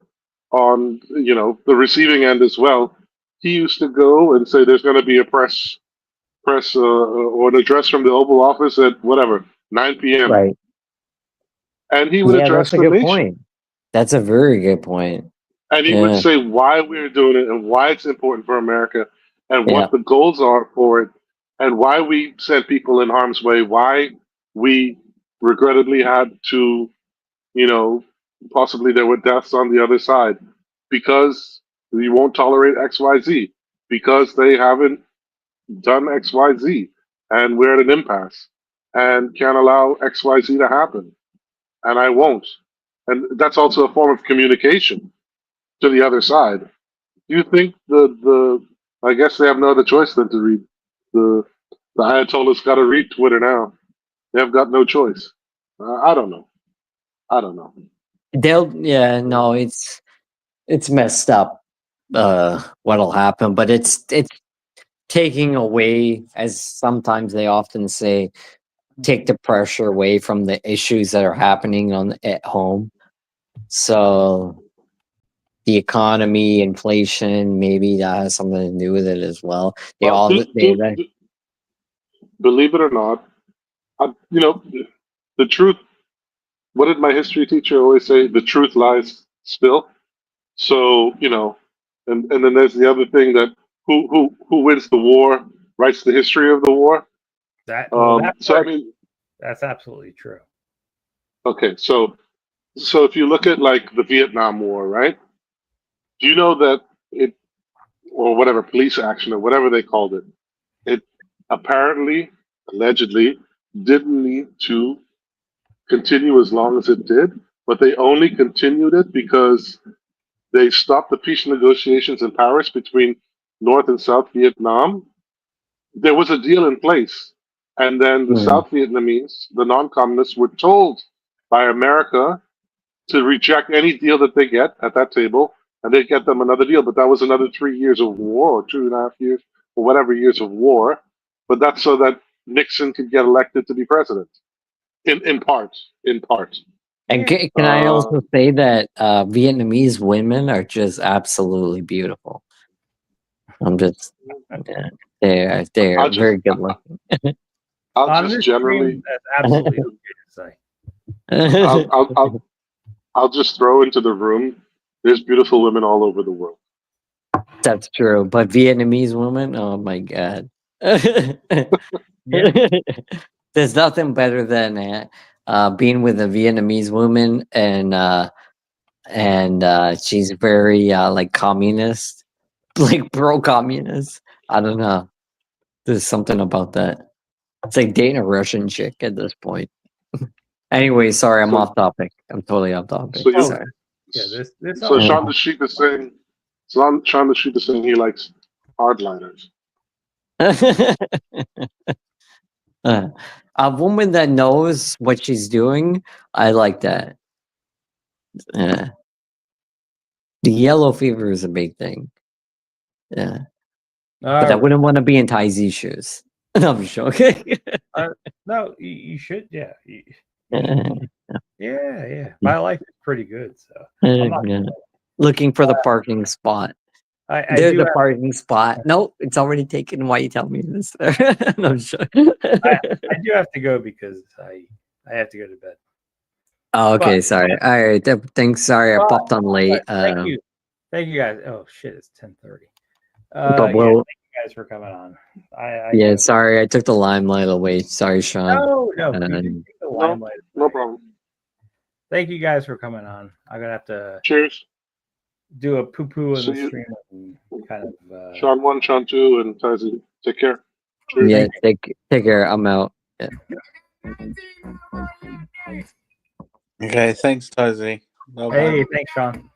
on, the receiving end as well, he used to go and say there's going to be a press or an address from the Oval Office at 9 p.m. Right. And he would address the nation. Point. That's a very good point. And he would say why we're doing it and why it's important for America and what the goals are for it and why we sent people in harm's way, why we regrettably had to, possibly there were deaths on the other side because we won't tolerate XYZ, because they haven't done XYZ and we're at an impasse and can't allow XYZ to happen. And I won't. And that's also a form of communication to the other side. Do you think I guess they have no other choice than to read the Ayatollah's got to read Twitter now. They have got no choice. I don't know. It's messed up what'll happen, but it's taking away, as sometimes they often say, take the pressure away from the issues that are happening at home. So the economy, inflation, maybe that has something to do with it as well. Believe it or not, you know, the truth. What did my history teacher always say? The truth lies still. So, you know, and then there's the other thing that who wins the war writes the history of the war. That's absolutely true. Okay, so if you look at like the Vietnam War, right? Do you know that it, or whatever, police action or whatever they called it, it apparently, allegedly, didn't need to continue as long as it did, but they only continued it because they stopped the peace negotiations in Paris between North and South Vietnam. There was a deal in place. And then the South Vietnamese, the non-communists, were told by America to reject any deal that they get at that table, and they'd get them another deal. But that was another 3 years of war, or 2.5 years, or whatever years of war. But that's so that Nixon could get elected to be president. In part. And can I also say that Vietnamese women are just absolutely beautiful. I'm just, they're very good looking. I'll just generally, that's absolutely okay to say. I'll just throw into the room. There's beautiful women all over the world. That's true, but Vietnamese women, oh my god. There's nothing better than being with a Vietnamese woman and she's very like communist, like pro-communist. I don't know. There's something about that. It's like dating a Russian chick at this point. Anyway, sorry, I'm off topic. I'm totally off topic. So sorry. So Sean the Sheep is saying, Sean the Sheep is saying he likes hardliners. A woman that knows what she's doing, I like that. The yellow fever is a big thing. Yeah. But I wouldn't want to be in Ty-Z shoes. No, I'm joking. No, you should. Yeah. Yeah. My life is pretty good. So looking for the parking spot. There's a parking spot. Nope, it's already taken. Why you tell me this? No, I'm joking. I do have to go because I have to go to bed. Oh, okay, sorry. All right, thanks. Sorry, I popped on late. Thank you guys. Oh shit, it's 10:30. But thank you guys for coming on. Yeah, sorry, I took the limelight away. Sorry, Sean. No, you didn't take the limelight. No problem. Thank you guys for coming on. I'm gonna have to cheers. Do a poo-poo in the stream and kind of Sean 1, Sean 2, and Ty-Z. Take care. Cheers. Yeah, take care. I'm out. Yeah. Okay, thanks, Ty-Z. Hey, thanks, Sean.